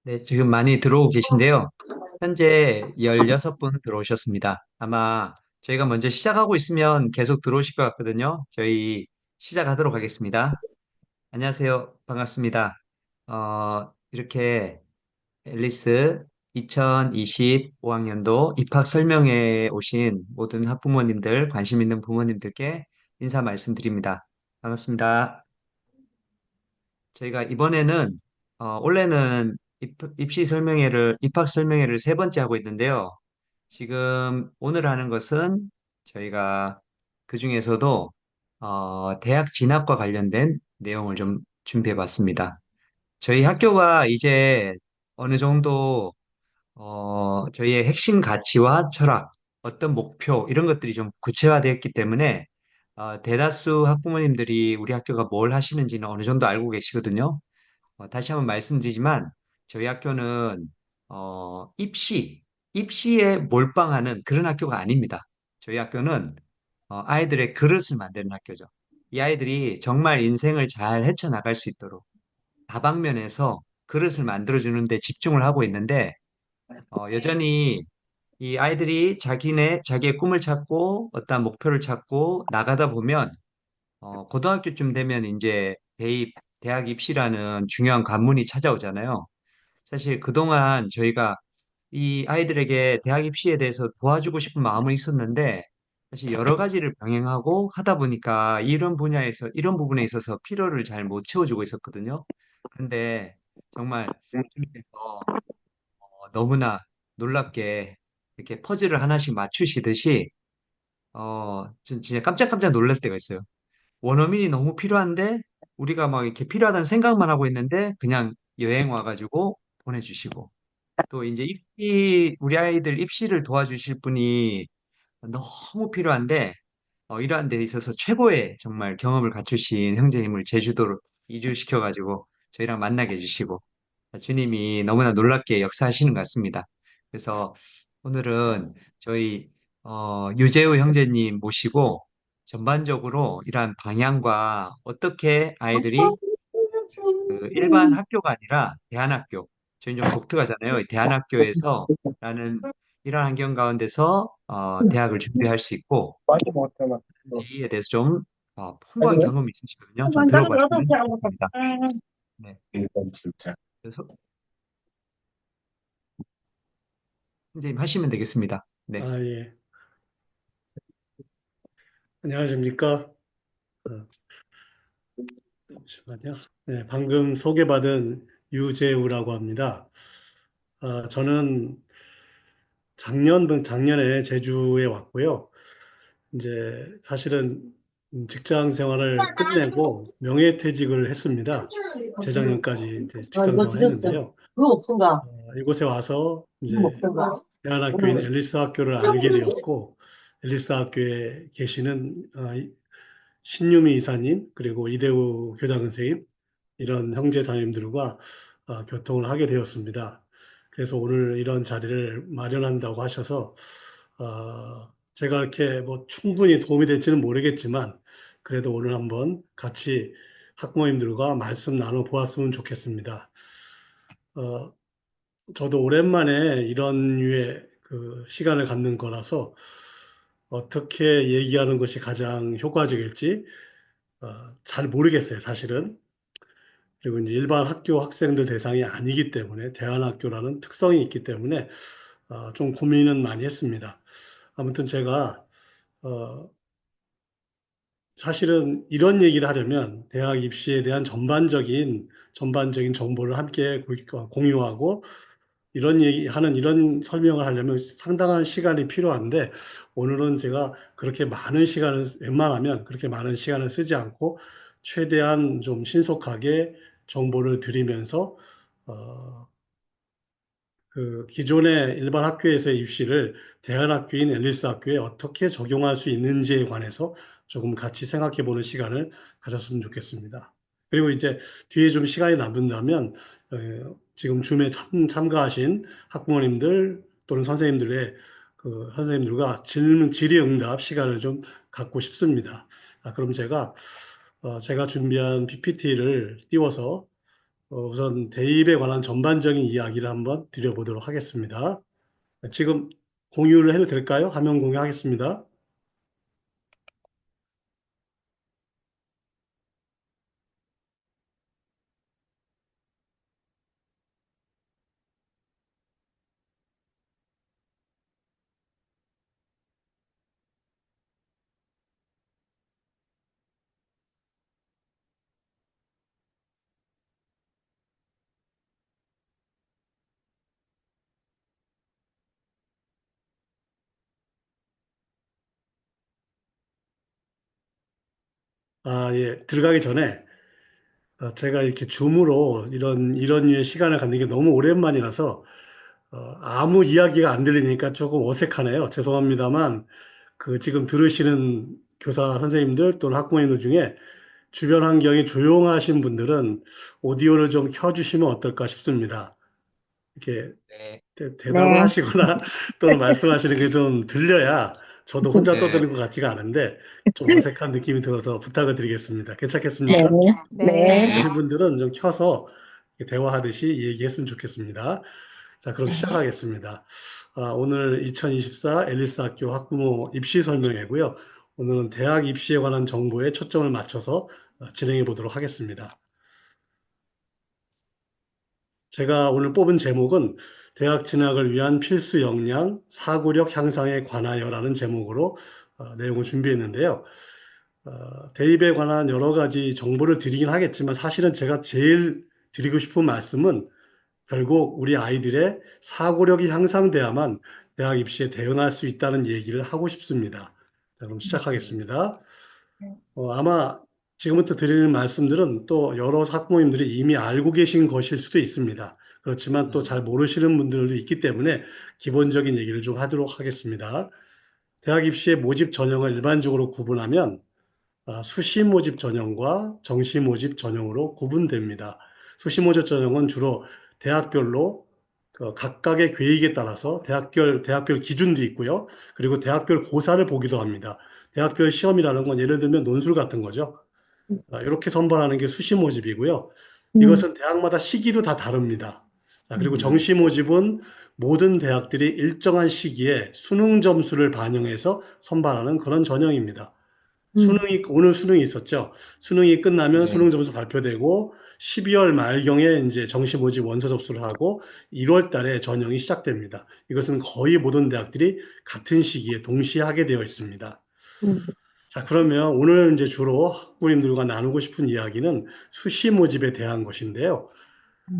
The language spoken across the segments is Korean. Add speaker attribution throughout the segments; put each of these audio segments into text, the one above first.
Speaker 1: 네, 지금 많이 들어오고 계신데요. 현재 16분 들어오셨습니다. 아마 저희가 먼저 시작하고 있으면 계속 들어오실 것 같거든요. 저희 시작하도록 하겠습니다. 안녕하세요. 반갑습니다. 이렇게 앨리스 2025학년도 입학 설명회에 오신 모든 학부모님들, 관심 있는 부모님들께 인사 말씀드립니다. 반갑습니다. 저희가 이번에는 원래는 입학 설명회를 세 번째 하고 있는데요. 지금 오늘 하는 것은 저희가 그 중에서도 대학 진학과 관련된 내용을 좀 준비해 봤습니다. 저희 학교가 이제 어느 정도 저희의 핵심 가치와 철학, 어떤 목표 이런 것들이 좀 구체화되었기 때문에 대다수 학부모님들이 우리 학교가 뭘 하시는지는 어느 정도 알고 계시거든요. 다시 한번 말씀드리지만 저희 학교는 입시에 몰빵하는 그런 학교가 아닙니다. 저희 학교는 아이들의 그릇을 만드는 학교죠. 이 아이들이 정말 인생을 잘 헤쳐나갈 수 있도록 다방면에서 그릇을 만들어주는 데 집중을 하고 있는데 여전히 이 아이들이 자기의 꿈을 찾고 어떤 목표를 찾고 나가다 보면 고등학교쯤 되면 이제 대학 입시라는 중요한 관문이 찾아오잖아요. 사실 그동안 저희가 이 아이들에게 대학 입시에 대해서 도와주고 싶은 마음은 있었는데, 사실 여러 가지를 병행하고 하다 보니까 이런 부분에 있어서 필요를 잘 못 채워주고 있었거든요. 근데 정말 주님께서 너무나 놀랍게 이렇게 퍼즐을 하나씩 맞추시듯이, 전 진짜 깜짝깜짝 놀랄 때가 있어요. 원어민이 너무 필요한데 우리가 막 이렇게 필요하다는 생각만 하고 있는데 그냥 여행 와가지고 보내주시고 또 이제 우리 아이들 입시를 도와주실 분이 너무 필요한데 이러한 데 있어서 최고의 정말 경험을 갖추신 형제님을 제주도로 이주시켜가지고 저희랑 만나게 해주시고 주님이 너무나 놀랍게 역사하시는 것 같습니다. 그래서 오늘은 저희 유재우 형제님 모시고 전반적으로 이러한 방향과 어떻게 아이들이 그 일반 학교가 아니라 대안학교, 저희 좀 독특하잖아요. 대안학교에서 라는 이런 환경 가운데서 대학을 준비할 수 있고
Speaker 2: 많이 못해봤어.
Speaker 1: 지에 대해서 좀
Speaker 2: 아,
Speaker 1: 풍부한
Speaker 2: 그래?
Speaker 1: 경험이 있으시거든요. 좀
Speaker 2: 만나서
Speaker 1: 들어봤으면
Speaker 2: 어떻게 하고
Speaker 1: 좋겠습니다. 네.
Speaker 2: 이건 진짜.
Speaker 1: 그래서 선생님 하시면 되겠습니다. 네.
Speaker 2: 예. 안녕하십니까? 어, 잠시만요. 네, 방금 소개받은 유재우라고 합니다. 저는 작년에 제주에 왔고요. 이제 사실은 직장 생활을 끝내고 명예퇴직을 했습니다. 재작년까지 이제 직장
Speaker 3: 이거
Speaker 2: 생활을
Speaker 3: 드셨어.
Speaker 2: 했는데요.
Speaker 3: 그거 먹던가.
Speaker 2: 이곳에 와서
Speaker 3: 이거
Speaker 2: 이제
Speaker 3: 먹던가.
Speaker 2: 대안학교인 앨리스 학교를 알게 되었고, 앨리스 학교에 계시는 신유미 이사님, 그리고 이대우 교장 선생님, 이런 형제 자매님들과 교통을 하게 되었습니다. 그래서 오늘 이런 자리를 마련한다고 하셔서, 제가 이렇게 뭐 충분히 도움이 될지는 모르겠지만, 그래도 오늘 한번 같이 학부모님들과 말씀 나눠 보았으면 좋겠습니다. 어, 저도 오랜만에 이런 류의 그 시간을 갖는 거라서 어떻게 얘기하는 것이 가장 효과적일지 어, 잘 모르겠어요, 사실은. 그리고 이제 일반 학교 학생들 대상이 아니기 때문에 대안학교라는 특성이 있기 때문에 좀 고민은 많이 했습니다. 아무튼 제가 어, 사실은 이런 얘기를 하려면 대학 입시에 대한 전반적인 정보를 함께 공유하고 이런 설명을 하려면 상당한 시간이 필요한데, 오늘은 제가 웬만하면 그렇게 많은 시간을 쓰지 않고, 최대한 좀 신속하게 정보를 드리면서, 어, 그 기존의 일반 학교에서의 입시를 대안학교인 앨리스 학교에 어떻게 적용할 수 있는지에 관해서 조금 같이 생각해 보는 시간을 가졌으면 좋겠습니다. 그리고 이제 뒤에 좀 시간이 남는다면 지금 줌에 참가하신 학부모님들 또는 선생님들과 질의응답 시간을 좀 갖고 싶습니다. 그럼 제가 준비한 PPT를 띄워서 우선 대입에 관한 전반적인 이야기를 한번 드려보도록 하겠습니다. 지금 공유를 해도 될까요? 화면 공유하겠습니다. 예, 들어가기 전에 제가 이렇게 줌으로 이런 류의 시간을 갖는 게 너무 오랜만이라서 아무 이야기가 안 들리니까 조금 어색하네요. 죄송합니다만 그 지금 들으시는 교사 선생님들 또는 학부모님들 중에 주변 환경이 조용하신 분들은 오디오를 좀 켜주시면 어떨까 싶습니다. 이렇게
Speaker 1: 네,
Speaker 2: 대답을
Speaker 3: 네,
Speaker 2: 하시거나 또는 말씀하시는 게 좀 들려야 저도 혼자
Speaker 1: 네,
Speaker 2: 떠드는 것 같지가 않은데 좀 어색한 느낌이 들어서 부탁을 드리겠습니다.
Speaker 3: 네,
Speaker 2: 괜찮겠습니까?
Speaker 3: 네,
Speaker 2: 들으신 분들은 좀 켜서 대화하듯이 얘기했으면 좋겠습니다. 자, 그럼 시작하겠습니다. 오늘 2024 앨리스 학교 학부모 입시 설명회고요. 오늘은 대학 입시에 관한 정보에 초점을 맞춰서 진행해 보도록 하겠습니다. 제가 오늘 뽑은 제목은 대학 진학을 위한 필수 역량, 사고력 향상에 관하여라는 제목으로 내용을 준비했는데요. 대입에 관한 여러 가지 정보를 드리긴 하겠지만 사실은 제가 제일 드리고 싶은 말씀은 결국 우리 아이들의 사고력이 향상돼야만 대학 입시에 대응할 수 있다는 얘기를 하고 싶습니다. 자, 그럼 시작하겠습니다. 아마 지금부터 드리는 말씀들은 또 여러 학부모님들이 이미 알고 계신 것일 수도 있습니다. 그렇지만 또 잘
Speaker 1: 음,
Speaker 2: 모르시는 분들도 있기 때문에 기본적인 얘기를 좀 하도록 하겠습니다. 대학 입시의 모집 전형을 일반적으로 구분하면 수시 모집 전형과 정시 모집 전형으로 구분됩니다. 수시 모집 전형은 주로 대학별로 각각의 계획에 따라서 대학별 기준도 있고요. 그리고 대학별 고사를 보기도 합니다. 대학별 시험이라는 건 예를 들면 논술 같은 거죠. 이렇게 선발하는 게 수시 모집이고요. 이것은 대학마다 시기도 다 다릅니다. 그리고
Speaker 1: 음,
Speaker 2: 정시 모집은 모든 대학들이 일정한 시기에 수능 점수를 반영해서 선발하는 그런 전형입니다. 오늘 수능이 있었죠. 수능이 끝나면 수능
Speaker 1: 네,
Speaker 2: 점수 발표되고 12월 말경에 이제 정시 모집 원서 접수를 하고 1월 달에 전형이 시작됩니다. 이것은 거의 모든 대학들이 같은 시기에 동시에 하게 되어 있습니다. 자, 그러면 오늘 이제 주로 학부모님들과 나누고 싶은 이야기는 수시 모집에 대한 것인데요.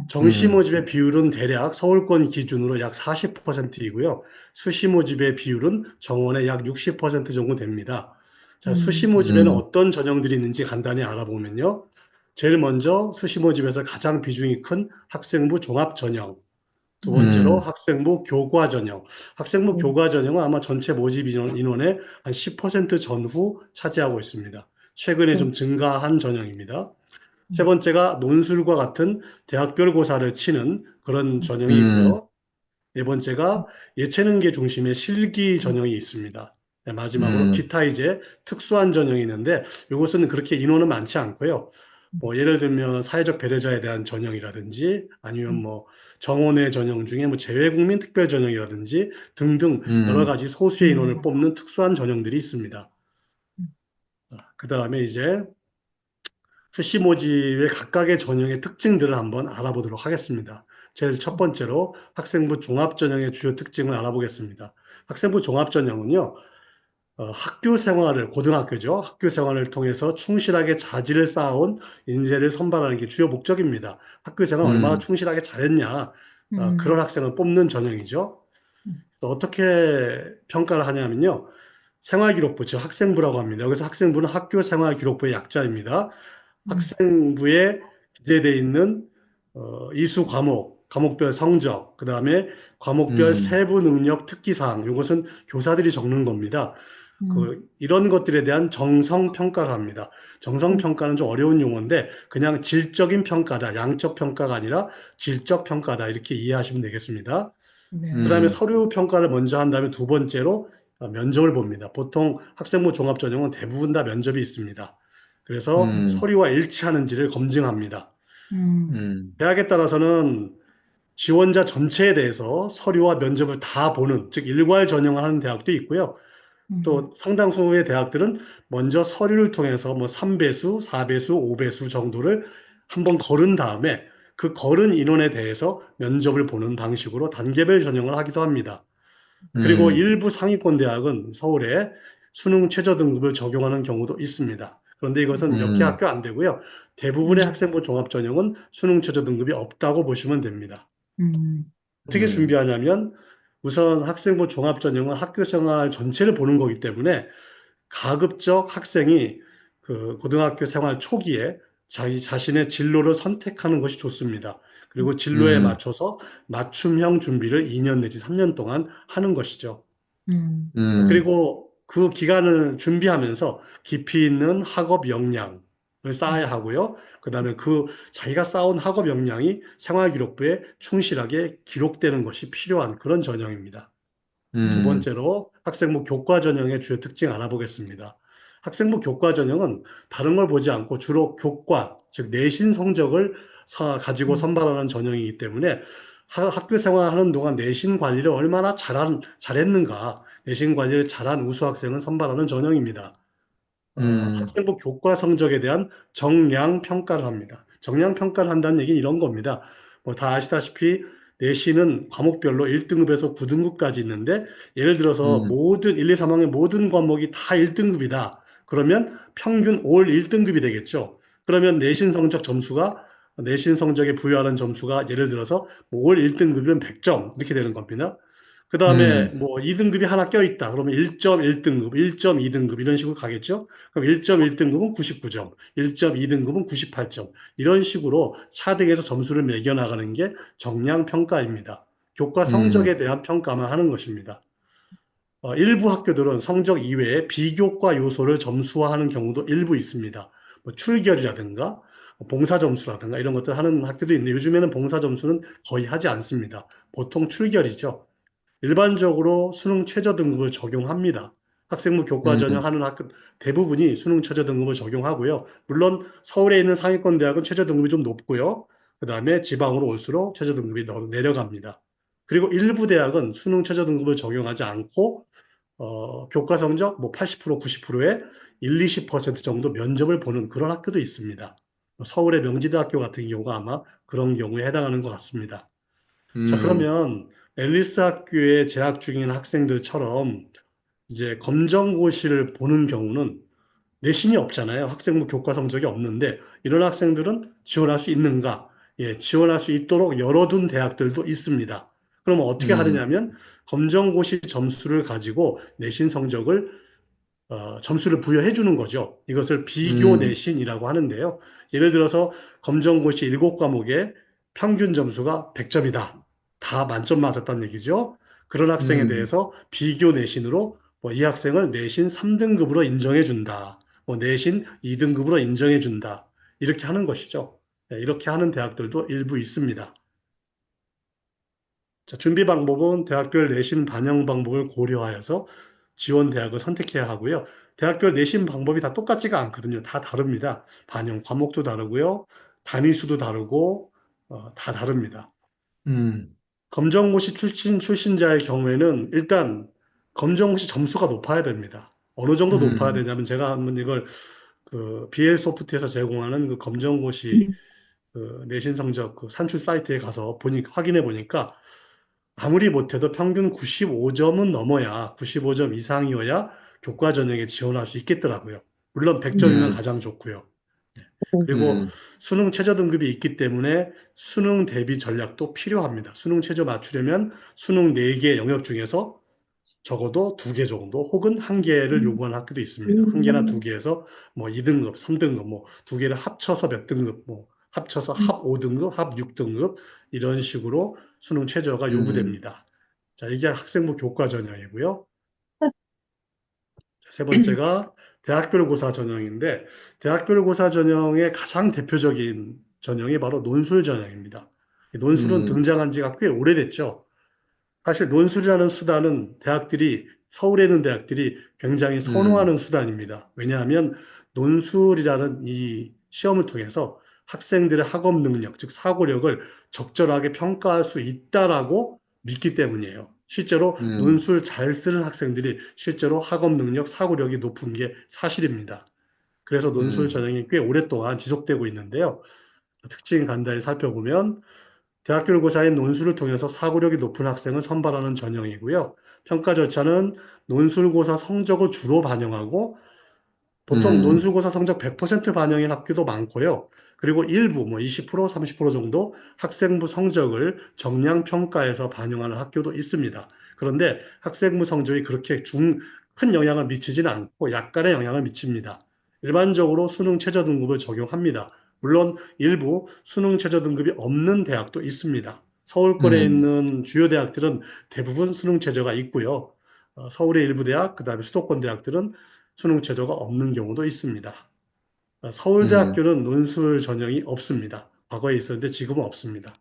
Speaker 2: 정시
Speaker 1: 음,
Speaker 2: 모집의 비율은 대략 서울권 기준으로 약 40%이고요. 수시 모집의 비율은 정원의 약 60% 정도 됩니다. 자, 수시 모집에는
Speaker 1: 음,
Speaker 2: 어떤 전형들이 있는지 간단히 알아보면요. 제일 먼저 수시 모집에서 가장 비중이 큰 학생부 종합 전형, 두 번째로
Speaker 1: 음,
Speaker 2: 학생부 교과 전형. 학생부 교과 전형은 아마 전체 모집 인원의 한 10% 전후 차지하고 있습니다. 최근에 좀 증가한 전형입니다. 세 번째가 논술과 같은 대학별 고사를 치는 그런 전형이
Speaker 1: 음,
Speaker 2: 있고요. 네 번째가 예체능계 중심의 실기 전형이 있습니다. 네, 마지막으로
Speaker 1: 음,
Speaker 2: 기타 이제 특수한 전형이 있는데 이것은 그렇게 인원은 많지 않고요. 뭐 예를 들면 사회적 배려자에 대한 전형이라든지 아니면 뭐 정원의 전형 중에 뭐 재외국민 특별 전형이라든지 등등 여러
Speaker 1: 음,
Speaker 2: 가지 소수의 인원을 뽑는 특수한 전형들이 있습니다. 그 다음에 이제 수시 모집의 각각의 전형의 특징들을 한번 알아보도록 하겠습니다. 제일 첫 번째로 학생부 종합 전형의 주요 특징을 알아보겠습니다. 학생부 종합 전형은요, 학교 생활을, 고등학교죠. 학교 생활을 통해서 충실하게 자질을 쌓아온 인재를 선발하는 게 주요 목적입니다. 학교 생활 얼마나
Speaker 1: 음,
Speaker 2: 충실하게 잘했냐, 그런 학생을 뽑는 전형이죠. 어떻게 평가를 하냐면요. 생활기록부, 즉 학생부라고 합니다. 여기서 학생부는 학교 생활기록부의 약자입니다. 학생부에 기재되어 있는 이수 과목, 과목별 성적, 그 다음에 과목별
Speaker 1: 음,
Speaker 2: 세부 능력 특기사항, 이것은 교사들이 적는 겁니다. 이런 것들에 대한 정성 평가를 합니다. 정성 평가는 좀 어려운 용어인데 그냥 질적인 평가다, 양적 평가가 아니라 질적 평가다 이렇게 이해하시면 되겠습니다. 그 다음에
Speaker 1: 음,
Speaker 2: 서류 평가를 먼저 한 다음에 두 번째로 면접을 봅니다. 보통 학생부 종합전형은 대부분 다 면접이 있습니다. 그래서
Speaker 1: 음,
Speaker 2: 서류와 일치하는지를 검증합니다.
Speaker 3: 음,
Speaker 1: 음,
Speaker 2: 대학에 따라서는 지원자 전체에 대해서 서류와 면접을 다 보는, 즉 일괄 전형을 하는 대학도 있고요.
Speaker 3: 음,
Speaker 2: 또 상당수의 대학들은 먼저 서류를 통해서 뭐 3배수, 4배수, 5배수 정도를 한번 걸은 다음에 그 걸은 인원에 대해서 면접을 보는 방식으로 단계별 전형을 하기도 합니다. 그리고
Speaker 1: 음,
Speaker 2: 일부 상위권 대학은 서울에 수능 최저 등급을 적용하는 경우도 있습니다. 그런데 이것은 몇 개
Speaker 1: 음,
Speaker 2: 학교 안 되고요. 대부분의
Speaker 3: 음,
Speaker 2: 학생부 종합 전형은 수능 최저 등급이 없다고 보시면 됩니다.
Speaker 3: 음,
Speaker 2: 어떻게
Speaker 1: 음,
Speaker 2: 준비하냐면 우선 학생부 종합 전형은 학교 생활 전체를 보는 거기 때문에 가급적 학생이 그 고등학교 생활 초기에 자기 자신의 진로를 선택하는 것이 좋습니다. 그리고 진로에
Speaker 1: 음,
Speaker 2: 맞춰서 맞춤형 준비를 2년 내지 3년 동안 하는 것이죠.
Speaker 3: 음,
Speaker 1: 음,
Speaker 2: 그리고 그 기간을 준비하면서 깊이 있는 학업 역량을 쌓아야 하고요. 그다음에 그 자기가 쌓은 학업 역량이 생활기록부에 충실하게 기록되는 것이 필요한 그런 전형입니다. 두
Speaker 1: 음,
Speaker 2: 번째로 학생부 교과 전형의 주요 특징 알아보겠습니다. 학생부 교과 전형은 다른 걸 보지 않고 주로 교과, 즉 내신 성적을 가지고
Speaker 3: 음,
Speaker 2: 선발하는 전형이기 때문에 학교 생활하는 동안 내신 관리를 얼마나 잘했는가, 내신 관리를 잘한 우수 학생은 선발하는 전형입니다.
Speaker 1: 음,
Speaker 2: 학생부 교과 성적에 대한 정량 평가를 합니다. 정량 평가를 한다는 얘기는 이런 겁니다. 뭐 다 아시다시피 내신은 과목별로 1등급에서 9등급까지 있는데 예를 들어서
Speaker 1: 음,
Speaker 2: 모든 1, 2, 3학년 모든 과목이 다 1등급이다. 그러면 평균 올 1등급이 되겠죠. 그러면 내신 성적에 부여하는 점수가 예를 들어서 뭐올 1등급이면 100점 이렇게 되는 겁니다. 그 다음에
Speaker 1: 음,
Speaker 2: 뭐 2등급이 하나 껴있다. 그러면 1.1등급, 1.2등급 이런 식으로 가겠죠. 그럼 1.1등급은 99점, 1.2등급은 98점. 이런 식으로 차등해서 점수를 매겨나가는 게 정량평가입니다. 교과 성적에
Speaker 1: 음,
Speaker 2: 대한 평가만 하는 것입니다. 일부 학교들은 성적 이외에 비교과 요소를 점수화하는 경우도 일부 있습니다. 뭐 출결이라든가 봉사 점수라든가 이런 것들 하는 학교도 있는데 요즘에는 봉사 점수는 거의 하지 않습니다. 보통 출결이죠. 일반적으로 수능 최저 등급을 적용합니다. 학생부 교과
Speaker 1: 음,
Speaker 2: 전형하는 학교 대부분이 수능 최저 등급을 적용하고요. 물론 서울에 있는 상위권 대학은 최저 등급이 좀 높고요. 그 다음에 지방으로 올수록 최저 등급이 내려갑니다. 그리고 일부 대학은 수능 최저 등급을 적용하지 않고 교과 성적 뭐 80%, 90%에 1, 20% 정도 면접을 보는 그런 학교도 있습니다. 서울의 명지대학교 같은 경우가 아마 그런 경우에 해당하는 것 같습니다. 자,
Speaker 1: 음,
Speaker 2: 그러면 앨리스 학교에 재학 중인 학생들처럼 이제 검정고시를 보는 경우는 내신이 없잖아요. 학생부 교과 성적이 없는데 이런 학생들은 지원할 수 있는가? 예, 지원할 수 있도록 열어둔 대학들도 있습니다. 그러면 어떻게
Speaker 1: 음,
Speaker 2: 하느냐면 검정고시 점수를 가지고 내신 성적을 점수를 부여해 주는 거죠. 이것을 비교
Speaker 1: 음,
Speaker 2: 내신이라고 하는데요. 예를 들어서 검정고시 7과목에 평균 점수가 100점이다. 다 만점 맞았다는 얘기죠. 그런 학생에
Speaker 1: 음,
Speaker 2: 대해서 비교 내신으로 뭐이 학생을 내신 3등급으로 인정해 준다. 뭐 내신 2등급으로 인정해 준다. 이렇게 하는 것이죠. 네, 이렇게 하는 대학들도 일부 있습니다. 자, 준비 방법은 대학별 내신 반영 방법을 고려하여서 지원 대학을 선택해야 하고요. 대학별 내신 방법이 다 똑같지가 않거든요. 다 다릅니다. 반영 과목도 다르고요. 단위 수도 다르고 다 다릅니다.
Speaker 1: 음,
Speaker 2: 검정고시 출신자의 경우에는 일단 검정고시 점수가 높아야 됩니다. 어느 정도 높아야
Speaker 1: 음,
Speaker 2: 되냐면 제가 한번 이걸 그 BL 소프트에서 제공하는 그 검정고시 그 내신 성적 그 산출 사이트에 가서 확인해 보니까 아무리 못해도 평균 95점은 넘어야, 95점 이상이어야 교과 전형에 지원할 수 있겠더라고요. 물론 100점이면
Speaker 1: 음,
Speaker 2: 가장 좋고요. 그리고
Speaker 1: 음,
Speaker 2: 수능 최저 등급이 있기 때문에 수능 대비 전략도 필요합니다. 수능 최저 맞추려면 수능 4개 영역 중에서 적어도 2개 정도 혹은 1개를 요구하는 학교도 있습니다. 1개나 2개에서 뭐 2등급, 3등급, 뭐 2개를 합쳐서 몇 등급, 뭐 합쳐서 합 5등급, 합 6등급 이런 식으로 수능 최저가
Speaker 1: 음,
Speaker 2: 요구됩니다. 자, 이게 학생부 교과 전형이고요. 세 번째가 대학별 고사 전형인데 대학별 고사 전형의 가장 대표적인 전형이 바로 논술 전형입니다. 논술은
Speaker 1: 음,
Speaker 2: 등장한 지가 꽤 오래됐죠. 사실 논술이라는 수단은 서울에 있는 대학들이 굉장히
Speaker 1: 음,
Speaker 2: 선호하는 수단입니다. 왜냐하면 논술이라는 이 시험을 통해서 학생들의 학업 능력, 즉 사고력을 적절하게 평가할 수 있다라고 믿기 때문이에요. 실제로
Speaker 1: 음,
Speaker 2: 논술 잘 쓰는 학생들이 실제로 학업 능력, 사고력이 높은 게 사실입니다. 그래서 논술
Speaker 1: 음,
Speaker 2: 전형이 꽤 오랫동안 지속되고 있는데요. 특징 간단히 살펴보면 대학교를 고사인 논술을 통해서 사고력이 높은 학생을 선발하는 전형이고요. 평가 절차는 논술고사 성적을 주로 반영하고 보통
Speaker 1: 음,
Speaker 2: 논술고사 성적 100% 반영인 학교도 많고요. 그리고 일부 뭐 20%, 30% 정도 학생부 성적을 정량 평가에서 반영하는 학교도 있습니다. 그런데 학생부 성적이 그렇게 큰 영향을 미치지는 않고 약간의 영향을 미칩니다. 일반적으로 수능 최저 등급을 적용합니다. 물론 일부 수능 최저 등급이 없는 대학도 있습니다. 서울권에
Speaker 1: 음,
Speaker 2: 있는 주요 대학들은 대부분 수능 최저가 있고요. 서울의 일부 대학, 그다음에 수도권 대학들은 수능 최저가 없는 경우도 있습니다.
Speaker 1: 음,
Speaker 2: 서울대학교는 논술 전형이 없습니다. 과거에 있었는데 지금은 없습니다.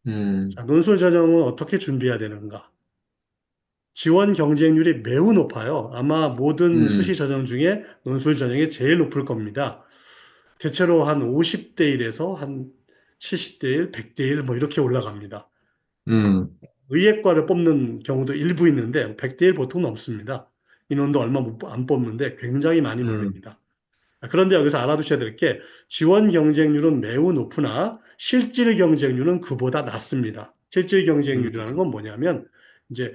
Speaker 1: 음,
Speaker 2: 자, 논술 전형은 어떻게 준비해야 되는가? 지원 경쟁률이 매우 높아요. 아마 모든 수시
Speaker 1: 음,
Speaker 2: 전형 중에 논술 전형이 제일 높을 겁니다. 대체로 한 50대 1에서 한 70대 1, 100대 1 뭐 이렇게 올라갑니다.
Speaker 1: 음,
Speaker 2: 의예과를 뽑는 경우도 일부 있는데 100대 1 보통 넘습니다. 인원도 얼마 안 뽑는데 굉장히 많이
Speaker 1: 음,
Speaker 2: 몰립니다. 그런데 여기서 알아두셔야 될 게 지원 경쟁률은 매우 높으나 실질 경쟁률은 그보다 낮습니다. 실질 경쟁률이라는
Speaker 1: 음,
Speaker 2: 건 뭐냐면 이제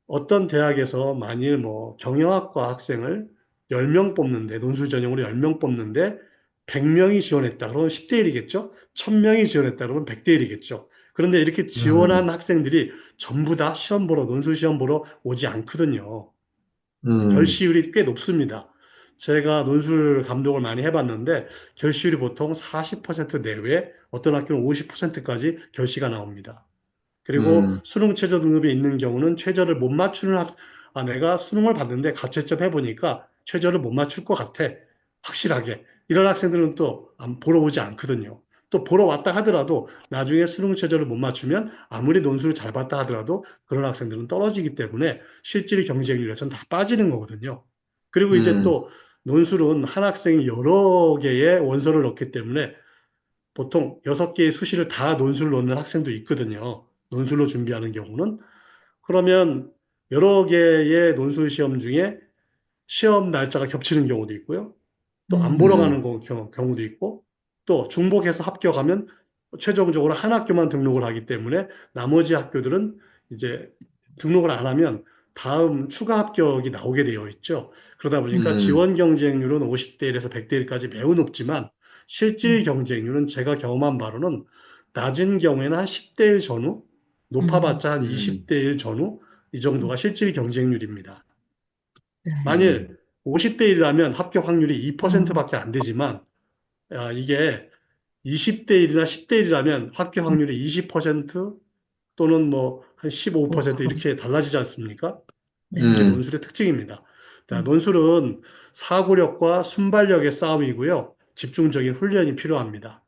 Speaker 2: 어떤 대학에서 만일 뭐 경영학과 학생을 10명 뽑는데 논술 전형으로 10명 뽑는데 100명이 지원했다. 그러면 10대 1이겠죠? 1000명이 지원했다. 그러면 100대 1이겠죠. 그런데 이렇게
Speaker 1: 음,
Speaker 2: 지원한 학생들이 전부 다 시험 보러 논술 시험 보러 오지 않거든요.
Speaker 1: 음,
Speaker 2: 결시율이 꽤 높습니다. 제가 논술 감독을 많이 해봤는데 결시율이 보통 40% 내외, 어떤 학교는 50%까지 결시가 나옵니다. 그리고
Speaker 1: 음,
Speaker 2: 수능 최저 등급이 있는 경우는 최저를 못 맞추는 내가 수능을 봤는데 가채점 해보니까 최저를 못 맞출 것 같아. 확실하게. 이런 학생들은 또 보러 오지 않거든요. 또 보러 왔다 하더라도 나중에 수능 최저를 못 맞추면 아무리 논술을 잘 봤다 하더라도 그런 학생들은 떨어지기 때문에 실질 경쟁률에서는 다 빠지는 거거든요. 그리고 이제
Speaker 1: 음,
Speaker 2: 또 논술은 한 학생이 여러 개의 원서를 넣기 때문에 보통 6개의 수시를 다 논술로 넣는 학생도 있거든요. 논술로 준비하는 경우는. 그러면 여러 개의 논술 시험 중에 시험 날짜가 겹치는 경우도 있고요. 또 안 보러
Speaker 1: 음,
Speaker 2: 가는 경우도 있고, 또 중복해서 합격하면 최종적으로 한 학교만 등록을 하기 때문에 나머지 학교들은 이제 등록을 안 하면 다음 추가 합격이 나오게 되어 있죠. 그러다 보니까
Speaker 1: 음,
Speaker 2: 지원 경쟁률은 50대 1에서 100대 1까지 매우 높지만 실질 경쟁률은 제가 경험한 바로는 낮은 경우에는 한 10대 1 전후, 높아봤자 한
Speaker 1: 음,
Speaker 2: 20대 1 전후 이 정도가 실질 경쟁률입니다.
Speaker 1: 음,
Speaker 2: 만일 50대 1이라면 합격 확률이 2%밖에 안 되지만 이게 20대 1이나 10대 1이라면 합격 확률이 20% 또는 뭐 한 15% 이렇게 달라지지 않습니까? 이게
Speaker 1: 음,
Speaker 2: 논술의 특징입니다. 자, 논술은 사고력과 순발력의 싸움이고요. 집중적인 훈련이 필요합니다.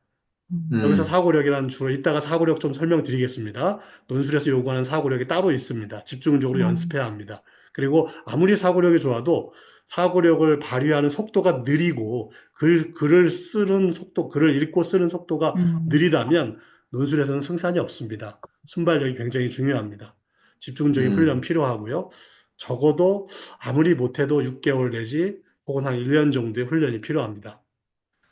Speaker 2: 여기서
Speaker 1: 음,
Speaker 2: 사고력이라는 주로 이따가 사고력 좀 설명드리겠습니다. 논술에서 요구하는 사고력이 따로 있습니다. 집중적으로 연습해야 합니다. 그리고 아무리 사고력이 좋아도 사고력을 발휘하는 속도가 느리고 글을 쓰는 속도, 글을 읽고 쓰는 속도가 느리다면 논술에서는 승산이 없습니다. 순발력이 굉장히 중요합니다. 집중적인 훈련
Speaker 1: 음,
Speaker 2: 필요하고요. 적어도 아무리 못해도 6개월 내지 혹은 한 1년 정도의 훈련이 필요합니다.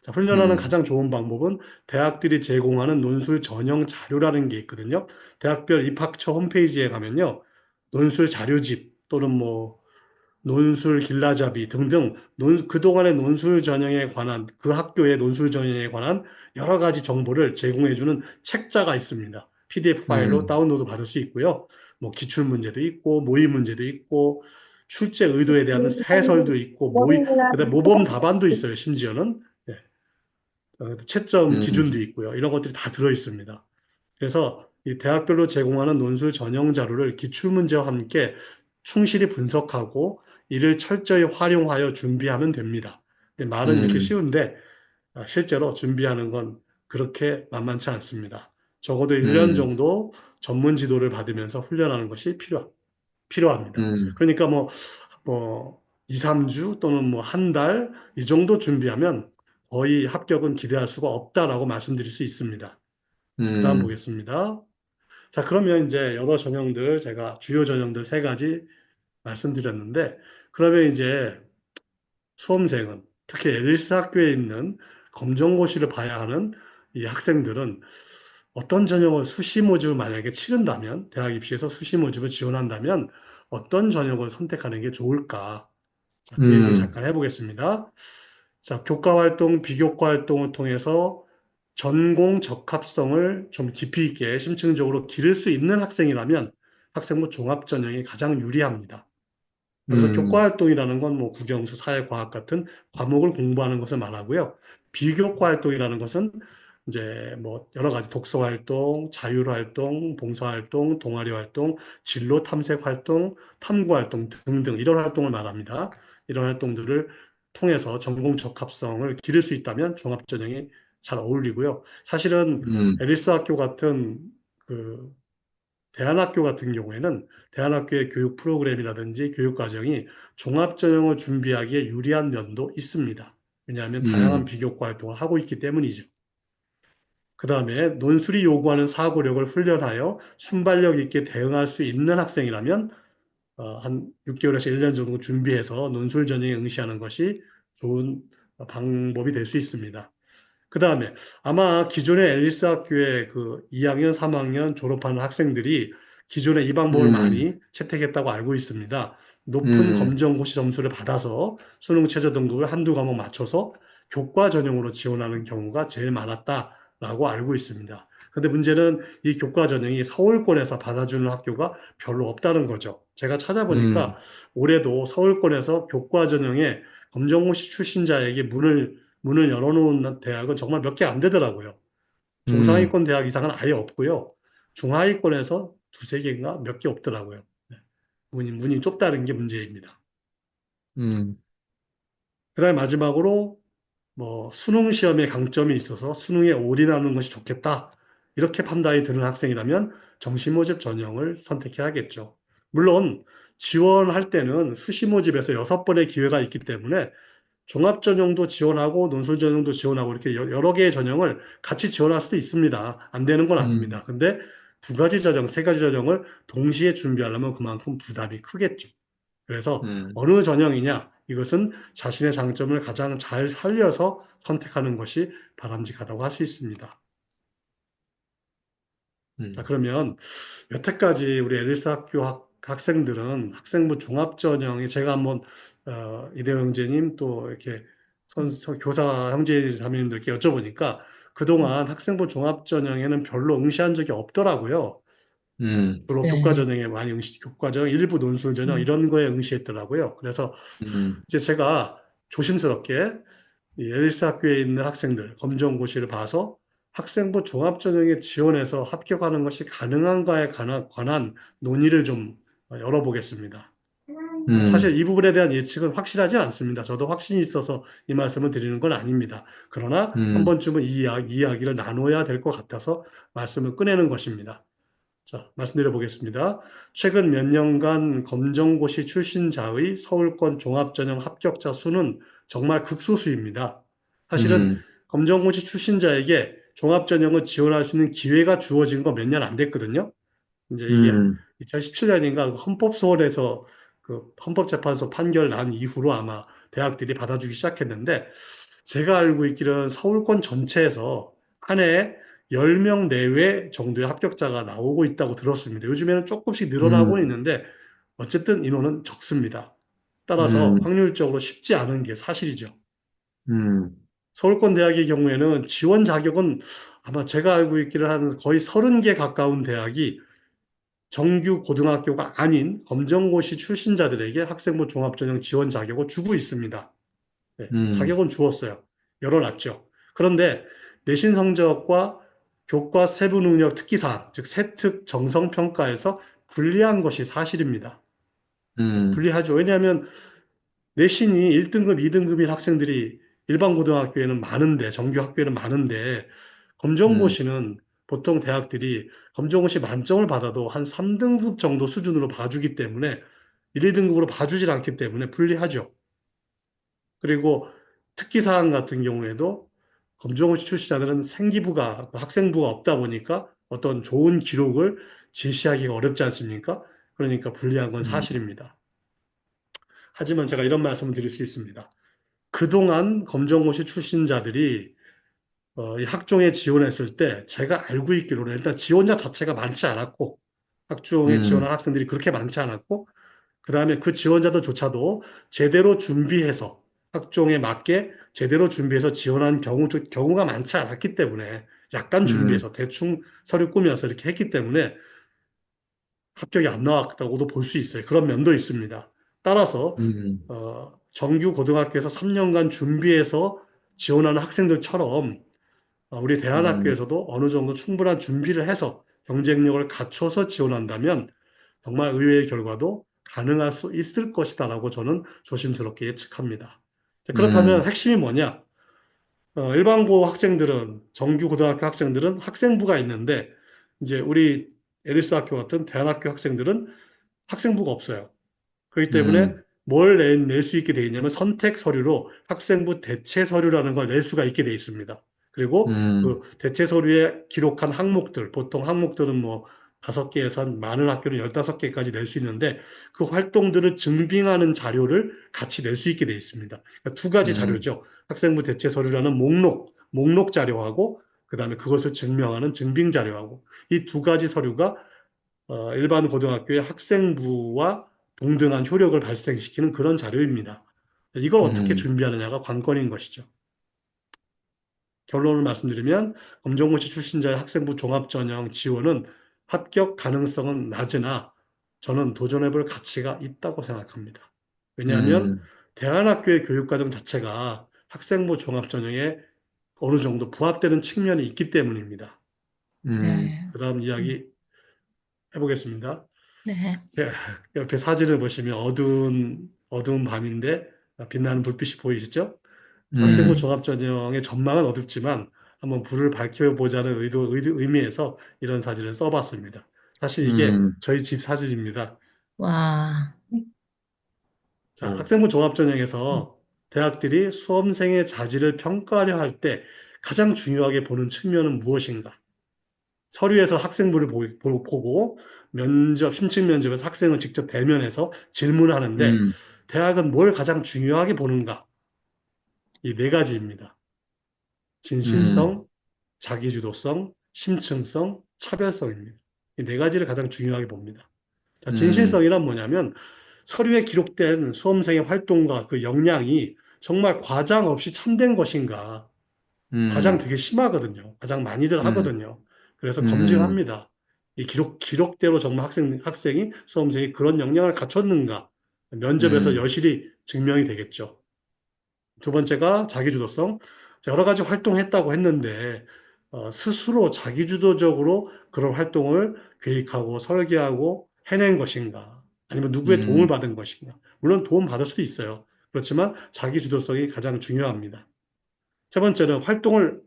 Speaker 2: 자, 훈련하는
Speaker 1: 음,
Speaker 2: 가장 좋은 방법은 대학들이 제공하는 논술 전형 자료라는 게 있거든요. 대학별 입학처 홈페이지에 가면요. 논술 자료집 또는 뭐 논술 길라잡이 등등 그동안의 논술 전형에 관한 그 학교의 논술 전형에 관한 여러 가지 정보를 제공해주는 책자가 있습니다. PDF 파일로
Speaker 1: 음,
Speaker 2: 다운로드 받을 수 있고요. 뭐 기출 문제도 있고 모의 문제도 있고 출제 의도에 대한 해설도 있고 그다음 모범 답안도 있어요. 심지어는 예. 채점 기준도
Speaker 1: 음,
Speaker 2: 있고요. 이런 것들이 다 들어 있습니다. 그래서 이 대학별로 제공하는 논술 전형 자료를 기출문제와 함께 충실히 분석하고 이를 철저히 활용하여 준비하면 됩니다. 근데 말은 이렇게
Speaker 1: 음,
Speaker 2: 쉬운데 실제로 준비하는 건 그렇게 만만치 않습니다. 적어도 1년
Speaker 1: 음,
Speaker 2: 정도 전문 지도를 받으면서 훈련하는 것이 필요합니다.
Speaker 1: 음,
Speaker 2: 그러니까 뭐 2, 3주 또는 뭐 한 달 이 정도 준비하면 거의 합격은 기대할 수가 없다라고 말씀드릴 수 있습니다. 그 다음
Speaker 1: 음,
Speaker 2: 보겠습니다. 자, 그러면 이제 여러 전형들, 제가 주요 전형들 세 가지 말씀드렸는데, 그러면 이제 수험생은, 특히 앨리스 학교에 있는 검정고시를 봐야 하는 이 학생들은 어떤 전형을 수시 모집을 만약에 치른다면, 대학 입시에서 수시 모집을 지원한다면 어떤 전형을 선택하는 게 좋을까? 자, 그 얘기를
Speaker 1: 음,
Speaker 2: 잠깐 해보겠습니다. 자, 교과 활동, 비교과 활동을 통해서 전공 적합성을 좀 깊이 있게 심층적으로 기를 수 있는 학생이라면 학생부 종합 전형이 가장 유리합니다. 여기서 교과
Speaker 1: 음,
Speaker 2: 활동이라는 건 뭐 국영수, 사회과학 같은 과목을 공부하는 것을 말하고요. 비교과 활동이라는 것은 이제 뭐 여러 가지 독서 활동, 자율 활동, 봉사 활동, 동아리 활동, 진로 탐색 활동, 탐구 활동 등등 이런 활동을 말합니다. 이런 활동들을 통해서 전공 적합성을 기를 수 있다면 종합전형이 잘 어울리고요. 사실은
Speaker 1: 음,
Speaker 2: 애리스 학교 같은 그 대안학교 같은 경우에는 대안학교의 교육 프로그램이라든지 교육 과정이 종합전형을 준비하기에 유리한 면도 있습니다. 왜냐하면 다양한
Speaker 1: 음,
Speaker 2: 비교과 활동을 하고 있기 때문이죠. 그 다음에 논술이 요구하는 사고력을 훈련하여 순발력 있게 대응할 수 있는 학생이라면 한 6개월에서 1년 정도 준비해서 논술 전형에 응시하는 것이 좋은 방법이 될 수 있습니다. 그 다음에 아마 기존의 앨리스 학교의 그 2학년, 3학년 졸업하는 학생들이 기존에 이 방법을
Speaker 1: 음,
Speaker 2: 많이 채택했다고 알고 있습니다. 높은
Speaker 1: 음,
Speaker 2: 검정고시 점수를 받아서 수능 최저 등급을 한두 과목 맞춰서 교과 전형으로 지원하는 경우가 제일 많았다라고 알고 있습니다. 근데 문제는 이 교과 전형이 서울권에서 받아주는 학교가 별로 없다는 거죠. 제가 찾아보니까
Speaker 1: 음,
Speaker 2: 올해도 서울권에서 교과 전형에 검정고시 출신자에게 문을 열어놓은 대학은 정말 몇 개 안 되더라고요.
Speaker 1: 음,
Speaker 2: 중상위권 대학 이상은 아예 없고요. 중하위권에서 두세 개인가 몇 개 없더라고요. 네. 문이 좁다는 게 문제입니다.
Speaker 1: 음,
Speaker 2: 그다음에 마지막으로 뭐 수능 시험에 강점이 있어서 수능에 올인하는 것이 좋겠다. 이렇게 판단이 드는 학생이라면 정시 모집 전형을 선택해야겠죠. 물론 지원할 때는 수시 모집에서 6번의 기회가 있기 때문에 종합 전형도 지원하고 논술 전형도 지원하고 이렇게 여러 개의 전형을 같이 지원할 수도 있습니다. 안 되는 건
Speaker 1: 음,
Speaker 2: 아닙니다. 근데 두 가지 전형, 세 가지 전형을 동시에 준비하려면 그만큼 부담이 크겠죠. 그래서
Speaker 1: 음,
Speaker 2: 어느 전형이냐, 이것은 자신의 장점을 가장 잘 살려서 선택하는 것이 바람직하다고 할 수 있습니다. 자,
Speaker 1: 음,
Speaker 2: 그러면 여태까지 우리 에리스 학교 학생들은 학생부 종합전형이 제가 한번 이대호 형제님 또 이렇게 교사 형제 자매님들께 여쭤보니까 그동안 학생부 종합전형에는 별로 응시한 적이 없더라고요. 주로 교과
Speaker 3: 네.
Speaker 2: 전형에 많이 교과 전형, 일부 논술 전형
Speaker 3: 음,
Speaker 2: 이런 거에 응시했더라고요. 그래서
Speaker 1: 음,
Speaker 2: 이제 제가 조심스럽게 이 에리스 학교에 있는 학생들 검정고시를 봐서 학생부 종합전형에 지원해서 합격하는 것이 가능한가에 관한 논의를 좀 열어보겠습니다. 사실
Speaker 1: 음,
Speaker 2: 이 부분에 대한 예측은 확실하지 않습니다. 저도 확신이 있어서 이 말씀을 드리는 건 아닙니다. 그러나 한
Speaker 1: 음,
Speaker 2: 번쯤은 이야기를 나눠야 될 것 같아서 말씀을 꺼내는 것입니다. 자, 말씀드려 보겠습니다. 최근 몇 년간 검정고시 출신자의 서울권 종합전형 합격자 수는 정말 극소수입니다. 사실은
Speaker 1: 음,
Speaker 2: 검정고시 출신자에게 종합전형을 지원할 수 있는 기회가 주어진 거 몇 년 안 됐거든요. 이제 이게
Speaker 1: 음,
Speaker 2: 2017년인가 헌법소원에서 그 헌법재판소 판결 난 이후로 아마 대학들이 받아주기 시작했는데 제가 알고 있기로는 서울권 전체에서 한 해에 10명 내외 정도의 합격자가 나오고 있다고 들었습니다. 요즘에는 조금씩 늘어나고
Speaker 1: 음,
Speaker 2: 있는데 어쨌든 인원은 적습니다. 따라서
Speaker 1: 음,
Speaker 2: 확률적으로 쉽지 않은 게 사실이죠.
Speaker 1: 음,
Speaker 2: 서울권 대학의 경우에는 지원 자격은 아마 제가 알고 있기를 한 거의 30개 가까운 대학이 정규 고등학교가 아닌 검정고시 출신자들에게 학생부 종합전형 지원 자격을 주고 있습니다. 네,
Speaker 1: 음,
Speaker 2: 자격은 주었어요. 열어놨죠. 그런데 내신 성적과 교과 세부 능력 특기사항, 즉 세특 정성 평가에서 불리한 것이 사실입니다.
Speaker 1: 음,
Speaker 2: 불리하죠. 왜냐하면 내신이 1등급, 2등급인 학생들이 일반 고등학교에는 많은데, 정규 학교에는 많은데,
Speaker 1: 음,
Speaker 2: 검정고시는 보통 대학들이 검정고시 만점을 받아도 한 3등급 정도 수준으로 봐주기 때문에 1, 2등급으로 봐주질 않기 때문에 불리하죠. 그리고 특기사항 같은 경우에도 검정고시 출시자들은 생기부가, 학생부가 없다 보니까 어떤 좋은 기록을 제시하기가 어렵지 않습니까? 그러니까 불리한 건
Speaker 1: 음,
Speaker 2: 사실입니다. 하지만 제가 이런 말씀을 드릴 수 있습니다. 그동안 검정고시 출신자들이 이 학종에 지원했을 때 제가 알고 있기로는 일단 지원자 자체가 많지 않았고 학종에
Speaker 1: 음,
Speaker 2: 지원한 학생들이 그렇게 많지 않았고 그다음에 그 지원자들조차도 제대로 준비해서 학종에 맞게 제대로 준비해서 지원한 경우가 많지 않았기 때문에 약간
Speaker 1: 음,
Speaker 2: 준비해서 대충 서류 꾸며서 이렇게 했기 때문에 합격이 안 나왔다고도 볼 수 있어요. 그런 면도 있습니다. 따라서
Speaker 1: 음,
Speaker 2: 정규 고등학교에서 3년간 준비해서 지원하는 학생들처럼 우리
Speaker 1: 음,
Speaker 2: 대안학교에서도 어느 정도 충분한 준비를 해서 경쟁력을 갖춰서 지원한다면 정말 의외의 결과도 가능할 수 있을 것이다라고 저는 조심스럽게 예측합니다. 자, 그렇다면
Speaker 1: 음,
Speaker 2: 핵심이 뭐냐? 일반고 학생들은, 정규 고등학교 학생들은 학생부가 있는데, 이제 우리 에리스 학교 같은 대안학교 학생들은 학생부가 없어요. 그렇기 때문에
Speaker 1: 음,
Speaker 2: 뭘 낼 수 있게 돼 있냐면 선택 서류로 학생부 대체 서류라는 걸 낼 수가 있게 돼 있습니다. 그리고
Speaker 1: 음,
Speaker 2: 그 대체 서류에 기록한 항목들, 보통 항목들은 뭐 5개에서 많은 학교는 15개까지 낼 수 있는데 그 활동들을 증빙하는 자료를 같이 낼 수 있게 돼 있습니다. 그러니까 두 가지
Speaker 1: 음,
Speaker 2: 자료죠. 학생부 대체 서류라는 목록 자료하고 그다음에 그것을 증명하는 증빙 자료하고 이 두 가지 서류가 일반 고등학교의 학생부와 동등한 효력을 발생시키는 그런 자료입니다. 이걸 어떻게
Speaker 1: 음,
Speaker 2: 준비하느냐가 관건인 것이죠. 결론을 말씀드리면 검정고시 출신자의 학생부 종합전형 지원은 합격 가능성은 낮으나 저는 도전해볼 가치가 있다고 생각합니다. 왜냐하면
Speaker 1: 음,
Speaker 2: 대안학교의 교육과정 자체가 학생부 종합전형에 어느 정도 부합되는 측면이 있기 때문입니다.
Speaker 1: 음,
Speaker 3: 네.
Speaker 2: 그 다음
Speaker 3: 음,
Speaker 2: 이야기 해보겠습니다.
Speaker 3: 네.
Speaker 2: 옆에 사진을 보시면 어두운 밤인데 빛나는 불빛이 보이시죠? 학생부
Speaker 1: 음,
Speaker 2: 종합전형의 전망은 어둡지만 한번 불을 밝혀보자는 의미에서 이런 사진을 써봤습니다. 사실 이게
Speaker 1: 음,
Speaker 2: 저희 집 사진입니다.
Speaker 3: 와.
Speaker 2: 자,
Speaker 1: 오,
Speaker 2: 학생부
Speaker 3: 음,
Speaker 2: 종합전형에서 대학들이 수험생의 자질을 평가하려 할 때 가장 중요하게 보는 측면은 무엇인가? 서류에서 학생부를 보고 심층 면접에서 학생을 직접 대면해서 질문을 하는데
Speaker 1: 음,
Speaker 2: 대학은 뭘 가장 중요하게 보는가? 이 네 가지입니다.
Speaker 1: 음,
Speaker 2: 진실성, 자기주도성, 심층성, 차별성입니다. 이 네 가지를 가장 중요하게 봅니다. 자,
Speaker 1: 음,
Speaker 2: 진실성이란 뭐냐면 서류에 기록된 수험생의 활동과 그 역량이 정말 과장 없이 참된 것인가? 과장
Speaker 1: 음,
Speaker 2: 되게 심하거든요. 과장 많이들
Speaker 1: 음,
Speaker 2: 하거든요. 그래서
Speaker 1: 음,
Speaker 2: 검증합니다. 이 기록대로 정말 수험생이 그런 역량을 갖췄는가? 면접에서
Speaker 1: 음,
Speaker 2: 여실히 증명이 되겠죠. 두 번째가 자기주도성. 여러 가지 활동했다고 했는데, 스스로 자기주도적으로 그런 활동을 계획하고 설계하고 해낸 것인가? 아니면 누구의 도움을
Speaker 1: 음,
Speaker 2: 받은 것인가? 물론 도움 받을 수도 있어요. 그렇지만 자기주도성이 가장 중요합니다. 세 번째는 활동을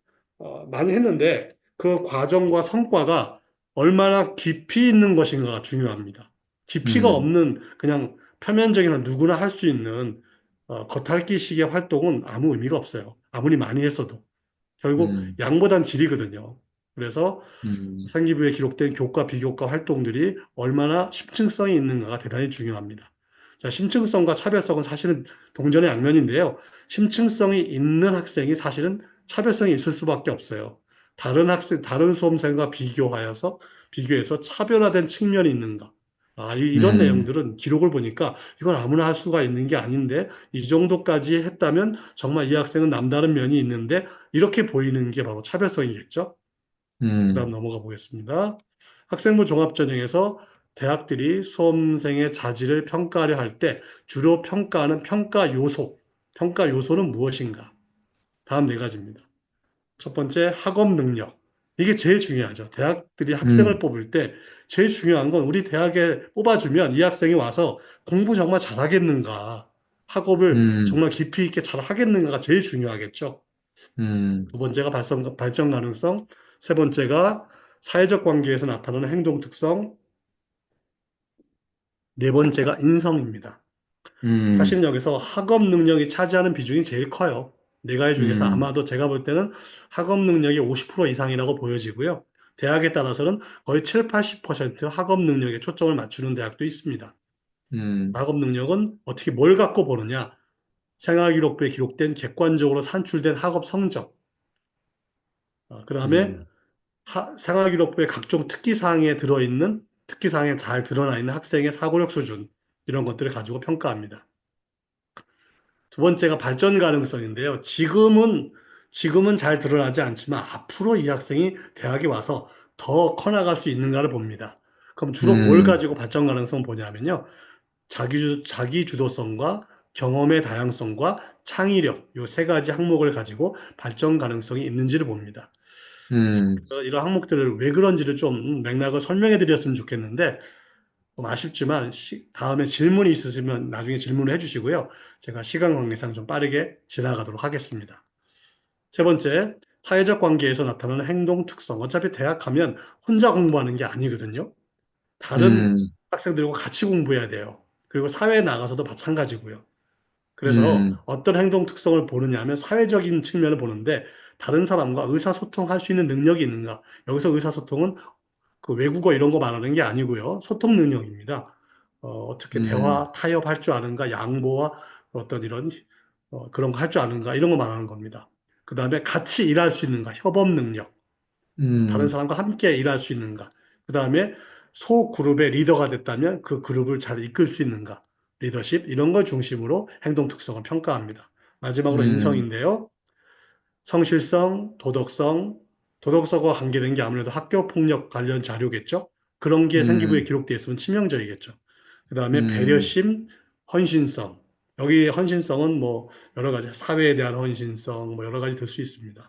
Speaker 2: 많이 했는데 그 과정과 성과가 얼마나 깊이 있는 것인가가 중요합니다. 깊이가
Speaker 1: 음,
Speaker 2: 없는 그냥 표면적인 누구나 할 수 있는 겉핥기식의 활동은 아무 의미가 없어요. 아무리 많이 했어도. 결국
Speaker 1: 음,
Speaker 2: 양보단 질이거든요. 그래서
Speaker 1: 음,
Speaker 2: 상기부에 기록된 교과, 비교과 활동들이 얼마나 심층성이 있는가가 대단히 중요합니다. 자, 심층성과 차별성은 사실은 동전의 양면인데요. 심층성이 있는 학생이 사실은 차별성이 있을 수밖에 없어요. 다른 수험생과 비교해서 차별화된 측면이 있는가. 이런
Speaker 1: 음,
Speaker 2: 내용들은 기록을 보니까 이건 아무나 할 수가 있는 게 아닌데, 이 정도까지 했다면 정말 이 학생은 남다른 면이 있는데, 이렇게 보이는 게 바로 차별성이겠죠. 그다음
Speaker 1: 음,
Speaker 2: 넘어가 보겠습니다. 학생부 종합전형에서 대학들이 수험생의 자질을 평가하려 할 때 주로 평가하는 평가 요소는 무엇인가? 다음 네 가지입니다. 첫 번째, 학업 능력. 이게 제일 중요하죠. 대학들이 학생을
Speaker 1: 음,
Speaker 2: 뽑을 때 제일 중요한 건 우리 대학에 뽑아주면 이 학생이 와서 공부 정말 잘하겠는가, 학업을
Speaker 1: 음,
Speaker 2: 정말 깊이 있게 잘하겠는가가 제일 중요하겠죠.
Speaker 1: 음,
Speaker 2: 두 번째가 발전 가능성, 세 번째가 사회적 관계에서 나타나는 행동 특성, 네 번째가 인성입니다.
Speaker 1: 음,
Speaker 2: 사실은 여기서 학업 능력이 차지하는 비중이 제일 커요. 네 가지 중에서
Speaker 1: 음,
Speaker 2: 아마도 제가 볼 때는 학업 능력이 50% 이상이라고 보여지고요. 대학에 따라서는 거의 7, 80% 학업 능력에 초점을 맞추는 대학도 있습니다.
Speaker 1: 음,
Speaker 2: 학업 능력은 어떻게 뭘 갖고 보느냐? 생활기록부에 기록된 객관적으로 산출된 학업 성적, 그다음에
Speaker 1: 음,
Speaker 2: 생활기록부의 각종 특기사항에 잘 드러나 있는 학생의 사고력 수준, 이런 것들을 가지고 평가합니다. 두 번째가 발전 가능성인데요. 지금은 잘 드러나지 않지만 앞으로 이 학생이 대학에 와서 더 커나갈 수 있는가를 봅니다. 그럼 주로 뭘
Speaker 1: 음,
Speaker 2: 가지고 발전 가능성 보냐면요. 자기 주도성과 경험의 다양성과 창의력, 이 세 가지 항목을 가지고 발전 가능성이 있는지를 봅니다.
Speaker 1: 음,
Speaker 2: 그래서 이런 항목들을 왜 그런지를 좀 맥락을 설명해 드렸으면 좋겠는데, 좀 아쉽지만 다음에 질문이 있으시면 나중에 질문을 해주시고요. 제가 시간 관계상 좀 빠르게 지나가도록 하겠습니다. 세 번째, 사회적 관계에서 나타나는 행동 특성. 어차피 대학 가면 혼자 공부하는 게 아니거든요. 다른
Speaker 1: 음,
Speaker 2: 학생들과 같이 공부해야 돼요. 그리고 사회에 나가서도 마찬가지고요. 그래서
Speaker 1: 음,
Speaker 2: 어떤 행동 특성을 보느냐 하면 사회적인 측면을 보는데, 다른 사람과 의사소통할 수 있는 능력이 있는가. 여기서 의사소통은 그 외국어 이런 거 말하는 게 아니고요. 소통 능력입니다. 어떻게
Speaker 1: 음,
Speaker 2: 대화, 타협할 줄 아는가, 양보와 어떤 이런 그런 거 할 줄 아는가, 이런 거 말하는 겁니다. 그 다음에 같이 일할 수 있는가, 협업 능력, 다른
Speaker 1: 음,
Speaker 2: 사람과 함께 일할 수 있는가, 그 다음에 소그룹의 리더가 됐다면 그 그룹을 잘 이끌 수 있는가, 리더십, 이런 걸 중심으로 행동 특성을 평가합니다. 마지막으로
Speaker 1: 음,
Speaker 2: 인성인데요. 성실성, 도덕성, 도덕성과 관계된 게 아무래도 학교 폭력 관련 자료겠죠. 그런 게 생기부에
Speaker 1: 음,
Speaker 2: 기록되어 있으면 치명적이겠죠. 그 다음에
Speaker 1: 음,
Speaker 2: 배려심, 헌신성. 여기 헌신성은 뭐 여러 가지 사회에 대한 헌신성, 뭐 여러 가지 들 수 있습니다.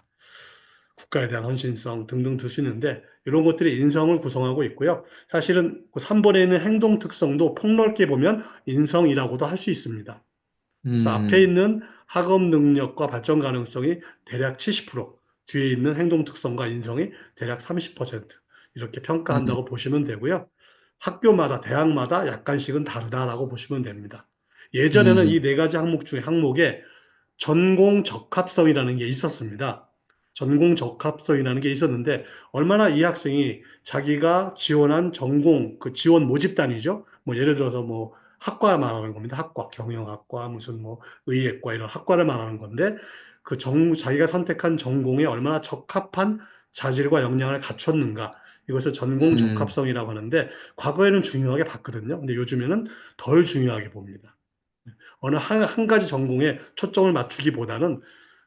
Speaker 2: 국가에 대한 헌신성 등등 들 수 있는데 이런 것들이 인성을 구성하고 있고요. 사실은 그 3번에 있는 행동 특성도 폭넓게 보면 인성이라고도 할 수 있습니다. 그래서 앞에
Speaker 1: 음,
Speaker 2: 있는 학업 능력과 발전 가능성이 대략 70%, 뒤에 있는 행동 특성과 인성이 대략 30% 이렇게
Speaker 1: 음,
Speaker 2: 평가한다고 보시면 되고요. 학교마다, 대학마다 약간씩은 다르다라고 보시면 됩니다. 예전에는
Speaker 1: 음,
Speaker 2: 이 네 가지 항목 중에 항목에 전공 적합성이라는 게 있었습니다. 전공 적합성이라는 게 있었는데 얼마나 이 학생이 자기가 지원한 전공, 그 지원 모집단이죠. 뭐 예를 들어서 뭐 학과 말하는 겁니다. 학과, 경영학과, 무슨 뭐 의예과 이런 학과를 말하는 건데 자기가 선택한 전공에 얼마나 적합한 자질과 역량을 갖췄는가. 이것을 전공
Speaker 1: 음,
Speaker 2: 적합성이라고 하는데 과거에는 중요하게 봤거든요. 근데 요즘에는 덜 중요하게 봅니다. 어느 한 가지 전공에 초점을 맞추기보다는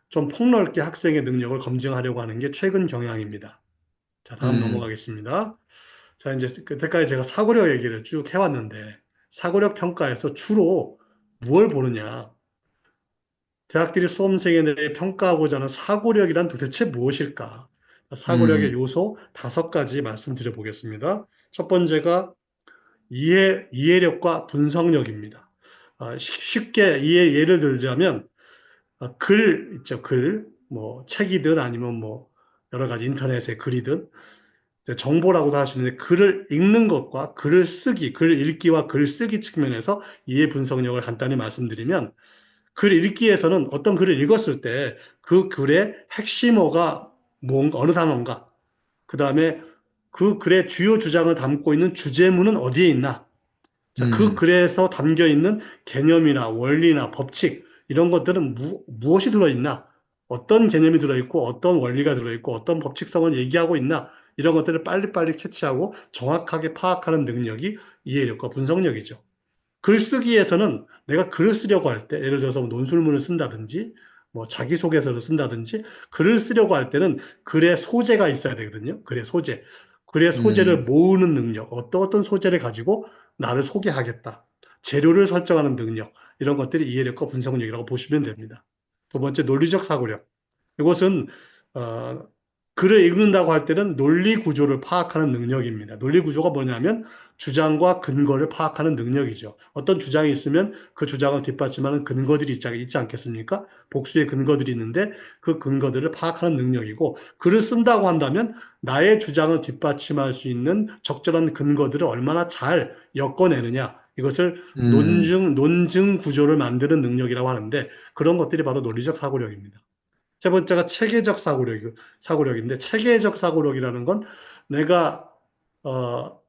Speaker 2: 좀 폭넓게 학생의 능력을 검증하려고 하는 게 최근 경향입니다. 자, 다음
Speaker 1: 음,
Speaker 2: 넘어가겠습니다. 자, 이제 그때까지 제가 사고력 얘기를 쭉 해왔는데, 사고력 평가에서 주로 무엇을 보느냐? 대학들이 수험생에 대해 평가하고자 하는 사고력이란 도대체 무엇일까? 사고력의
Speaker 1: 음,
Speaker 2: 요소 5가지 말씀드려 보겠습니다. 첫 번째가 이해력과 분석력입니다. 쉽게 예를 들자면, 글 있죠, 글. 뭐, 책이든 아니면 뭐, 여러 가지 인터넷의 글이든, 정보라고도 하시는데, 글을 읽는 것과 글 읽기와 글 쓰기 측면에서 이해 분석력을 간단히 말씀드리면, 글 읽기에서는 어떤 글을 읽었을 때, 그 글의 핵심어가 어느 단어인가, 그 다음에 그 글의 주요 주장을 담고 있는 주제문은 어디에 있나, 자, 그
Speaker 1: 음,
Speaker 2: 글에서 담겨 있는 개념이나 원리나 법칙, 이런 것들은 무엇이 들어있나? 어떤 개념이 들어있고, 어떤 원리가 들어있고, 어떤 법칙성을 얘기하고 있나? 이런 것들을 빨리빨리 캐치하고 정확하게 파악하는 능력이 이해력과 분석력이죠. 글쓰기에서는 내가 글을 쓰려고 할 때, 예를 들어서 뭐 논술문을 쓴다든지, 뭐 자기소개서를 쓴다든지, 글을 쓰려고 할 때는 글의 소재가 있어야 되거든요. 글의 소재. 글의 소재를
Speaker 1: 음,
Speaker 2: 모으는 능력, 어떤 소재를 가지고 나를 소개하겠다. 재료를 설정하는 능력, 이런 것들이 이해력과 분석력이라고 보시면 됩니다. 두 번째, 논리적 사고력. 이것은 어, 글을 읽는다고 할 때는 논리 구조를 파악하는 능력입니다. 논리 구조가 뭐냐면 주장과 근거를 파악하는 능력이죠. 어떤 주장이 있으면 그 주장을 뒷받침하는 근거들이 있지 않겠습니까? 복수의 근거들이 있는데 그 근거들을 파악하는 능력이고 글을 쓴다고 한다면 나의 주장을 뒷받침할 수 있는 적절한 근거들을 얼마나 잘 엮어내느냐. 이것을
Speaker 1: 음,
Speaker 2: 논증 구조를 만드는 능력이라고 하는데 그런 것들이 바로 논리적 사고력입니다. 세 번째가 체계적 사고력인데, 체계적 사고력이라는 건 내가 어,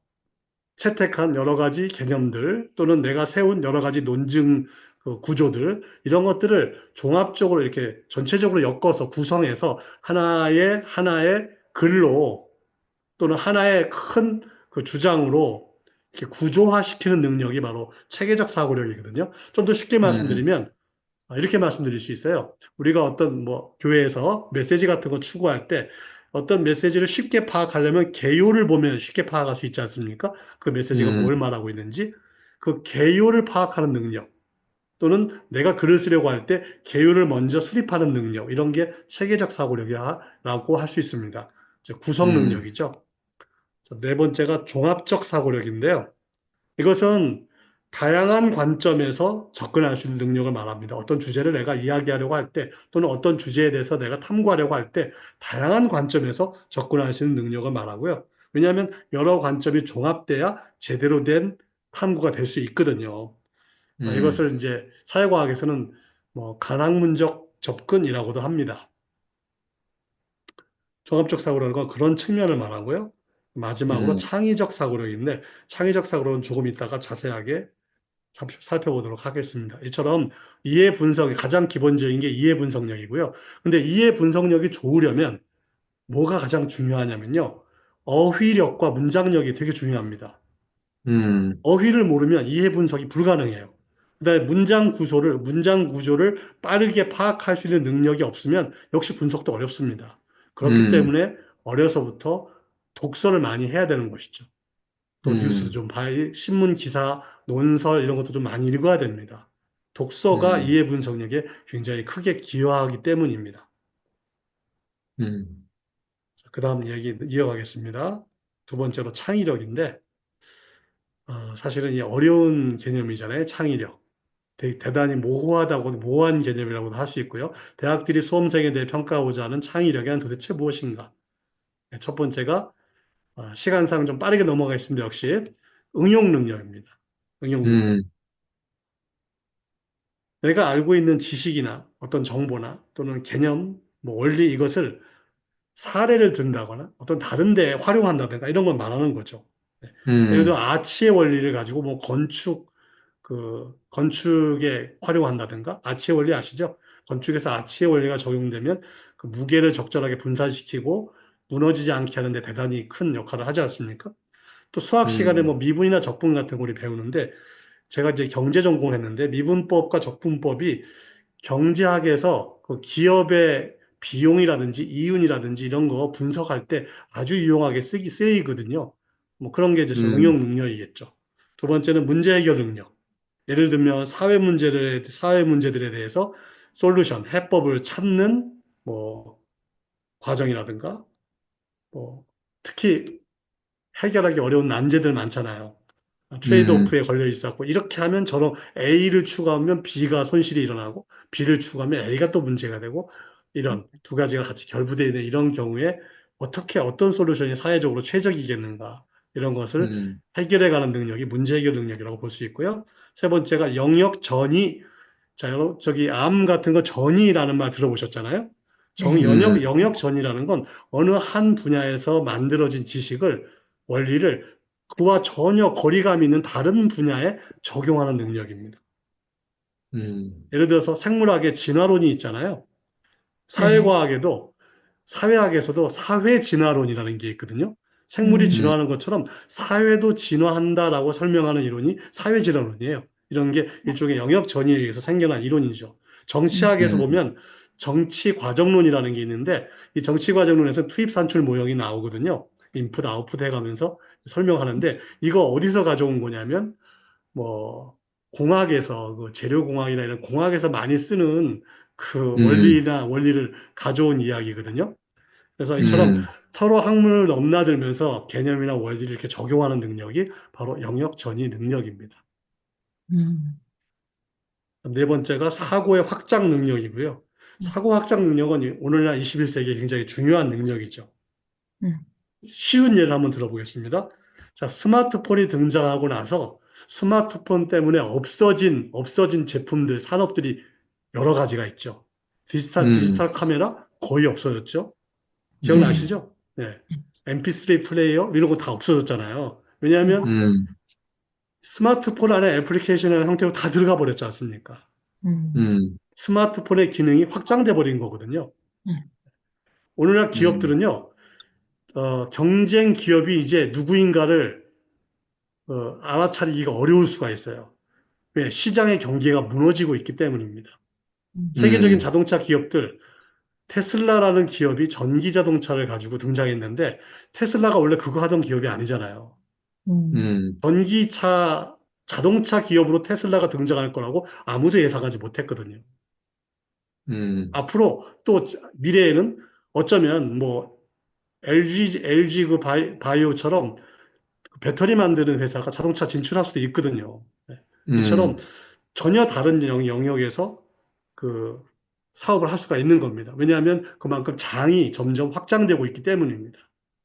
Speaker 2: 채택한 여러 가지 개념들 또는 내가 세운 여러 가지 논증 그 구조들 이런 것들을 종합적으로 이렇게 전체적으로 엮어서 구성해서 하나의 글로 또는 하나의 큰 그 주장으로 이렇게 구조화시키는 능력이 바로 체계적 사고력이거든요. 좀 더 쉽게
Speaker 1: 음,
Speaker 2: 말씀드리면 이렇게 말씀드릴 수 있어요. 우리가 어떤 뭐 교회에서 메시지 같은 거 추구할 때 어떤 메시지를 쉽게 파악하려면 개요를 보면 쉽게 파악할 수 있지 않습니까? 그 메시지가
Speaker 1: 음,
Speaker 2: 뭘 말하고 있는지 그 개요를 파악하는 능력 또는 내가 글을 쓰려고 할 때 개요를 먼저 수립하는 능력 이런 게 체계적 사고력이라고 할 수 있습니다. 구성
Speaker 1: 음,
Speaker 2: 능력이죠. 네 번째가 종합적 사고력인데요. 이것은 다양한 관점에서 접근할 수 있는 능력을 말합니다. 어떤 주제를 내가 이야기하려고 할 때, 또는 어떤 주제에 대해서 내가 탐구하려고 할 때, 다양한 관점에서 접근할 수 있는 능력을 말하고요. 왜냐하면 여러 관점이 종합돼야 제대로 된 탐구가 될 수 있거든요.
Speaker 1: 음,
Speaker 2: 이것을 이제 사회과학에서는 뭐 가학문적 접근이라고도 합니다. 종합적 사고라는 건 그런 측면을 말하고요. 마지막으로
Speaker 1: 음,
Speaker 2: 창의적 사고력인데, 창의적 사고력은 조금 이따가 자세하게 살펴보도록 하겠습니다. 이처럼 이해 분석이 가장 기본적인 게 이해 분석력이고요. 근데 이해 분석력이 좋으려면 뭐가 가장 중요하냐면요. 어휘력과 문장력이 되게 중요합니다.
Speaker 1: 음,
Speaker 2: 어휘를 모르면 이해 분석이 불가능해요. 그다음에 문장 구조를 빠르게 파악할 수 있는 능력이 없으면 역시 분석도 어렵습니다. 그렇기
Speaker 1: 음,
Speaker 2: 때문에 어려서부터 독서를 많이 해야 되는 것이죠. 또 뉴스도
Speaker 1: 음,
Speaker 2: 좀 봐야, 신문 기사, 논설 이런 것도 좀 많이 읽어야 됩니다. 독서가
Speaker 1: 음,
Speaker 2: 이해 분석력에 굉장히 크게 기여하기 때문입니다.
Speaker 1: 음,
Speaker 2: 그 다음 얘기 이어가겠습니다. 두 번째로 창의력인데, 사실은 이 어려운 개념이잖아요. 창의력. 되게 대단히 모호하다고, 모호한 개념이라고도 할 수 있고요. 대학들이 수험생에 대해 평가하고자 하는 창의력은 도대체 무엇인가? 네, 첫 번째가, 시간상 좀 빠르게 넘어가겠습니다. 역시, 응용 능력입니다. 응용 능력.
Speaker 1: 음,
Speaker 2: 내가 알고 있는 지식이나 어떤 정보나 또는 개념, 뭐 원리 이것을 사례를 든다거나 어떤 다른 데 활용한다든가 이런 걸 말하는 거죠. 네. 예를 들어
Speaker 1: 음,
Speaker 2: 아치의 원리를 가지고 뭐 건축에 활용한다든가 아치의 원리 아시죠? 건축에서 아치의 원리가 적용되면 그 무게를 적절하게 분산시키고 무너지지 않게 하는데 대단히 큰 역할을 하지 않습니까? 또 수학 시간에 뭐
Speaker 1: 음,
Speaker 2: 미분이나 적분 같은 걸 우리 배우는데 제가 이제 경제 전공을 했는데 미분법과 적분법이 경제학에서 그 기업의 비용이라든지 이윤이라든지 이런 거 분석할 때 아주 유용하게 쓰이거든요. 뭐 그런 게 이제
Speaker 1: 음,
Speaker 2: 응용 능력이겠죠. 두 번째는 문제 해결 능력. 예를 들면 사회 문제들에 대해서 해법을 찾는 뭐 과정이라든가 뭐 특히 해결하기 어려운 난제들 많잖아요.
Speaker 1: 음,
Speaker 2: 트레이드오프에 걸려 있었고 이렇게 하면 저런 A를 추가하면 B가 손실이 일어나고 B를 추가하면 A가 또 문제가 되고 이런 두 가지가 같이 결부되어 있는 이런 경우에 어떻게 어떤 솔루션이 사회적으로 최적이겠는가 이런 것을
Speaker 1: 음,
Speaker 2: 해결해가는 능력이 문제 해결 능력이라고 볼 수 있고요. 세 번째가 영역 전이 자, 여러분 저기 암 같은 거 전이라는 말 들어보셨잖아요.
Speaker 3: 네.
Speaker 2: 영역 전이라는 건 어느 한 분야에서 만들어진 지식을 원리를 그와 전혀 거리감 있는 다른 분야에 적용하는 능력입니다.
Speaker 1: 음,
Speaker 2: 예를 들어서 생물학의 진화론이 있잖아요.
Speaker 3: 네.
Speaker 2: 사회과학에도, 사회학에서도 사회 진화론이라는 게 있거든요. 생물이
Speaker 3: 음,
Speaker 1: 음,
Speaker 2: 진화하는 것처럼 사회도 진화한다라고 설명하는 이론이 사회 진화론이에요. 이런 게 일종의 영역 전이에 의해서 생겨난 이론이죠. 정치학에서
Speaker 1: 음,
Speaker 2: 보면 정치 과정론이라는 게 있는데 이 정치 과정론에서 투입 산출 모형이 나오거든요. 인풋 아웃풋 해가면서 설명하는데 이거 어디서 가져온 거냐면 뭐 공학에서 그 재료공학이나 이런 공학에서 많이 쓰는 그
Speaker 1: 음,
Speaker 2: 원리를 가져온 이야기거든요. 그래서 이처럼
Speaker 1: 음,
Speaker 2: 서로 학문을 넘나들면서 개념이나 원리를 이렇게 적용하는 능력이 바로 영역 전이 능력입니다.
Speaker 3: 음,
Speaker 2: 네 번째가 사고의 확장 능력이고요. 사고 확장 능력은 오늘날 21세기에 굉장히 중요한 능력이죠.
Speaker 3: 음,
Speaker 2: 쉬운 예를 한번 들어보겠습니다. 자, 스마트폰이 등장하고 나서 스마트폰 때문에 없어진 제품들, 산업들이 여러 가지가 있죠.
Speaker 1: 음,
Speaker 2: 디지털 카메라 거의 없어졌죠.
Speaker 1: 음,
Speaker 2: 기억나시죠? 네. MP3 플레이어 이런 거 다 없어졌잖아요. 왜냐하면
Speaker 1: 음,
Speaker 2: 스마트폰 안에 애플리케이션이라는 형태로 다 들어가 버렸지 않습니까?
Speaker 3: 음,
Speaker 1: 음,
Speaker 2: 스마트폰의 기능이 확장돼 버린 거거든요.
Speaker 3: 음,
Speaker 2: 오늘날
Speaker 1: 음,
Speaker 2: 기업들은요, 경쟁 기업이 이제 누구인가를 알아차리기가 어려울 수가 있어요. 왜? 시장의 경계가 무너지고 있기 때문입니다. 세계적인
Speaker 1: 음,
Speaker 2: 자동차 기업들, 테슬라라는 기업이 전기 자동차를 가지고 등장했는데, 테슬라가 원래 그거 하던 기업이 아니잖아요.
Speaker 3: 음,
Speaker 1: 음,
Speaker 2: 전기차, 자동차 기업으로 테슬라가 등장할 거라고 아무도 예상하지 못했거든요.
Speaker 1: 음,
Speaker 2: 앞으로 또 미래에는 어쩌면 뭐 LG 그 바이오처럼 배터리 만드는 회사가 자동차 진출할 수도 있거든요. 네. 이처럼
Speaker 1: 음,
Speaker 2: 전혀 다른 영역에서 그 사업을 할 수가 있는 겁니다. 왜냐하면 그만큼 장이 점점 확장되고 있기 때문입니다.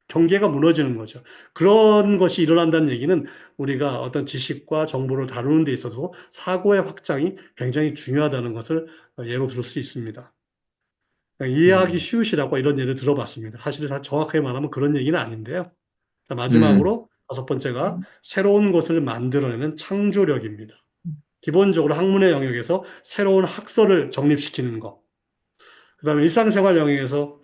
Speaker 2: 경계가 무너지는 거죠. 그런 것이 일어난다는 얘기는 우리가 어떤 지식과 정보를 다루는 데 있어서 사고의 확장이 굉장히 중요하다는 것을 예로 들을 수 있습니다. 이해하기
Speaker 1: 음,
Speaker 2: 쉬우시라고 이런 예를 들어봤습니다. 사실 정확하게 말하면 그런 얘기는 아닌데요. 자,
Speaker 1: 음,
Speaker 2: 마지막으로 다섯 번째가 새로운 것을 만들어내는 창조력입니다. 기본적으로 학문의 영역에서 새로운 학설을 정립시키는 것. 그다음에 일상생활 영역에서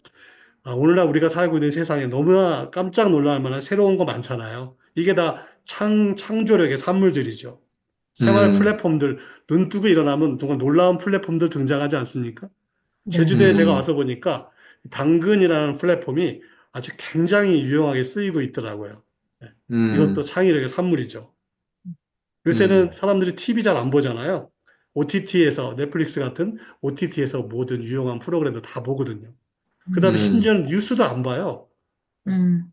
Speaker 2: 오늘날 우리가 살고 있는 세상에 너무나 깜짝 놀랄 만한 새로운 거 많잖아요. 이게 다 창조력의 산물들이죠. 생활
Speaker 1: 음,
Speaker 2: 플랫폼들, 눈 뜨고 일어나면 정말 놀라운 플랫폼들 등장하지 않습니까? 제주도에
Speaker 3: 네,
Speaker 2: 제가
Speaker 1: 음,
Speaker 2: 와서 보니까 당근이라는 플랫폼이 아주 굉장히 유용하게 쓰이고 있더라고요. 네. 이것도
Speaker 1: 음,
Speaker 2: 창의력의 산물이죠. 요새는
Speaker 1: 음,
Speaker 2: 사람들이 TV 잘 안 보잖아요. OTT에서, 넷플릭스 같은 OTT에서 모든 유용한 프로그램들 다 보거든요. 그 다음에
Speaker 3: 음,
Speaker 1: 음,
Speaker 2: 심지어는 뉴스도 안 봐요.
Speaker 3: 음,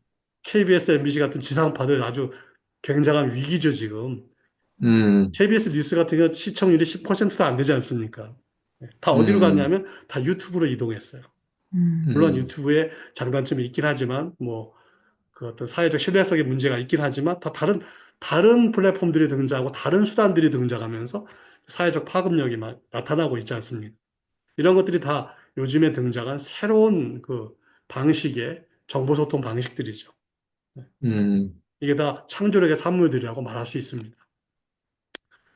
Speaker 2: KBS, MBC 같은 지상파들 아주 굉장한 위기죠, 지금.
Speaker 1: 음,
Speaker 2: KBS 뉴스 같은 경우 시청률이 10%도 안 되지 않습니까? 다 어디로
Speaker 1: 음,
Speaker 2: 갔냐면 다 유튜브로 이동했어요.
Speaker 3: 음,
Speaker 2: 물론
Speaker 1: 음,
Speaker 2: 유튜브에 장단점이 있긴 하지만 뭐 그 어떤 사회적 신뢰성의 문제가 있긴 하지만 다 다른 플랫폼들이 등장하고 다른 수단들이 등장하면서 사회적 파급력이 나타나고 있지 않습니까? 이런 것들이 다 요즘에 등장한 새로운 그 방식의 정보소통 방식들이죠. 네.
Speaker 1: 음,
Speaker 2: 이게 다 창조력의 산물들이라고 말할 수 있습니다.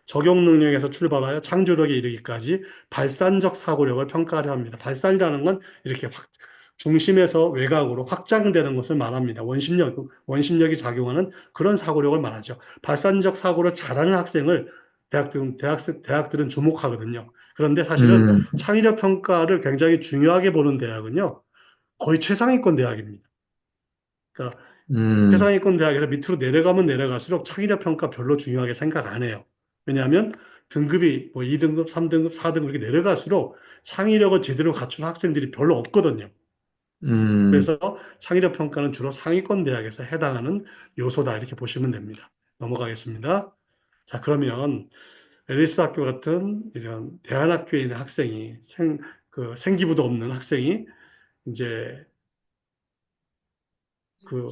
Speaker 2: 적용 능력에서 출발하여 창조력에 이르기까지 발산적 사고력을 평가를 합니다. 발산이라는 건 이렇게 중심에서 외곽으로 확장되는 것을 말합니다. 원심력이 작용하는 그런 사고력을 말하죠. 발산적 사고를 잘하는 학생을 대학들은 주목하거든요. 그런데 사실은
Speaker 1: 음,
Speaker 2: 창의력 평가를 굉장히 중요하게 보는 대학은요, 거의 최상위권 대학입니다. 그러니까
Speaker 1: 음,
Speaker 2: 최상위권 대학에서 밑으로 내려가면 내려갈수록 창의력 평가 별로 중요하게 생각 안 해요. 왜냐하면 등급이 뭐 2등급, 3등급, 4등급 이렇게 내려갈수록 창의력을 제대로 갖춘 학생들이 별로 없거든요.
Speaker 1: 음,
Speaker 2: 그래서 창의력 평가는 주로 상위권 대학에서 해당하는 요소다 이렇게 보시면 됩니다. 넘어가겠습니다. 자, 그러면 앨리스 학교 같은 이런 대안학교에 있는 학생이 생기부도 없는 학생이 이제 그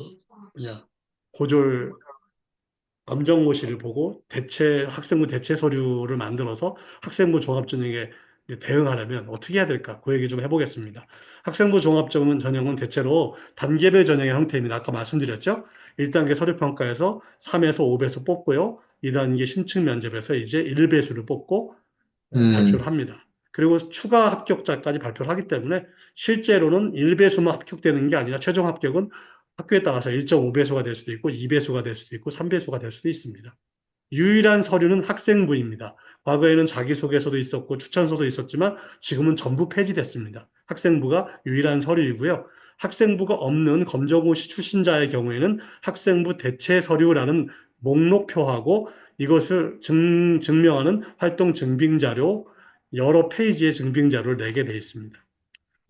Speaker 2: 뭐냐 고졸 검정고시를 보고 학생부 대체 서류를 만들어서 학생부 종합전형에 이제 대응하려면 어떻게 해야 될까? 그 얘기 좀 해보겠습니다. 학생부 종합전형은 대체로 단계별 전형의 형태입니다. 아까 말씀드렸죠? 1단계 서류평가에서 3에서 5배수 뽑고요. 2단계 심층 면접에서 이제 1배수를 뽑고 발표를
Speaker 1: 음,
Speaker 2: 합니다. 그리고 추가 합격자까지 발표를 하기 때문에 실제로는 1배수만 합격되는 게 아니라 최종 합격은 학교에 따라서 1.5배수가 될 수도 있고 2배수가 될 수도 있고 3배수가 될 수도 있습니다. 유일한 서류는 학생부입니다. 과거에는 자기소개서도 있었고 추천서도 있었지만 지금은 전부 폐지됐습니다. 학생부가 유일한 서류이고요. 학생부가 없는 검정고시 출신자의 경우에는 학생부 대체 서류라는 목록표하고 이것을 증명하는 활동 증빙자료 여러 페이지의 증빙자료를 내게 되어 있습니다.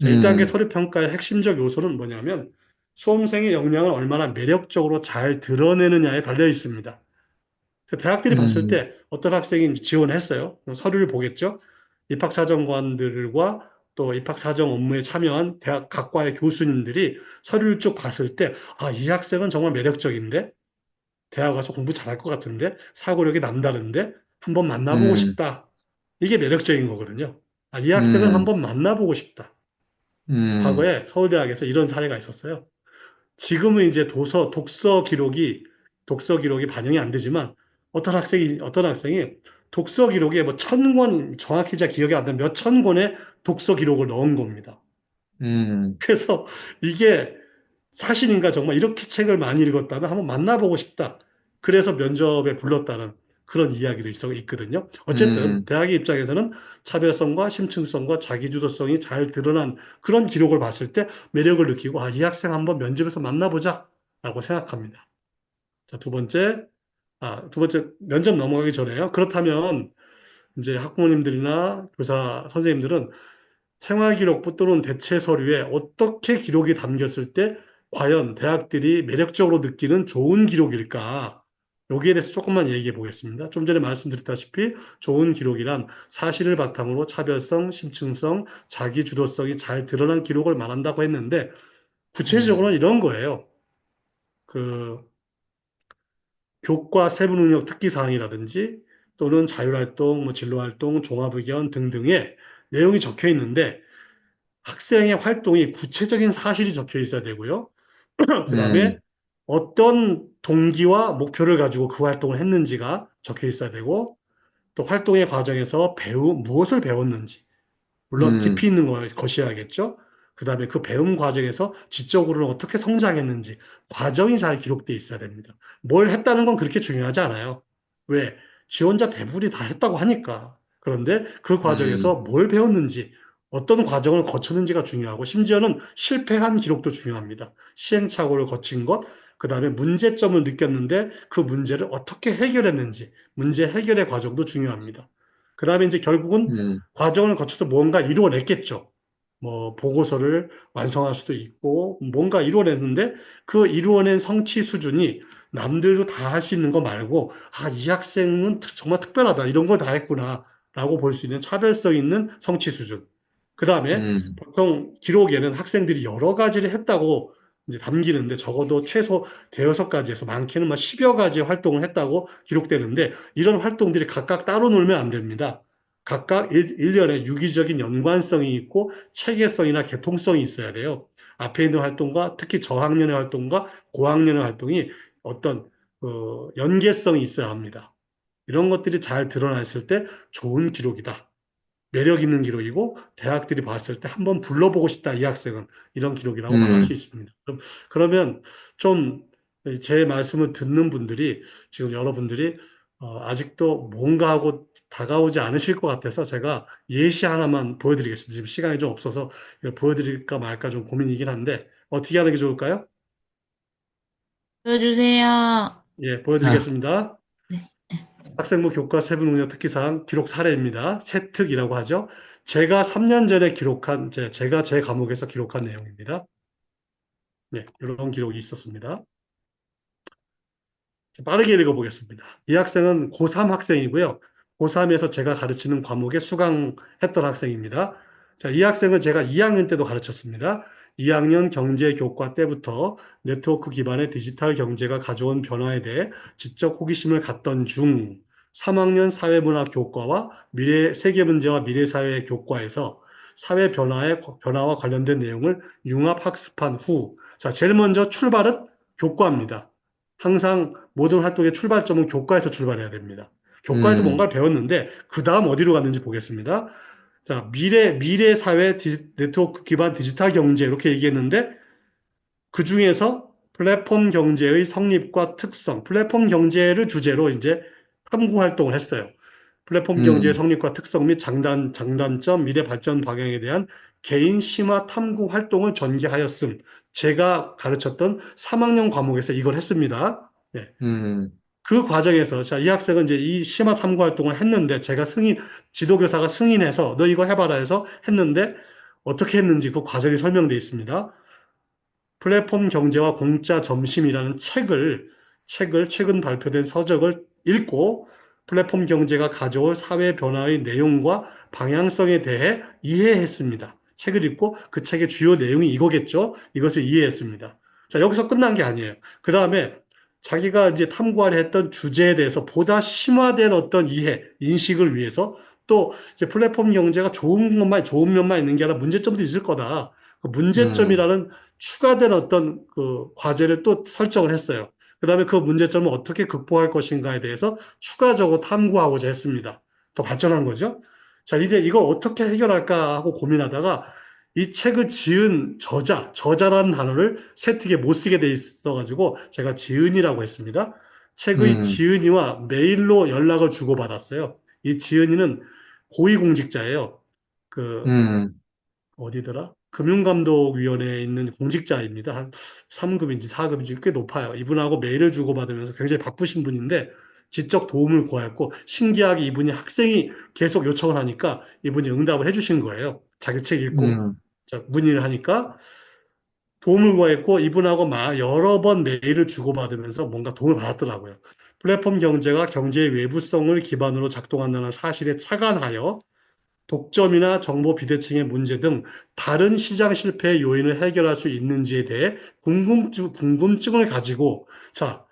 Speaker 2: 자, 1단계
Speaker 1: 음,
Speaker 2: 서류 평가의 핵심적 요소는 뭐냐면 수험생의 역량을 얼마나 매력적으로 잘 드러내느냐에 달려 있습니다. 대학들이 봤을
Speaker 1: 음,
Speaker 2: 때 어떤 학생이 이제 지원했어요. 서류를 보겠죠. 입학사정관들과 또 입학사정 업무에 참여한 대학 각과의 교수님들이 서류를 쭉 봤을 때, 이 학생은 정말 매력적인데, 대학 가서 공부 잘할 것 같은데, 사고력이 남다른데, 한번 만나보고
Speaker 1: 음,
Speaker 2: 싶다. 이게 매력적인 거거든요. 이 학생을
Speaker 3: 음,
Speaker 2: 한번 만나보고 싶다.
Speaker 3: 음,
Speaker 2: 과거에 서울대학에서 이런 사례가 있었어요. 지금은 이제 독서 기록이 반영이 안 되지만 어떤 학생이 독서 기록에 뭐 1,000권, 정확히 잘 기억이 안 나는 몇천 권의 독서 기록을 넣은 겁니다.
Speaker 3: 음,
Speaker 2: 그래서 이게 사실인가 정말 이렇게 책을 많이 읽었다면 한번 만나보고 싶다. 그래서 면접에 불렀다는 그런 이야기도 있거든요. 어쨌든
Speaker 3: 음,
Speaker 2: 대학의 입장에서는 차별성과 심층성과 자기주도성이 잘 드러난 그런 기록을 봤을 때 매력을 느끼고 이 학생 한번 면접에서 만나보자 라고 생각합니다. 자, 두 번째 면접 넘어가기 전에요. 그렇다면 이제 학부모님들이나 교사 선생님들은 생활기록부 또는 대체 서류에 어떻게 기록이 담겼을 때 과연 대학들이 매력적으로 느끼는 좋은 기록일까? 여기에 대해서 조금만 얘기해 보겠습니다. 좀 전에 말씀드렸다시피 좋은 기록이란 사실을 바탕으로 차별성, 심층성, 자기 주도성이 잘 드러난 기록을 말한다고 했는데 구체적으로는
Speaker 1: 음,
Speaker 2: 이런 거예요. 그 교과 세부 능력 특기 사항이라든지 또는 자율활동, 뭐 진로활동, 종합의견 등등의 내용이 적혀 있는데 학생의 활동이 구체적인 사실이 적혀 있어야 되고요. 그 다음에
Speaker 3: 음,
Speaker 2: 어떤 동기와 목표를 가지고 그 활동을 했는지가 적혀 있어야 되고, 또 활동의 과정에서 무엇을 배웠는지, 물론 깊이
Speaker 3: 음,
Speaker 2: 있는 것이어야겠죠. 그 다음에 그 배움 과정에서 지적으로는 어떻게 성장했는지, 과정이 잘 기록되어 있어야 됩니다. 뭘 했다는 건 그렇게 중요하지 않아요. 왜? 지원자 대부분이 다 했다고 하니까. 그런데 그 과정에서
Speaker 3: 음,
Speaker 2: 뭘 배웠는지, 어떤 과정을 거쳤는지가 중요하고, 심지어는 실패한 기록도 중요합니다. 시행착오를 거친 것, 그 다음에 문제점을 느꼈는데 그 문제를 어떻게 해결했는지, 문제 해결의 과정도 중요합니다. 그 다음에 이제 결국은
Speaker 3: 음,
Speaker 2: 과정을 거쳐서 뭔가 이루어냈겠죠. 뭐 보고서를 완성할 수도 있고 뭔가 이루어냈는데 그 이루어낸 성취 수준이 남들도 다 할 수 있는 거 말고 이 학생은 정말 특별하다 이런 걸 다 했구나라고 볼 수 있는 차별성 있는 성취 수준. 그 다음에
Speaker 3: 음,
Speaker 2: 보통 기록에는 학생들이 여러 가지를 했다고 이제 담기는데 적어도 최소 대여섯 가지에서 많게는 막 10여 가지 활동을 했다고 기록되는데 이런 활동들이 각각 따로 놀면 안 됩니다. 각각 일련의 유기적인 연관성이 있고 체계성이나 개통성이 있어야 돼요. 앞에 있는 활동과 특히 저학년의 활동과 고학년의 활동이 어떤 연계성이 있어야 합니다. 이런 것들이 잘 드러났을 때 좋은 기록이다. 매력 있는 기록이고 대학들이 봤을 때 한번 불러보고 싶다. 이 학생은 이런 기록이라고 말할 수
Speaker 3: 음.
Speaker 2: 있습니다. 그러면 좀 제 말씀을 듣는 분들이 지금 여러분들이 아직도 뭔가 하고 다가오지 않으실 것 같아서 제가 예시 하나만 보여드리겠습니다. 지금 시간이 좀 없어서 이걸 보여드릴까 말까 좀 고민이긴 한데 어떻게 하는 게 좋을까요?
Speaker 3: 보여주세요.
Speaker 2: 예,
Speaker 3: 아,
Speaker 2: 보여드리겠습니다.
Speaker 3: 네.
Speaker 2: 학생부 교과 세부 능력 특기사항 기록 사례입니다. 세특이라고 하죠. 제가 3년 전에 제가 제 과목에서 기록한 내용입니다. 네, 이런 기록이 있었습니다. 빠르게 읽어보겠습니다. 이 학생은 고3 학생이고요. 고3에서 제가 가르치는 과목에 수강했던 학생입니다. 자, 이 학생은 제가 2학년 때도 가르쳤습니다. 2학년 경제교과 때부터 네트워크 기반의 디지털 경제가 가져온 변화에 대해 지적 호기심을 갖던 중 3학년 사회문화 교과와 세계 문제와 미래사회 교과에서 사회 변화와 관련된 내용을 융합 학습한 후, 자, 제일 먼저 출발은 교과입니다. 항상 모든 활동의 출발점은 교과에서 출발해야 됩니다. 교과에서
Speaker 3: 음,
Speaker 2: 뭔가를 배웠는데 그 다음 어디로 갔는지 보겠습니다. 자, 미래 사회 네트워크 기반 디지털 경제 이렇게 얘기했는데 그 중에서 플랫폼 경제의 성립과 특성, 플랫폼 경제를 주제로 이제 탐구 활동을 했어요. 플랫폼 경제의
Speaker 3: 음,
Speaker 2: 성립과 특성 및 장단점, 미래 발전 방향에 대한 개인 심화 탐구 활동을 전개하였음. 제가 가르쳤던 3학년 과목에서 이걸 했습니다. 예.
Speaker 3: 음,
Speaker 2: 그 과정에서 자, 이 학생은 이제 이 심화 탐구 활동을 했는데 지도교사가 승인해서 너 이거 해봐라 해서 했는데 어떻게 했는지 그 과정이 설명되어 있습니다. 플랫폼 경제와 공짜 점심이라는 최근 발표된 서적을 읽고 플랫폼 경제가 가져올 사회 변화의 내용과 방향성에 대해 이해했습니다. 책을 읽고 그 책의 주요 내용이 이거겠죠? 이것을 이해했습니다. 자, 여기서 끝난 게 아니에요. 그 다음에 자기가 이제 탐구하려 했던 주제에 대해서 보다 심화된 어떤 인식을 위해서 또 이제 플랫폼 경제가 좋은 면만 있는 게 아니라 문제점도 있을 거다. 그
Speaker 3: 음,
Speaker 2: 문제점이라는 추가된 어떤 그 과제를 또 설정을 했어요. 그다음에 그 문제점을 어떻게 극복할 것인가에 대해서 추가적으로 탐구하고자 했습니다. 더 발전한 거죠. 자, 이제 이걸 어떻게 해결할까 하고 고민하다가 이 책을 지은 저자라는 단어를 세특에 못 쓰게 돼 있어가지고 제가 지은이라고 했습니다. 책의
Speaker 3: 음,
Speaker 2: 지은이와 메일로 연락을 주고받았어요. 이 지은이는 고위공직자예요. 그
Speaker 3: 음,
Speaker 2: 어디더라? 금융감독위원회에 있는 공직자입니다. 한 3급인지 4급인지 꽤 높아요. 이분하고 메일을 주고받으면서 굉장히 바쁘신 분인데 지적 도움을 구하였고 신기하게 이분이 학생이 계속 요청을 하니까 이분이 응답을 해주신 거예요. 자기 책 읽고
Speaker 3: 음,
Speaker 2: 자, 문의를 하니까 도움을 구했고 이분하고 여러 번 메일을 주고받으면서 뭔가 도움을 받았더라고요. 플랫폼 경제가 경제의 외부성을 기반으로 작동한다는 사실에 착안하여 독점이나 정보 비대칭의 문제 등 다른 시장 실패의 요인을 해결할 수 있는지에 대해 궁금증을 가지고 자,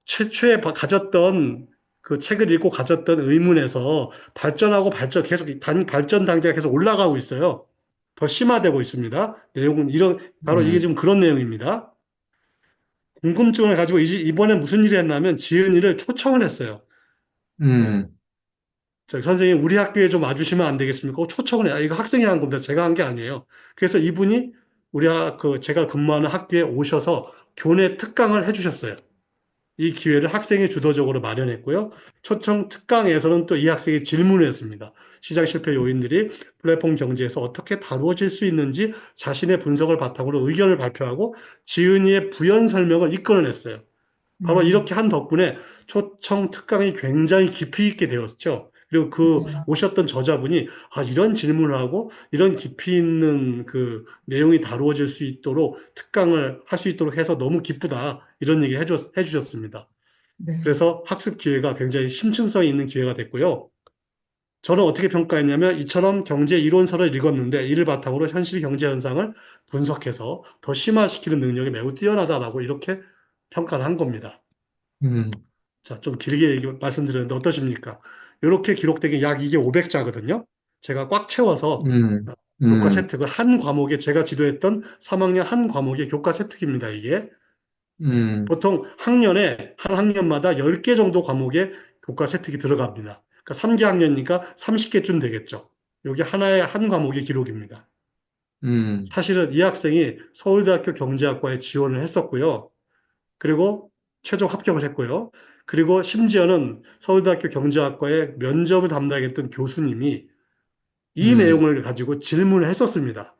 Speaker 2: 최초에 가졌던 그 책을 읽고 가졌던 의문에서 발전하고 계속 발전 단계가 계속 올라가고 있어요. 더 심화되고 있습니다. 내용은 바로 이게
Speaker 3: 음,
Speaker 2: 지금 그런 내용입니다. 궁금증을 가지고 이번에 무슨 일이 했냐면 지은이를 초청을 했어요. 예.
Speaker 3: 음,
Speaker 2: 선생님, 우리 학교에 좀 와주시면 안 되겠습니까? 초청을 해요. 이거 학생이 한 겁니다. 제가 한 게 아니에요. 그래서 이분이 제가 근무하는 학교에 오셔서 교내 특강을 해주셨어요. 이 기회를 학생이 주도적으로 마련했고요. 초청 특강에서는 또 이 학생이 질문을 했습니다. 시장 실패 요인들이 플랫폼 경제에서 어떻게 다루어질 수 있는지 자신의 분석을 바탕으로 의견을 발표하고 지은이의 부연 설명을 이끌어냈어요. 바로
Speaker 3: 음,
Speaker 2: 이렇게 한 덕분에 초청 특강이 굉장히 깊이 있게 되었죠. 그리고 그
Speaker 3: 네.
Speaker 2: 오셨던 저자분이 이런 질문을 하고 이런 깊이 있는 그 내용이 다루어질 수 있도록 특강을 할 수 있도록 해서 너무 기쁘다. 이런 얘기 해주셨습니다.
Speaker 3: 네.
Speaker 2: 그래서 학습 기회가 굉장히 심층성이 있는 기회가 됐고요. 저는 어떻게 평가했냐면 이처럼 경제 이론서를 읽었는데 이를 바탕으로 현실 경제 현상을 분석해서 더 심화시키는 능력이 매우 뛰어나다라고 이렇게 평가를 한 겁니다.
Speaker 3: 음,
Speaker 2: 자, 좀 길게 말씀드렸는데 어떠십니까? 이렇게 기록된 게 약 이게 500자거든요. 제가 꽉 채워서
Speaker 3: 음,
Speaker 2: 교과
Speaker 3: 음,
Speaker 2: 세특을 한 과목에 제가 지도했던 3학년 한 과목의 교과 세특입니다, 이게. 예.
Speaker 3: 음,
Speaker 2: 보통 한 학년마다 10개 정도 과목에 교과 세특이 들어갑니다. 그러니까 3개 학년이니까 30개쯤 되겠죠. 여기 하나의 한 과목의 기록입니다.
Speaker 3: 음,
Speaker 2: 사실은 이 학생이 서울대학교 경제학과에 지원을 했었고요. 그리고 최종 합격을 했고요. 그리고 심지어는 서울대학교 경제학과의 면접을 담당했던 교수님이 이
Speaker 3: 음,
Speaker 2: 내용을 가지고 질문을 했었습니다.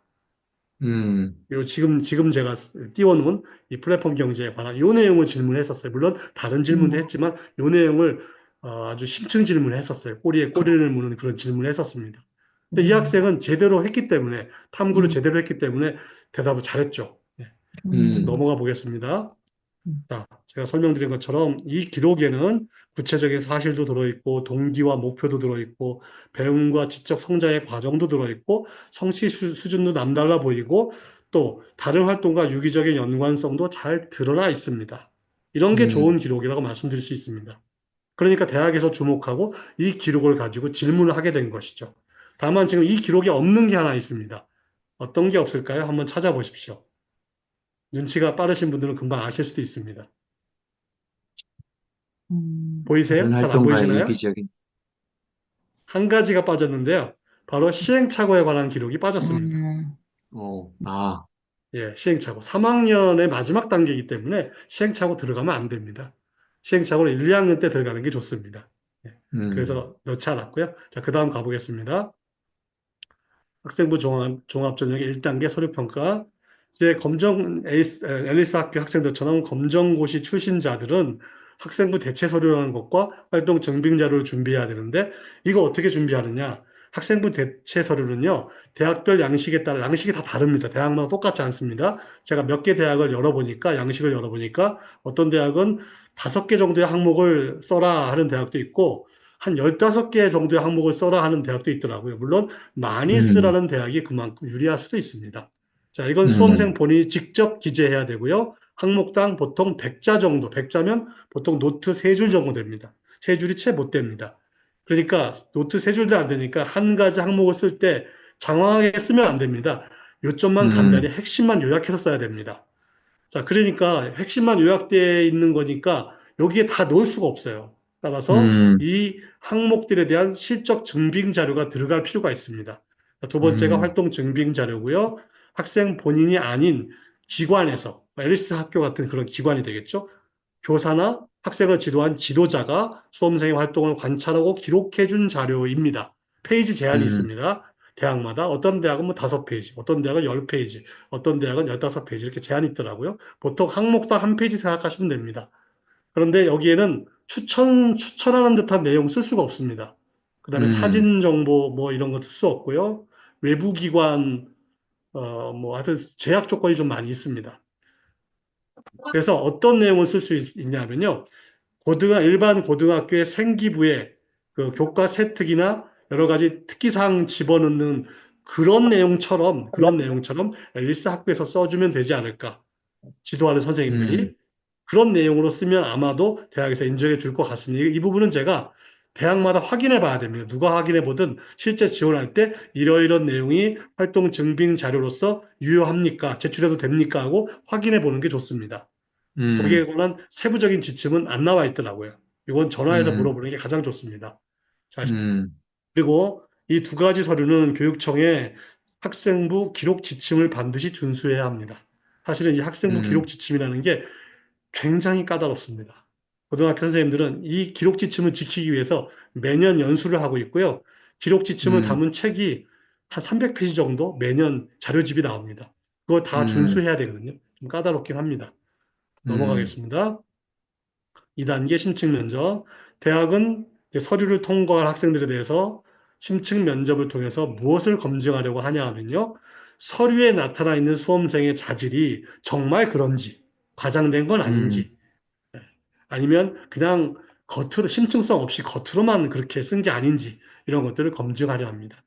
Speaker 3: 음,
Speaker 2: 그리고 지금 제가 띄워놓은 이 플랫폼 경제에 관한 이 내용을 질문했었어요. 물론 다른 질문도
Speaker 3: 음,
Speaker 2: 했지만 이 내용을 아주 심층 질문을 했었어요. 꼬리에 꼬리를 무는 그런 질문을 했었습니다. 근데 이
Speaker 3: 네.
Speaker 2: 학생은 제대로 했기 때문에 탐구를
Speaker 3: 음,
Speaker 2: 제대로 했기 때문에 대답을 잘했죠. 네,
Speaker 3: 음,
Speaker 2: 넘어가 보겠습니다.
Speaker 3: 음,
Speaker 2: 자, 제가 설명드린 것처럼 이 기록에는 구체적인 사실도 들어있고, 동기와 목표도 들어있고, 배움과 지적 성장의 과정도 들어있고, 수준도 남달라 보이고, 또 다른 활동과 유기적인 연관성도 잘 드러나 있습니다. 이런 게 좋은
Speaker 3: 음,
Speaker 2: 기록이라고 말씀드릴 수 있습니다. 그러니까 대학에서 주목하고 이 기록을 가지고 질문을 하게 된 것이죠. 다만 지금 이 기록에 없는 게 하나 있습니다. 어떤 게 없을까요? 한번 찾아보십시오. 눈치가 빠르신 분들은 금방 아실 수도 있습니다. 보이세요?
Speaker 3: 다른
Speaker 2: 잘 안
Speaker 3: 활동가의
Speaker 2: 보이시나요?
Speaker 3: 유기적인,
Speaker 2: 한 가지가 빠졌는데요. 바로 시행착오에 관한 기록이 빠졌습니다.
Speaker 3: 아,
Speaker 2: 예, 시행착오. 3학년의 마지막 단계이기 때문에 시행착오 들어가면 안 됩니다. 시행착오는 1, 2학년 때 들어가는 게 좋습니다. 예,
Speaker 3: 음,
Speaker 2: 그래서 넣지 않았고요. 자, 그 다음 가보겠습니다. 학생부 종합전형의 1단계 서류평가. 이제 앨리스 학교 학생들처럼 검정고시 출신자들은 학생부 대체 서류라는 것과 활동 증빙 자료를 준비해야 되는데 이거 어떻게 준비하느냐? 학생부 대체 서류는요, 대학별 양식에 따라 양식이 다 다릅니다. 대학마다 똑같지 않습니다. 제가 몇 개 대학을 열어보니까 양식을 열어보니까 어떤 대학은 5개 정도의 항목을 써라 하는 대학도 있고 한 15개 정도의 항목을 써라 하는 대학도 있더라고요. 물론 많이
Speaker 3: 음,
Speaker 2: 쓰라는 대학이 그만큼 유리할 수도 있습니다. 자, 이건 수험생
Speaker 3: 음,
Speaker 2: 본인이 직접 기재해야 되고요. 항목당 보통 100자 정도, 100자면 보통 노트 3줄 정도 됩니다. 3줄이 채 못 됩니다. 그러니까 노트 세 줄도 안 되니까 한 가지 항목을 쓸 때 장황하게 쓰면 안 됩니다. 요점만 간단히
Speaker 3: 음,
Speaker 2: 핵심만 요약해서 써야 됩니다. 자, 그러니까 핵심만 요약되어 있는 거니까 여기에 다 넣을 수가 없어요. 따라서
Speaker 3: 음,
Speaker 2: 이 항목들에 대한 실적 증빙 자료가 들어갈 필요가 있습니다. 자, 두 번째가
Speaker 3: 음,
Speaker 2: 활동 증빙 자료고요. 학생 본인이 아닌 기관에서, 앨리스 학교 같은 그런 기관이 되겠죠. 교사나 학생을 지도한 지도자가 수험생의 활동을 관찰하고 기록해 준 자료입니다. 페이지 제한이
Speaker 3: 음,
Speaker 2: 있습니다. 대학마다 어떤 대학은 뭐 5페이지, 어떤 대학은 10페이지, 어떤 대학은 15페이지 이렇게 제한이 있더라고요. 보통 항목당 한 페이지 생각하시면 됩니다. 그런데 여기에는 추천하는 듯한 내용 쓸 수가 없습니다. 그 다음에
Speaker 3: 음,
Speaker 2: 사진 정보 뭐 이런 거 쓸 수 없고요. 외부 기관, 뭐 하여튼 제약 조건이 좀 많이 있습니다. 그래서 어떤 내용을 쓸 수 있냐면요. 일반 고등학교의 생기부에 그 교과 세특이나 여러 가지 특기사항 집어넣는 그런 내용처럼 앨리스 학교에서 써주면 되지 않을까. 지도하는
Speaker 3: 음,
Speaker 2: 선생님들이. 그런 내용으로 쓰면 아마도 대학에서 인정해 줄 것 같습니다. 이 부분은 제가 대학마다 확인해 봐야 됩니다. 누가 확인해 보든 실제 지원할 때 이러이런 내용이 활동 증빙 자료로서 유효합니까? 제출해도 됩니까? 하고 확인해 보는 게 좋습니다. 거기에
Speaker 3: 음,
Speaker 2: 관한 세부적인 지침은 안 나와 있더라고요. 이건 전화해서
Speaker 3: 음,
Speaker 2: 물어보는 게 가장 좋습니다. 자,
Speaker 3: 음,
Speaker 2: 그리고 이 두 가지 서류는 교육청에 학생부 기록 지침을 반드시 준수해야 합니다. 사실은 이 학생부 기록
Speaker 3: 음,
Speaker 2: 지침이라는 게 굉장히 까다롭습니다. 고등학교 선생님들은 이 기록 지침을 지키기 위해서 매년 연수를 하고 있고요. 기록 지침을
Speaker 3: 음,
Speaker 2: 담은 책이 한 300페이지 정도 매년 자료집이 나옵니다. 그거 다
Speaker 3: 음,
Speaker 2: 준수해야 되거든요. 좀 까다롭긴 합니다.
Speaker 3: 음,
Speaker 2: 넘어가겠습니다. 2단계 심층 면접. 대학은 서류를 통과한 학생들에 대해서 심층 면접을 통해서 무엇을 검증하려고 하냐 하면요. 서류에 나타나 있는 수험생의 자질이 정말 그런지, 과장된 건
Speaker 3: 음,
Speaker 2: 아닌지, 아니면 그냥 겉으로, 심층성 없이 겉으로만 그렇게 쓴 게 아닌지, 이런 것들을 검증하려 합니다.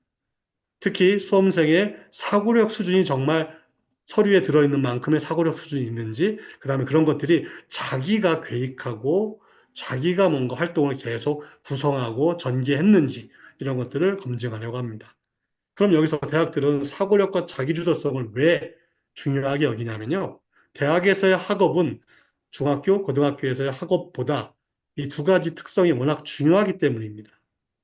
Speaker 2: 특히 수험생의 사고력 수준이 정말 서류에 들어있는 만큼의 사고력 수준이 있는지, 그 다음에 그런 것들이 자기가 계획하고 자기가 뭔가 활동을 계속 구성하고 전개했는지, 이런 것들을 검증하려고 합니다. 그럼 여기서 대학들은 사고력과 자기주도성을 왜 중요하게 여기냐면요. 대학에서의 학업은 중학교, 고등학교에서의 학업보다 이 두 가지 특성이 워낙 중요하기 때문입니다.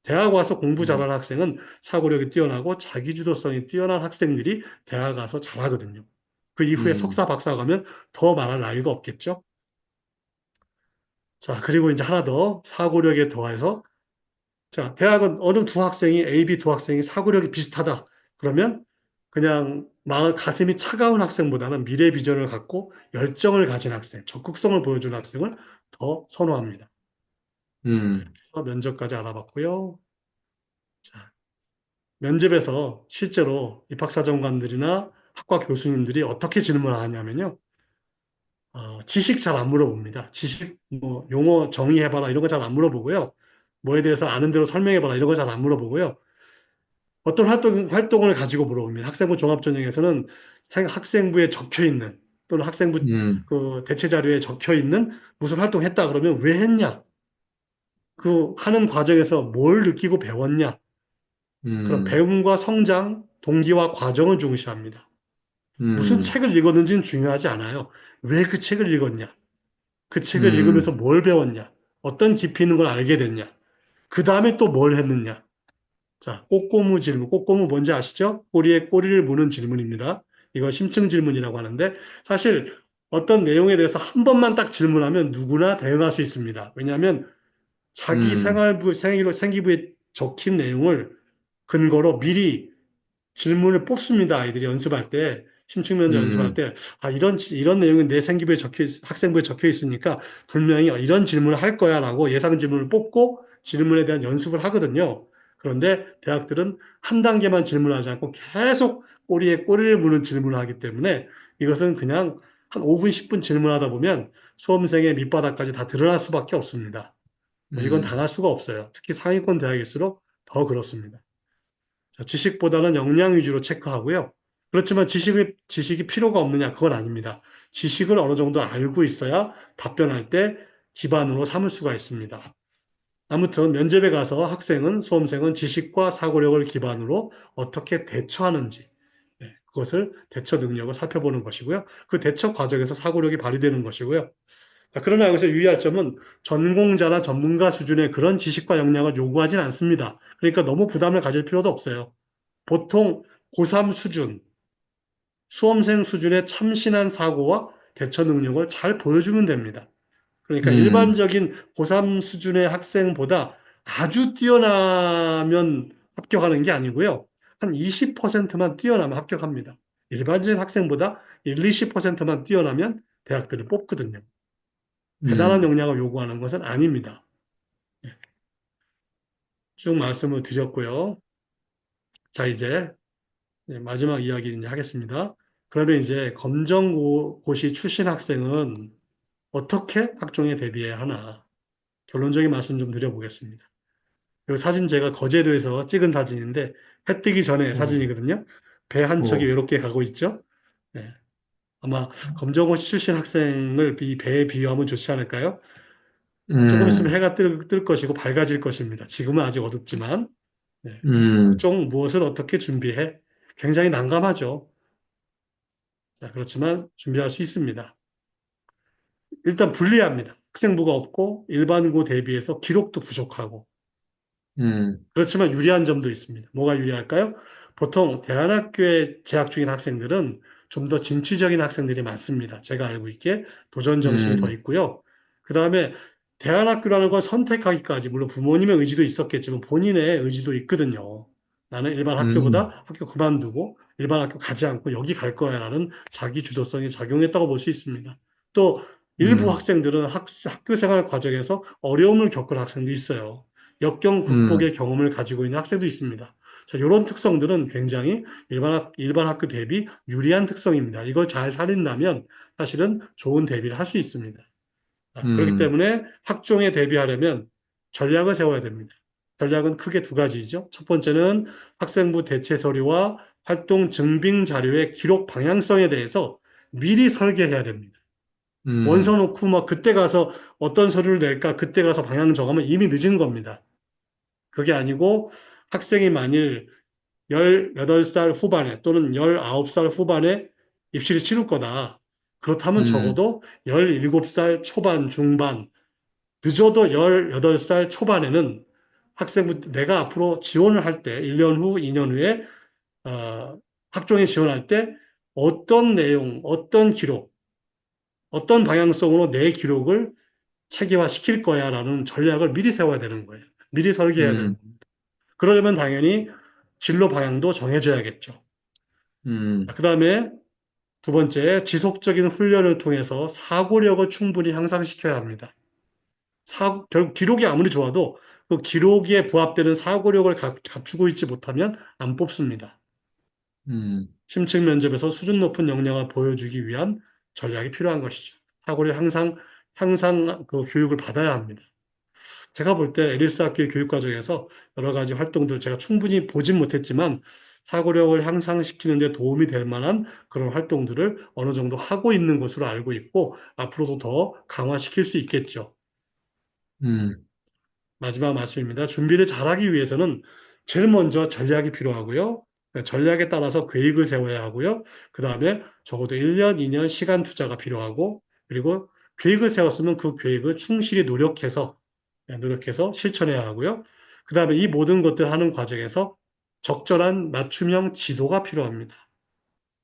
Speaker 2: 대학 와서 공부
Speaker 3: 음,
Speaker 2: 잘하는 학생은 사고력이 뛰어나고 자기주도성이 뛰어난 학생들이 대학 가서 잘하거든요. 그 이후에
Speaker 3: 음,
Speaker 2: 석사, 박사 가면 더 말할 나위가 없겠죠. 자, 그리고 이제 하나 더 사고력에 더해서 자, 대학은 어느 두 학생이, A, B 두 학생이 사고력이 비슷하다. 그러면 그냥 가슴이 차가운 학생보다는 미래 비전을 갖고 열정을 가진 학생, 적극성을 보여주는 학생을 더 선호합니다.
Speaker 3: 음,
Speaker 2: 면접까지 알아봤고요. 자, 면접에서 실제로 입학사정관들이나 학과 교수님들이 어떻게 질문을 하냐면요. 지식 잘 안 물어봅니다. 지식, 뭐, 용어 정의해봐라 이런 거 잘 안 물어보고요. 뭐에 대해서 아는 대로 설명해봐라 이런 거 잘 안 물어보고요. 어떤 활동을 가지고 물어봅니다. 학생부 종합전형에서는 학생부에 적혀 있는 또는 학생부
Speaker 3: 음,
Speaker 2: 그 대체 자료에 적혀 있는 무슨 활동했다 그러면 왜 했냐? 그 하는 과정에서 뭘 느끼고 배웠냐? 그런
Speaker 3: 음,
Speaker 2: 배움과 성장, 동기와 과정을 중시합니다. 무슨
Speaker 3: 음,
Speaker 2: 책을 읽었는지는 중요하지 않아요. 왜 그 책을 읽었냐? 그 책을 읽으면서
Speaker 3: 음,
Speaker 2: 뭘 배웠냐? 어떤 깊이 있는 걸 알게 됐냐? 그 다음에 또 뭘 했느냐? 자, 꼬꼬무 질문. 꼬꼬무 뭔지 아시죠? 꼬리에 꼬리를 무는 질문입니다. 이거 심층 질문이라고 하는데 사실 어떤 내용에 대해서 한 번만 딱 질문하면 누구나 대응할 수 있습니다. 왜냐하면 자기
Speaker 3: 음,
Speaker 2: 생기부에 적힌 내용을 근거로 미리 질문을 뽑습니다. 아이들이 연습할 때, 심층면접 연습할
Speaker 3: 음,
Speaker 2: 때, 이런 내용이 내 학생부에 적혀 있으니까 분명히 이런 질문을 할 거야 라고 예상 질문을 뽑고 질문에 대한 연습을 하거든요. 그런데 대학들은 한 단계만 질문하지 않고 계속 꼬리에 꼬리를 무는 질문을 하기 때문에 이것은 그냥 한 5분, 10분 질문하다 보면 수험생의 밑바닥까지 다 드러날 수밖에 없습니다. 뭐 이건
Speaker 3: 음,
Speaker 2: 당할 수가 없어요. 특히 상위권 대학일수록 더 그렇습니다. 자, 지식보다는 역량 위주로 체크하고요. 그렇지만 지식이 필요가 없느냐? 그건 아닙니다. 지식을 어느 정도 알고 있어야 답변할 때 기반으로 삼을 수가 있습니다. 아무튼 면접에 가서 수험생은 지식과 사고력을 기반으로 어떻게 대처하는지, 그것을 대처 능력을 살펴보는 것이고요. 그 대처 과정에서 사고력이 발휘되는 것이고요. 자, 그러나 여기서 유의할 점은 전공자나 전문가 수준의 그런 지식과 역량을 요구하진 않습니다. 그러니까 너무 부담을 가질 필요도 없어요. 보통 고3 수준, 수험생 수준의 참신한 사고와 대처 능력을 잘 보여주면 됩니다. 그러니까
Speaker 3: 음,
Speaker 2: 일반적인 고3 수준의 학생보다 아주 뛰어나면 합격하는 게 아니고요. 한 20%만 뛰어나면 합격합니다. 일반적인 학생보다 1, 20%만 뛰어나면 대학들을 뽑거든요. 대단한
Speaker 3: 음,
Speaker 2: 역량을 요구하는 것은 아닙니다. 쭉 말씀을 드렸고요. 자, 이제 마지막 이야기 이제 하겠습니다. 그러면 이제 검정고시 출신 학생은 어떻게 학종에 대비해야 하나? 결론적인 말씀 좀 드려보겠습니다. 이 사진 제가 거제도에서 찍은 사진인데 해 뜨기 전에
Speaker 3: 오,
Speaker 2: 사진이거든요. 배 한 척이
Speaker 3: 오,
Speaker 2: 외롭게 가고 있죠. 네. 아마 검정고시 출신 학생을 이 배에 비유하면 좋지 않을까요? 조금 있으면
Speaker 3: 음,
Speaker 2: 해가 뜰 것이고 밝아질 것입니다. 지금은 아직 어둡지만 네.
Speaker 3: 음,
Speaker 2: 각종 무엇을 어떻게 준비해? 굉장히 난감하죠. 자, 그렇지만 준비할 수 있습니다. 일단 불리합니다. 학생부가 없고 일반고 대비해서 기록도 부족하고
Speaker 3: 음,
Speaker 2: 그렇지만 유리한 점도 있습니다. 뭐가 유리할까요? 보통 대안학교에 재학 중인 학생들은 좀 더 진취적인 학생들이 많습니다. 제가 알고 있기에 도전 정신이 더
Speaker 3: 음,
Speaker 2: 있고요. 그 다음에 대안학교라는 걸 선택하기까지, 물론 부모님의 의지도 있었겠지만 본인의 의지도 있거든요. 나는 일반
Speaker 3: 음,
Speaker 2: 학교보다 학교 그만두고 일반 학교 가지 않고 여기 갈 거야라는 자기 주도성이 작용했다고 볼 수 있습니다. 또 일부
Speaker 3: 음,
Speaker 2: 학생들은 학교 생활 과정에서 어려움을 겪을 학생도 있어요. 역경
Speaker 3: 음,
Speaker 2: 극복의 경험을 가지고 있는 학생도 있습니다. 자, 이런 특성들은 굉장히 일반 학교 대비 유리한 특성입니다. 이걸 잘 살린다면 사실은 좋은 대비를 할 수 있습니다. 자, 그렇기
Speaker 3: 음,
Speaker 2: 때문에 학종에 대비하려면 전략을 세워야 됩니다. 전략은 크게 두 가지죠. 첫 번째는 학생부 대체 서류와 활동 증빙 자료의 기록 방향성에 대해서 미리 설계해야 됩니다. 원서
Speaker 3: 음,
Speaker 2: 놓고 막 그때 가서 어떤 서류를 낼까 그때 가서 방향 정하면 이미 늦은 겁니다. 그게 아니고 학생이 만일 18살 후반에 또는 19살 후반에 입시를 치를 거다. 그렇다면
Speaker 3: 음,
Speaker 2: 적어도 17살 초반, 중반, 늦어도 18살 초반에는 학생부 내가 앞으로 지원을 할 때, 1년 후, 2년 후에 학종에 지원할 때 어떤 내용, 어떤 기록, 어떤 방향성으로 내 기록을 체계화시킬 거야라는 전략을 미리 세워야 되는 거예요. 미리 설계해야 되는
Speaker 3: 음,
Speaker 2: 거예요. 그러려면 당연히 진로 방향도 정해져야겠죠.
Speaker 3: 음,
Speaker 2: 그 다음에 두 번째, 지속적인 훈련을 통해서 사고력을 충분히 향상시켜야 합니다. 기록이 아무리 좋아도 그 기록에 부합되는 사고력을 갖추고 있지 못하면 안 뽑습니다.
Speaker 3: 음,
Speaker 2: 심층 면접에서 수준 높은 역량을 보여주기 위한 전략이 필요한 것이죠. 사고력 향상 그 교육을 받아야 합니다. 제가 볼 때 에리스 학교의 교육 과정에서 여러 가지 활동들 제가 충분히 보진 못했지만 사고력을 향상시키는 데 도움이 될 만한 그런 활동들을 어느 정도 하고 있는 것으로 알고 있고 앞으로도 더 강화시킬 수 있겠죠.
Speaker 3: 음,
Speaker 2: 마지막 말씀입니다. 준비를 잘하기 위해서는 제일 먼저 전략이 필요하고요. 전략에 따라서 계획을 세워야 하고요. 그 다음에 적어도 1년, 2년 시간 투자가 필요하고 그리고 계획을 세웠으면 그 계획을 충실히 노력해서 실천해야 하고요. 그 다음에 이 모든 것들 하는 과정에서 적절한 맞춤형 지도가 필요합니다.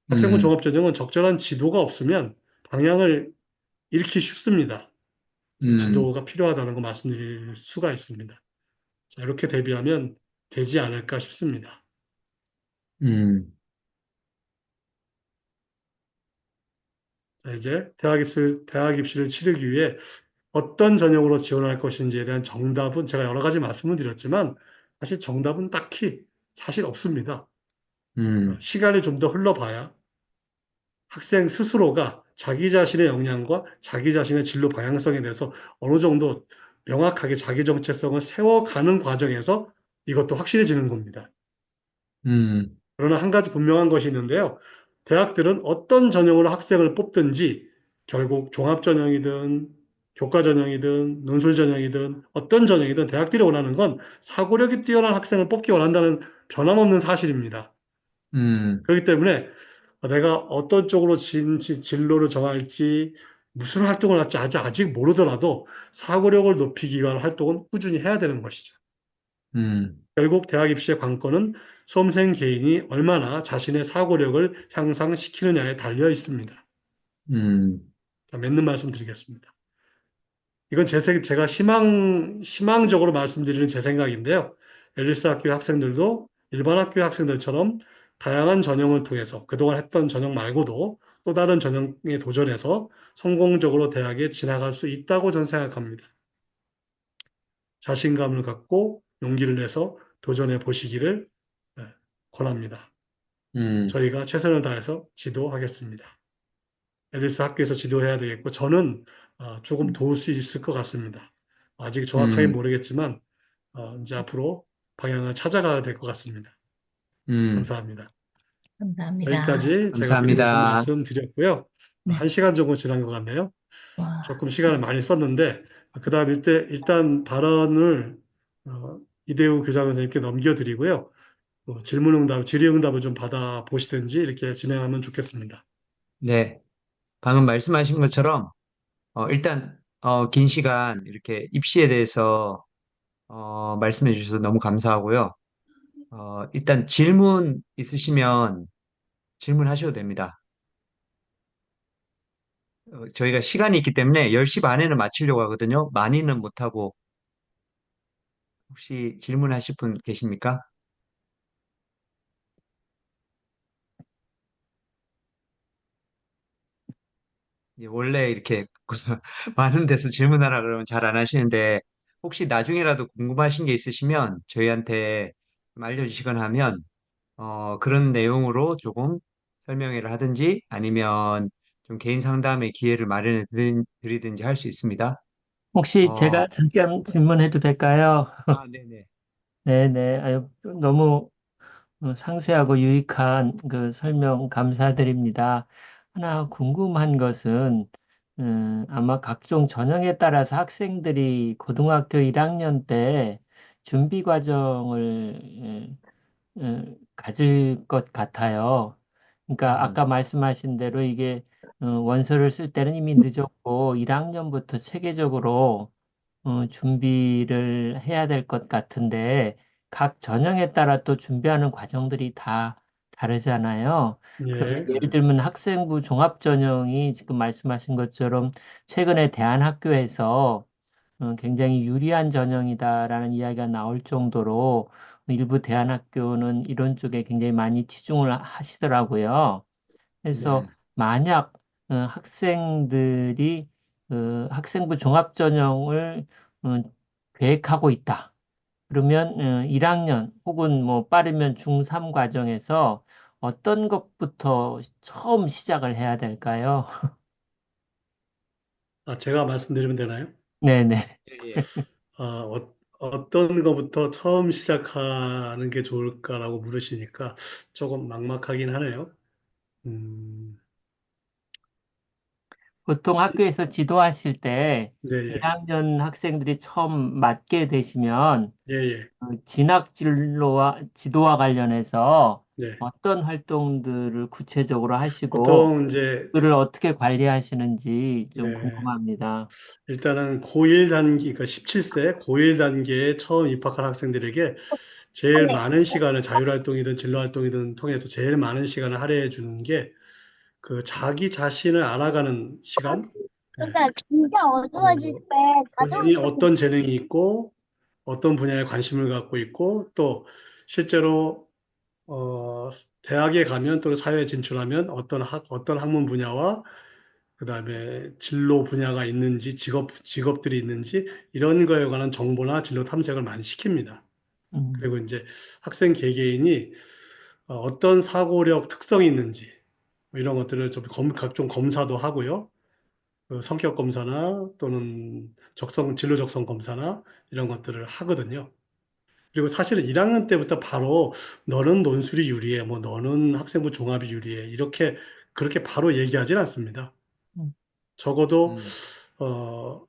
Speaker 2: 학생부
Speaker 3: 음,
Speaker 2: 종합전형은 적절한 지도가 없으면 방향을 잃기 쉽습니다.
Speaker 3: 음,
Speaker 2: 지도가 필요하다는 거 말씀드릴 수가 있습니다. 자, 이렇게 대비하면 되지 않을까 싶습니다.
Speaker 3: 음,
Speaker 2: 자, 이제 대학 입시를 치르기 위해 어떤 전형으로 지원할 것인지에 대한 정답은 제가 여러 가지 말씀을 드렸지만 사실 정답은 딱히 사실 없습니다.
Speaker 3: 음,
Speaker 2: 시간이 좀 더 흘러봐야 학생 스스로가 자기 자신의 역량과 자기 자신의 진로 방향성에 대해서 어느 정도 명확하게 자기 정체성을 세워가는 과정에서 이것도 확실해지는 겁니다.
Speaker 3: 음,
Speaker 2: 그러나 한 가지 분명한 것이 있는데요. 대학들은 어떤 전형으로 학생을 뽑든지 결국 종합전형이든 교과 전형이든 논술 전형이든 어떤 전형이든 대학들이 원하는 건 사고력이 뛰어난 학생을 뽑기 원한다는 변함없는 사실입니다.
Speaker 3: 음,
Speaker 2: 그렇기 때문에 내가 어떤 쪽으로 진로를 정할지 무슨 활동을 할지 아직 모르더라도 사고력을 높이기 위한 활동은 꾸준히 해야 되는 것이죠.
Speaker 3: 음,
Speaker 2: 결국 대학 입시의 관건은 수험생 개인이 얼마나 자신의 사고력을 향상시키느냐에 달려 있습니다.
Speaker 3: 음,
Speaker 2: 자, 맺는 말씀 드리겠습니다. 이건 제가 희망적으로 말씀드리는 제 생각인데요. 앨리스 학교 학생들도 일반 학교 학생들처럼 다양한 전형을 통해서 그동안 했던 전형 말고도 또 다른 전형에 도전해서 성공적으로 대학에 진학할 수 있다고 저는 생각합니다. 자신감을 갖고 용기를 내서 도전해 보시기를 예, 권합니다.
Speaker 3: 음,
Speaker 2: 저희가 최선을 다해서 지도하겠습니다. 앨리스 학교에서 지도해야 되겠고, 저는 조금 도울 수 있을 것 같습니다. 아직 정확하게
Speaker 3: 음,
Speaker 2: 모르겠지만, 이제 앞으로 방향을 찾아가야 될 것 같습니다.
Speaker 3: 음.
Speaker 2: 감사합니다.
Speaker 4: 감사합니다.
Speaker 2: 여기까지 제가 드리고 싶은
Speaker 1: 감사합니다.
Speaker 2: 말씀 드렸고요.
Speaker 4: 네.
Speaker 2: 1시간 정도 지난 것 같네요.
Speaker 4: 와,
Speaker 2: 조금 시간을 많이 썼는데, 그 다음 일단 발언을 이대우 교장 선생님께 넘겨드리고요. 질의응답을 좀 받아보시든지 이렇게 진행하면 좋겠습니다.
Speaker 1: 네, 방금 말씀하신 것처럼 일단 긴 시간 이렇게 입시에 대해서 말씀해 주셔서 너무 감사하고요. 일단 질문 있으시면 질문하셔도 됩니다. 저희가 시간이 있기 때문에 10시 반에는 마치려고 하거든요. 많이는 못하고 혹시 질문하실 분 계십니까? 예, 원래 이렇게 많은 데서 질문하라 그러면 잘 안 하시는데 혹시 나중에라도 궁금하신 게 있으시면 저희한테 좀 알려주시거나 하면 그런 내용으로 조금 설명회를 하든지 아니면 좀 개인 상담의 기회를 마련해 드리든지 할 수 있습니다.
Speaker 4: 혹시
Speaker 1: 어,
Speaker 4: 제가 잠깐 질문해도 될까요?
Speaker 1: 네네.
Speaker 4: 네네. 아유, 너무 상세하고 유익한 그 설명 감사드립니다. 하나 궁금한 것은, 아마 각종 전형에 따라서 학생들이 고등학교 1학년 때 준비 과정을 가질 것 같아요. 그러니까 아까
Speaker 1: 음,
Speaker 4: 말씀하신 대로 이게 원서를 쓸 때는 이미 늦었고 1학년부터 체계적으로 준비를 해야 될 것 같은데 각 전형에 따라 또 준비하는 과정들이 다 다르잖아요. 그러면
Speaker 2: 예,
Speaker 4: 예를 들면 학생부 종합전형이 지금 말씀하신 것처럼 최근에 대한학교에서 굉장히 유리한 전형이다라는 이야기가 나올 정도로 일부 대안학교는 이런 쪽에 굉장히 많이 치중을 하시더라고요. 그래서
Speaker 1: 네.
Speaker 4: 만약 학생들이 학생부 종합전형을 어, 계획하고 있다. 그러면 1학년 혹은 뭐 빠르면 중3 과정에서 어떤 것부터 처음 시작을 해야 될까요?
Speaker 2: 제가 말씀드리면 되나요?
Speaker 4: 네네.
Speaker 1: 예, 예.
Speaker 2: 어떤 것부터 처음 시작하는 게 좋을까라고 물으시니까 조금 막막하긴 하네요. 음,
Speaker 4: 보통 학교에서 지도하실 때
Speaker 2: 네, 예,
Speaker 4: 1학년 학생들이 처음 맡게 되시면
Speaker 2: 예, 예,
Speaker 4: 진학 진로와 지도와 관련해서
Speaker 2: 네.
Speaker 4: 어떤 활동들을 구체적으로 하시고
Speaker 2: 보통 이제,
Speaker 4: 그를 어떻게 관리하시는지 좀
Speaker 2: 네,
Speaker 4: 궁금합니다.
Speaker 2: 일단은 고1 단계, 그러니까 17세 고1 단계에 처음 입학한 학생들에게 제일 많은 시간을 자율활동이든 진로활동이든 통해서 제일 많은 시간을 할애해 주는 게 그 자기 자신을 알아가는 시간, 예,
Speaker 5: 그러니까 진짜 어두워질
Speaker 2: 그
Speaker 5: 때
Speaker 2: 본인이
Speaker 5: 가장
Speaker 2: 어떤 재능이 있고 어떤 분야에 관심을 갖고 있고 또 실제로 대학에 가면 또 사회에 진출하면 어떤 학문 분야와 그다음에 진로 분야가 있는지 직업들이 있는지 이런 거에 관한 정보나 진로 탐색을 많이 시킵니다.
Speaker 4: 음,
Speaker 2: 그리고 이제 학생 개개인이 어떤 사고력 특성이 있는지 뭐 이런 것들을 좀 각종 검사도 하고요. 그 성격 검사나 또는 진로 적성 검사나 이런 것들을 하거든요. 그리고 사실은 1학년 때부터 바로 너는 논술이 유리해, 뭐 너는 학생부 종합이 유리해, 그렇게 바로 얘기하진 않습니다.
Speaker 4: 음,
Speaker 2: 적어도
Speaker 1: 음,
Speaker 2: 어,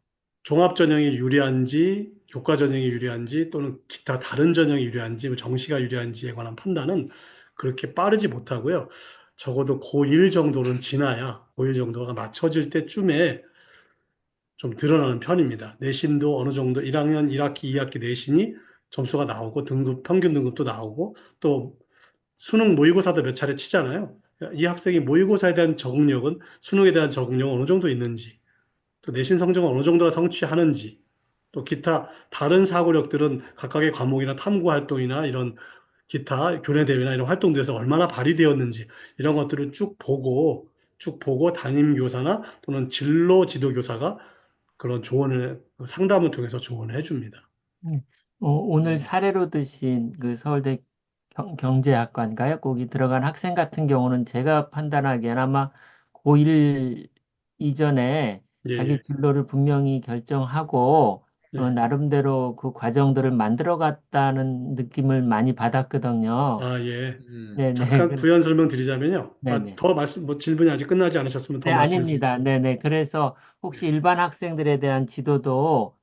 Speaker 2: 종합 전형이 유리한지, 교과 전형이 유리한지, 또는 기타 다른 전형이 유리한지, 뭐 정시가 유리한지에 관한 판단은 그렇게 빠르지 못하고요. 적어도 고1 정도는 지나야 고1 정도가 맞춰질 때쯤에 좀 드러나는 편입니다. 내신도 어느 정도 1학년 1학기, 2학기 내신이 점수가 나오고 평균 등급도 나오고 또 수능 모의고사도 몇 차례 치잖아요. 이 학생이 모의고사에 대한 적응력은 수능에 대한 적응력은 어느 정도 있는지, 또 내신 성적은 어느 정도가 성취하는지, 또 기타 다른 사고력들은 각각의 과목이나 탐구 활동이나 이런 기타 교내 대회나 이런 활동들에서 얼마나 발휘되었는지 이런 것들을 쭉 보고 담임 교사나 또는 진로 지도 교사가 그런 상담을 통해서 조언을 해줍니다.
Speaker 4: 네. 오늘
Speaker 1: 네.
Speaker 4: 사례로 드신 그 서울대 경제학과인가요? 거기 들어간 학생 같은 경우는 제가 판단하기에는 아마 고1 이전에
Speaker 2: 예,
Speaker 4: 자기
Speaker 2: 예,
Speaker 4: 진로를 분명히 결정하고
Speaker 2: 네.
Speaker 4: 나름대로 그 과정들을 만들어 갔다는 느낌을 많이 받았거든요.
Speaker 2: 아, 예.
Speaker 4: 네네.
Speaker 2: 잠깐 부연 설명 드리자면요.
Speaker 4: 네네.
Speaker 2: 질문이 아직 끝나지 않으셨으면 더
Speaker 4: 네,
Speaker 2: 말씀해 주십시오.
Speaker 4: 아닙니다. 네네. 그래서 혹시 일반 학생들에 대한 지도도,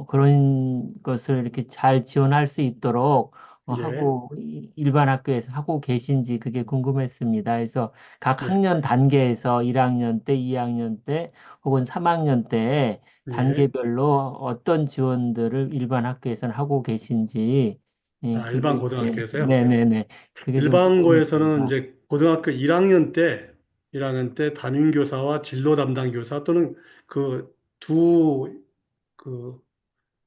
Speaker 4: 그런 것을 이렇게 잘 지원할 수 있도록
Speaker 2: 예,
Speaker 4: 하고, 일반 학교에서 하고 계신지 그게 궁금했습니다. 그래서 각
Speaker 2: 예,
Speaker 4: 학년 단계에서 1학년 때, 2학년 때, 혹은 3학년 때
Speaker 2: 예.
Speaker 4: 단계별로 어떤 지원들을 일반 학교에서는 하고 계신지, 예,
Speaker 2: 아, 일반
Speaker 4: 그게, 예,
Speaker 2: 고등학교에서요.
Speaker 4: 네네네. 그게 좀
Speaker 2: 일반고에서는
Speaker 4: 궁금했습니다.
Speaker 2: 이제 고등학교 1학년 때 담임교사와 진로 담당 교사 또는 그 그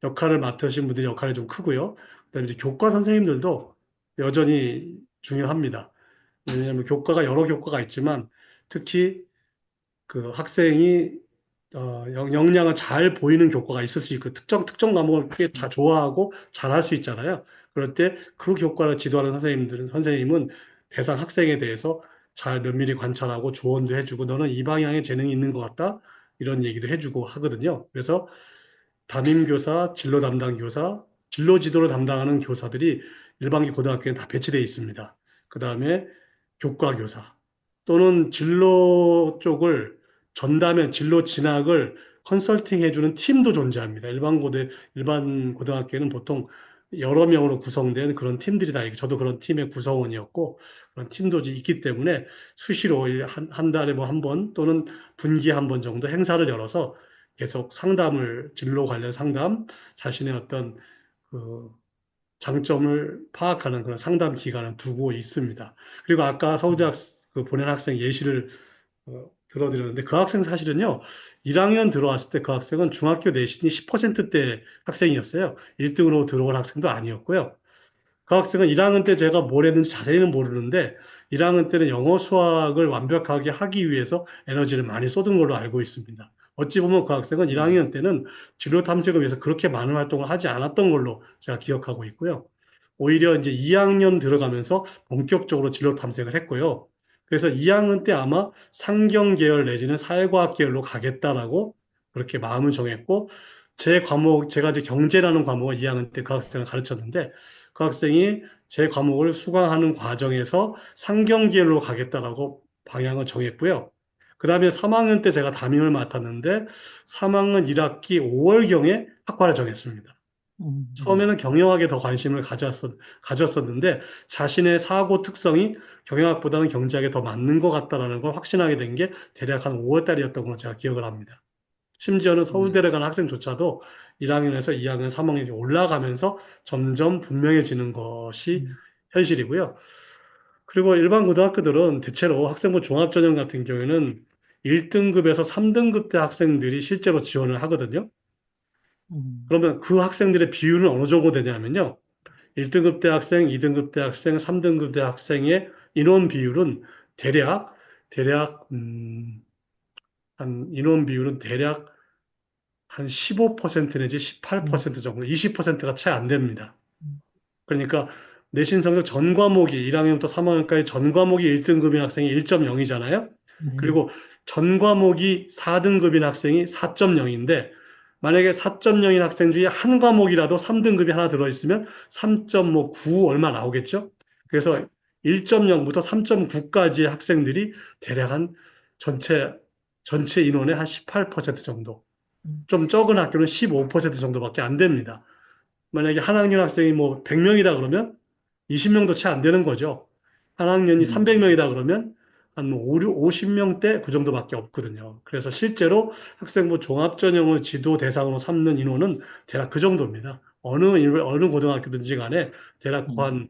Speaker 2: 역할을 맡으신 분들이 역할이 좀 크고요. 그다음에 이제 교과 선생님들도 여전히 중요합니다. 왜냐하면 여러 교과가 있지만 특히 그 학생이 역량을 잘 보이는 교과가 있을 수 있고 특정 과목을 꽤 다 좋아하고 잘할 수 있잖아요. 그럴 때 그 교과를 지도하는 선생님은 대상 학생에 대해서 잘 면밀히 관찰하고 조언도 해주고 너는 이 방향에 재능이 있는 것 같다 이런 얘기도 해주고 하거든요. 그래서 담임교사, 진로 담당 교사, 진로 지도를 담당하는 교사들이 일반기 고등학교에 다 배치되어 있습니다. 그 다음에 교과 교사 또는 진로 쪽을 진로 진학을 컨설팅 해주는 팀도 존재합니다. 일반 고등학교에는 보통 여러 명으로 구성된 그런 팀들이 다 있고, 저도 그런 팀의 구성원이었고, 그런 팀도 있기 때문에 수시로 한 달에 뭐 한 번 또는 분기에 한 번 정도 행사를 열어서 계속 진로 관련 상담, 자신의 어떤 그 장점을 파악하는 그런 상담 기간을 두고 있습니다. 그리고 아까 그 보낸 학생 예시를 들어드렸는데 그 학생 사실은요, 1학년 들어왔을 때 그 학생은 중학교 내신이 10%대 학생이었어요. 1등으로 들어온 학생도 아니었고요. 그 학생은 1학년 때 제가 뭘 했는지 자세히는 모르는데 1학년 때는 영어 수학을 완벽하게 하기 위해서 에너지를 많이 쏟은 걸로 알고 있습니다. 어찌 보면 그 학생은
Speaker 1: 네.
Speaker 2: 1학년 때는 진로 탐색을 위해서 그렇게 많은 활동을 하지 않았던 걸로 제가 기억하고 있고요. 오히려 이제 2학년 들어가면서 본격적으로 진로 탐색을 했고요. 그래서 2학년 때 아마 상경 계열 내지는 사회과학 계열로 가겠다라고 그렇게 마음을 정했고, 제가 이제 경제라는 과목을 2학년 때 그 학생을 가르쳤는데, 그 학생이 제 과목을 수강하는 과정에서 상경 계열로 가겠다라고 방향을 정했고요. 그 다음에 3학년 때 제가 담임을 맡았는데, 3학년 1학기 5월경에 학과를 정했습니다.
Speaker 4: 네.
Speaker 2: 처음에는 경영학에 더 관심을 가졌었는데 자신의 사고 특성이 경영학보다는 경제학에 더 맞는 것 같다라는 걸 확신하게 된 게 대략 한 5월 달이었던 걸로 제가 기억을 합니다. 심지어는
Speaker 1: 네.
Speaker 2: 서울대를 간 학생조차도 1학년에서 2학년, 3학년이 올라가면서 점점 분명해지는 것이
Speaker 4: 음,
Speaker 2: 현실이고요. 그리고 일반 고등학교들은 대체로 학생부 종합전형 같은 경우에는 1등급에서 3등급 대 학생들이 실제로 지원을 하거든요.
Speaker 4: 음,
Speaker 2: 그러면 그 학생들의 비율은 어느 정도 되냐면요. 1등급 대학생, 2등급 대학생, 3등급 대학생의 인원 비율은 대략 인원 비율은 대략 한 15% 내지
Speaker 4: 음,
Speaker 2: 18% 정도, 20%가 채 안 됩니다.
Speaker 4: 음,
Speaker 2: 그러니까 내신 성적 전 과목이 1학년부터 3학년까지 전 과목이 1등급인 학생이 1.0이잖아요.
Speaker 4: 네.
Speaker 2: 그리고 전 과목이 4등급인 학생이 4.0인데 만약에 4.0인 학생 중에 한 과목이라도 3등급이 하나 들어있으면 3.9 얼마 나오겠죠? 그래서 1.0부터 3.9까지의 학생들이 대략 한 전체 전체 인원의 한 18% 정도. 좀 적은 학교는 15% 정도밖에 안 됩니다. 만약에 한 학년 학생이 뭐 100명이다 그러면 20명도 채 안 되는 거죠. 한 학년이
Speaker 1: 음,
Speaker 2: 300명이다 그러면 한 뭐 50명대 그 정도밖에 없거든요. 그래서 실제로 학생부 종합전형을 지도 대상으로 삼는 인원은 대략 그 정도입니다. 어느 고등학교든지 간에 대략
Speaker 4: 음,
Speaker 2: 한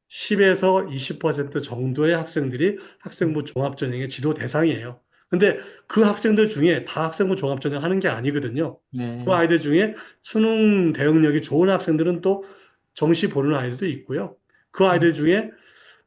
Speaker 2: 10에서 20% 정도의 학생들이 학생부 종합전형의 지도 대상이에요. 근데 그 학생들 중에 다 학생부 종합전형 하는 게 아니거든요. 그
Speaker 4: 네.
Speaker 2: 아이들 중에 수능 대응력이 좋은 학생들은 또 정시 보는 아이들도 있고요. 그 아이들
Speaker 1: 음,
Speaker 2: 중에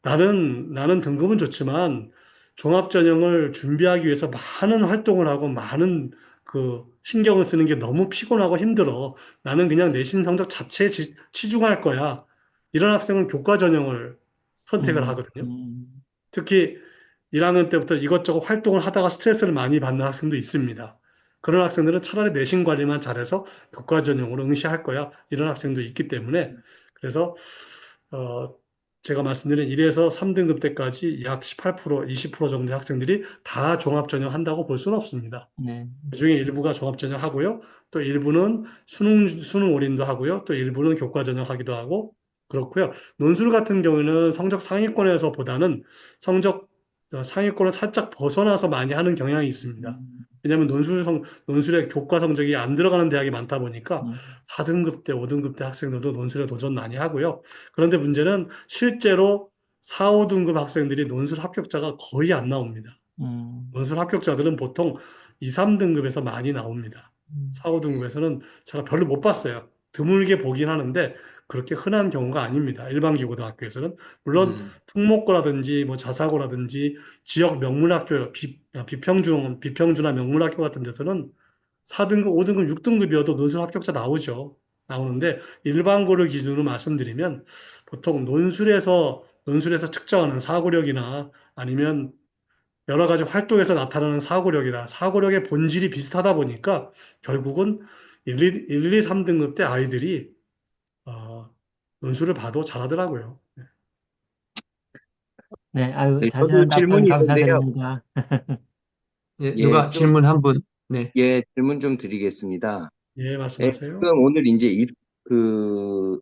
Speaker 2: 나는 등급은 좋지만 종합전형을 준비하기 위해서 많은 활동을 하고 많은 그 신경을 쓰는 게 너무 피곤하고 힘들어. 나는 그냥 내신 성적 자체에 치중할 거야. 이런 학생은 교과 전형을 선택을
Speaker 4: 음,
Speaker 2: 하거든요.
Speaker 4: 음,
Speaker 2: 특히 1학년 때부터 이것저것 활동을 하다가 스트레스를 많이 받는 학생도 있습니다. 그런 학생들은 차라리 내신 관리만 잘해서 교과 전형으로 응시할 거야. 이런 학생도 있기 때문에 그래서 어, 제가 말씀드린 1에서 3등급 때까지 약 18%, 20% 정도의 학생들이 다 종합 전형 한다고 볼 수는 없습니다.
Speaker 4: 네.
Speaker 2: 그중에 일부가 종합 전형 하고요. 또 일부는 수능 올인도 하고요. 또 일부는 교과 전형 하기도 하고 그렇고요. 논술 같은 경우에는 성적 상위권에서보다는 성적 상위권을 살짝 벗어나서 많이 하는 경향이 있습니다.
Speaker 4: 음,
Speaker 2: 왜냐하면 논술의 교과 성적이 안 들어가는 대학이 많다 보니까
Speaker 4: 음,
Speaker 2: 4등급 때, 5등급 때 학생들도 논술에 도전 많이 하고요. 그런데 문제는 실제로 4, 5등급 학생들이 논술 합격자가 거의 안 나옵니다.
Speaker 4: 음,
Speaker 2: 논술 합격자들은 보통 2, 3등급에서 많이 나옵니다.
Speaker 4: 음,
Speaker 2: 4, 5등급에서는 제가 별로 못 봤어요. 드물게 보긴 하는데 그렇게 흔한 경우가 아닙니다. 일반 기고등학교에서는. 물론
Speaker 1: 음,
Speaker 2: 특목고라든지 뭐 자사고라든지 지역 명문학교, 비평준화 명문학교 같은 데서는 4등급, 5등급, 6등급이어도 논술 합격자 나오죠. 나오는데 일반고를 기준으로 말씀드리면 보통 논술에서 측정하는 사고력이나 아니면 여러 가지 활동에서 나타나는 사고력이라 사고력의 본질이 비슷하다 보니까 결국은 2, 3등급 때 아이들이 어, 논술을 봐도 잘하더라고요.
Speaker 4: 네. 아유,
Speaker 5: 네, 저도
Speaker 4: 자세한 답변
Speaker 5: 질문이 있는데요.
Speaker 4: 감사드립니다.
Speaker 1: 예,
Speaker 5: 예,
Speaker 1: 누가
Speaker 5: 좀,
Speaker 1: 질문 한 분, 네,
Speaker 5: 예, 질문 좀 드리겠습니다.
Speaker 2: 예,
Speaker 5: 예,
Speaker 2: 말씀하세요.
Speaker 5: 지금 오늘 이제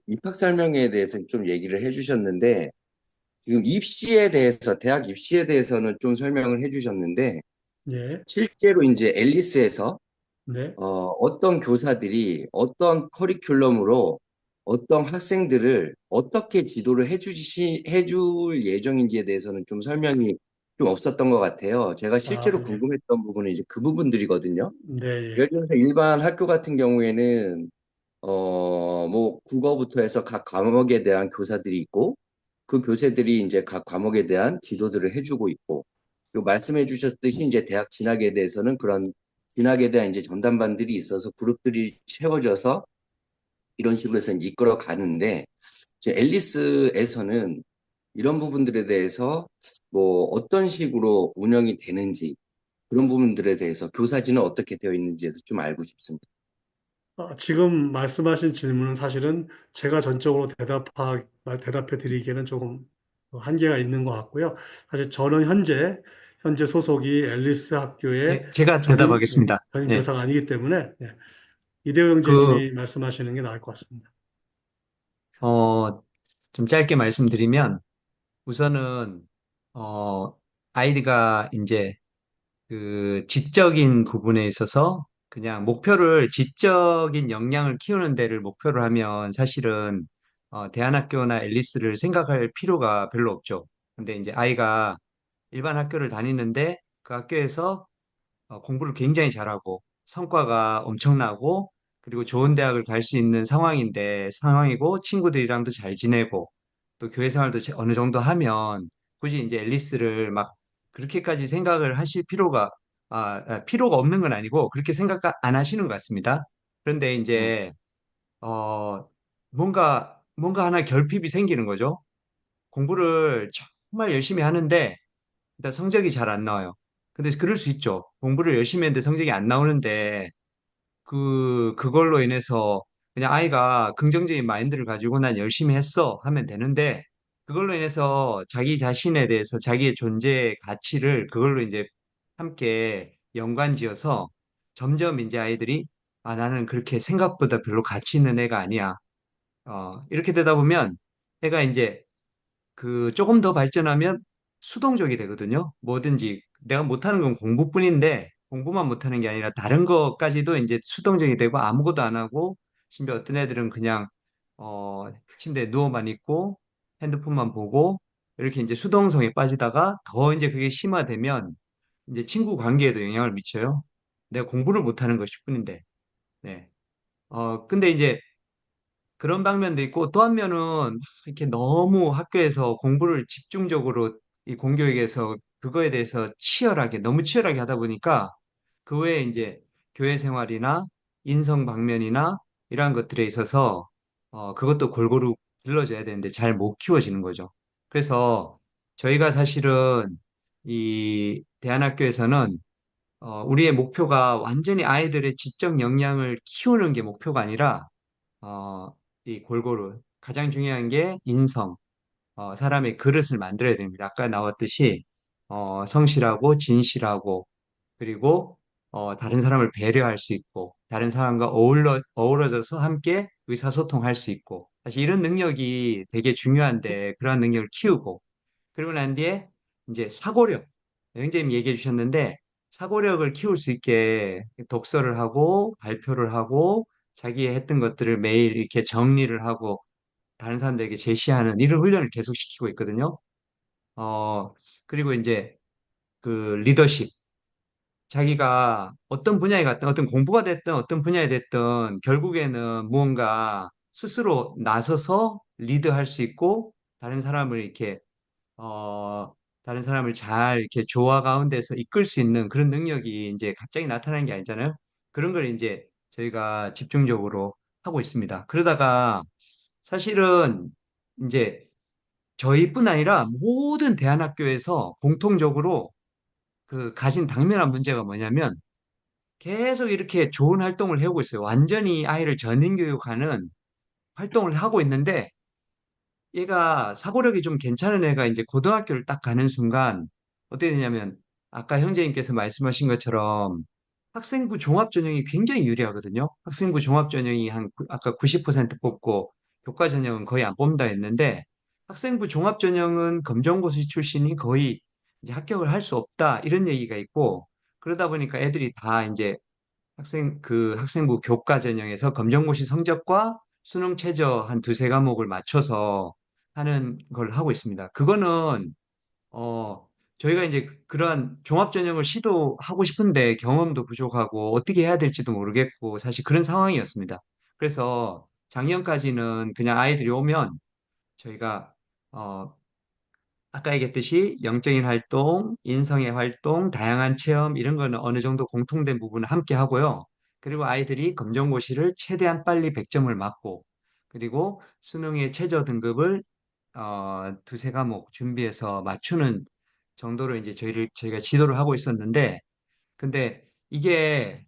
Speaker 5: 입학 설명회에 대해서 좀 얘기를 해주셨는데, 지금 대학 입시에 대해서는 좀 설명을 해주셨는데,
Speaker 2: 예,
Speaker 5: 실제로 이제 앨리스에서
Speaker 2: 네.
Speaker 5: 어떤 교사들이 어떤 커리큘럼으로 어떤 학생들을 어떻게 지도를 해줄 예정인지에 대해서는 좀 설명이 좀 없었던 것 같아요. 제가
Speaker 2: 아,
Speaker 5: 실제로
Speaker 2: 예.
Speaker 5: 궁금했던 부분은 이제 그 부분들이거든요.
Speaker 2: 네,
Speaker 5: 예를
Speaker 2: 예.
Speaker 5: 들어서 일반 학교 같은 경우에는, 뭐, 국어부터 해서 각 과목에 대한 교사들이 있고, 그 교사들이 이제 각 과목에 대한 지도들을 해주고 있고, 그리고 말씀해 주셨듯이 이제 대학 진학에 대해서는 그런 진학에 대한 이제 전담반들이 있어서 그룹들이 채워져서 이런 식으로 해서 이제 이끌어 가는데, 이제 앨리스에서는 이런 부분들에 대해서 뭐 어떤 식으로 운영이 되는지, 그런 부분들에 대해서 교사진은 어떻게 되어 있는지에 대해서 좀 알고 싶습니다.
Speaker 2: 지금 말씀하신 질문은 사실은 제가 전적으로 대답해 드리기에는 조금 한계가 있는 것 같고요. 사실 저는 현재 소속이 앨리스 학교의
Speaker 1: 예, 제가 대답하겠습니다.
Speaker 2: 전임
Speaker 1: 예,
Speaker 2: 교사가 아니기 때문에 이대호
Speaker 1: 그,
Speaker 2: 형제님이 말씀하시는 게 나을 것 같습니다.
Speaker 1: 어, 좀 짧게 말씀드리면, 우선은, 어, 아이디가 이제 그 지적인 부분에 있어서 그냥 목표를 지적인 역량을 키우는 데를 목표로 하면 사실은 대안학교나 앨리스를 생각할 필요가 별로 없죠. 근데 이제 아이가 일반 학교를 다니는데 그 학교에서 공부를 굉장히 잘하고 성과가 엄청나고 그리고 좋은 대학을 갈 수 있는 상황이고 친구들이랑도 잘 지내고 또 교회 생활도 어느 정도 하면 굳이 이제 앨리스를 막 그렇게까지 생각을 하실 필요가 없는 건 아니고 그렇게 생각 안 하시는 것 같습니다. 그런데
Speaker 5: 음,
Speaker 1: 이제 어 뭔가 하나 결핍이 생기는 거죠. 공부를 정말 열심히 하는데 일단 성적이 잘 안 나와요. 근데 그럴 수 있죠. 공부를 열심히 했는데 성적이 안 나오는데 그걸로 인해서 그냥 아이가 긍정적인 마인드를 가지고 난 열심히 했어 하면 되는데 그걸로 인해서 자기 자신에 대해서 자기의 존재의 가치를 그걸로 이제 함께 연관지어서 점점 이제 아이들이 아, 나는 그렇게 생각보다 별로 가치 있는 애가 아니야. 이렇게 되다 보면 애가 이제 그 조금 더 발전하면 수동적이 되거든요. 뭐든지 내가 못하는 건 공부뿐인데 공부만 못하는 게 아니라 다른 것까지도 이제 수동적이 되고 아무것도 안 하고 심지어 어떤 애들은 그냥 어, 침대에 누워만 있고 핸드폰만 보고 이렇게 이제 수동성에 빠지다가 더 이제 그게 심화되면 이제 친구 관계에도 영향을 미쳐요. 내가 공부를 못하는 것일 뿐인데. 네. 근데 이제 그런 방면도 있고 또 한 면은 막 이렇게 너무 학교에서 공부를 집중적으로 이 공교육에서 그거에 대해서 치열하게 너무 치열하게 하다 보니까 그 외에 이제 교회 생활이나 인성 방면이나 이러한 것들에 있어서 그것도 골고루 길러져야 되는데 잘 못 키워지는 거죠. 그래서 저희가 사실은 이 대안학교에서는 우리의 목표가 완전히 아이들의 지적 역량을 키우는 게 목표가 아니라 어, 이 골고루 가장 중요한 게 인성, 사람의 그릇을 만들어야 됩니다. 아까 나왔듯이 성실하고 진실하고 그리고 다른 사람을 배려할 수 있고 다른 사람과 어우러져서 함께 의사소통할 수 있고 사실 이런 능력이 되게 중요한데 그러한 능력을 키우고 그리고 난 뒤에 이제 사고력, 형제님 얘기해 주셨는데 사고력을 키울 수 있게 독서를 하고 발표를 하고 자기 했던 것들을 매일 이렇게 정리를 하고 다른 사람들에게 제시하는 이런 훈련을 계속 시키고 있거든요. 그리고 이제 그 리더십, 자기가 어떤 분야에 갔든 어떤 공부가 됐든 어떤 분야에 됐든 결국에는 무언가 스스로 나서서 리드할 수 있고 다른 사람을 이렇게 어, 다른 사람을 잘 이렇게 조화 가운데서 이끌 수 있는 그런 능력이 이제 갑자기 나타나는 게 아니잖아요. 그런 걸 이제 저희가 집중적으로 하고 있습니다. 그러다가 사실은 이제 저희뿐 아니라 모든 대안학교에서 공통적으로 그 가진 당면한 문제가 뭐냐면 계속 이렇게 좋은 활동을 해오고 있어요. 완전히 아이를 전인 교육하는 활동을 하고 있는데 얘가 사고력이 좀 괜찮은 애가 이제 고등학교를 딱 가는 순간 어떻게 되냐면 아까 형제님께서 말씀하신 것처럼 학생부 종합전형이 굉장히 유리하거든요. 학생부 종합전형이 아까 90% 뽑고 교과전형은 거의 안 뽑는다 했는데 학생부 종합전형은 검정고시 출신이 거의 이제 합격을 할 수 없다 이런 얘기가 있고 그러다 보니까 애들이 다 이제 학생부 교과 전형에서 검정고시 성적과 수능 최저 한 두세 과목을 맞춰서 하는 걸 하고 있습니다. 그거는 어 저희가 이제 그러한 종합 전형을 시도하고 싶은데 경험도 부족하고 어떻게 해야 될지도 모르겠고 사실 그런 상황이었습니다. 그래서 작년까지는 그냥 아이들이 오면 저희가 어 아까 얘기했듯이 영적인 활동, 인성의 활동, 다양한 체험 이런 거는 어느 정도 공통된 부분을 함께 하고요. 그리고 아이들이 검정고시를 최대한 빨리 100점을 맞고 그리고 수능의 최저 등급을 두세 과목 준비해서 맞추는 정도로 이제 저희가 지도를 하고 있었는데 근데 이게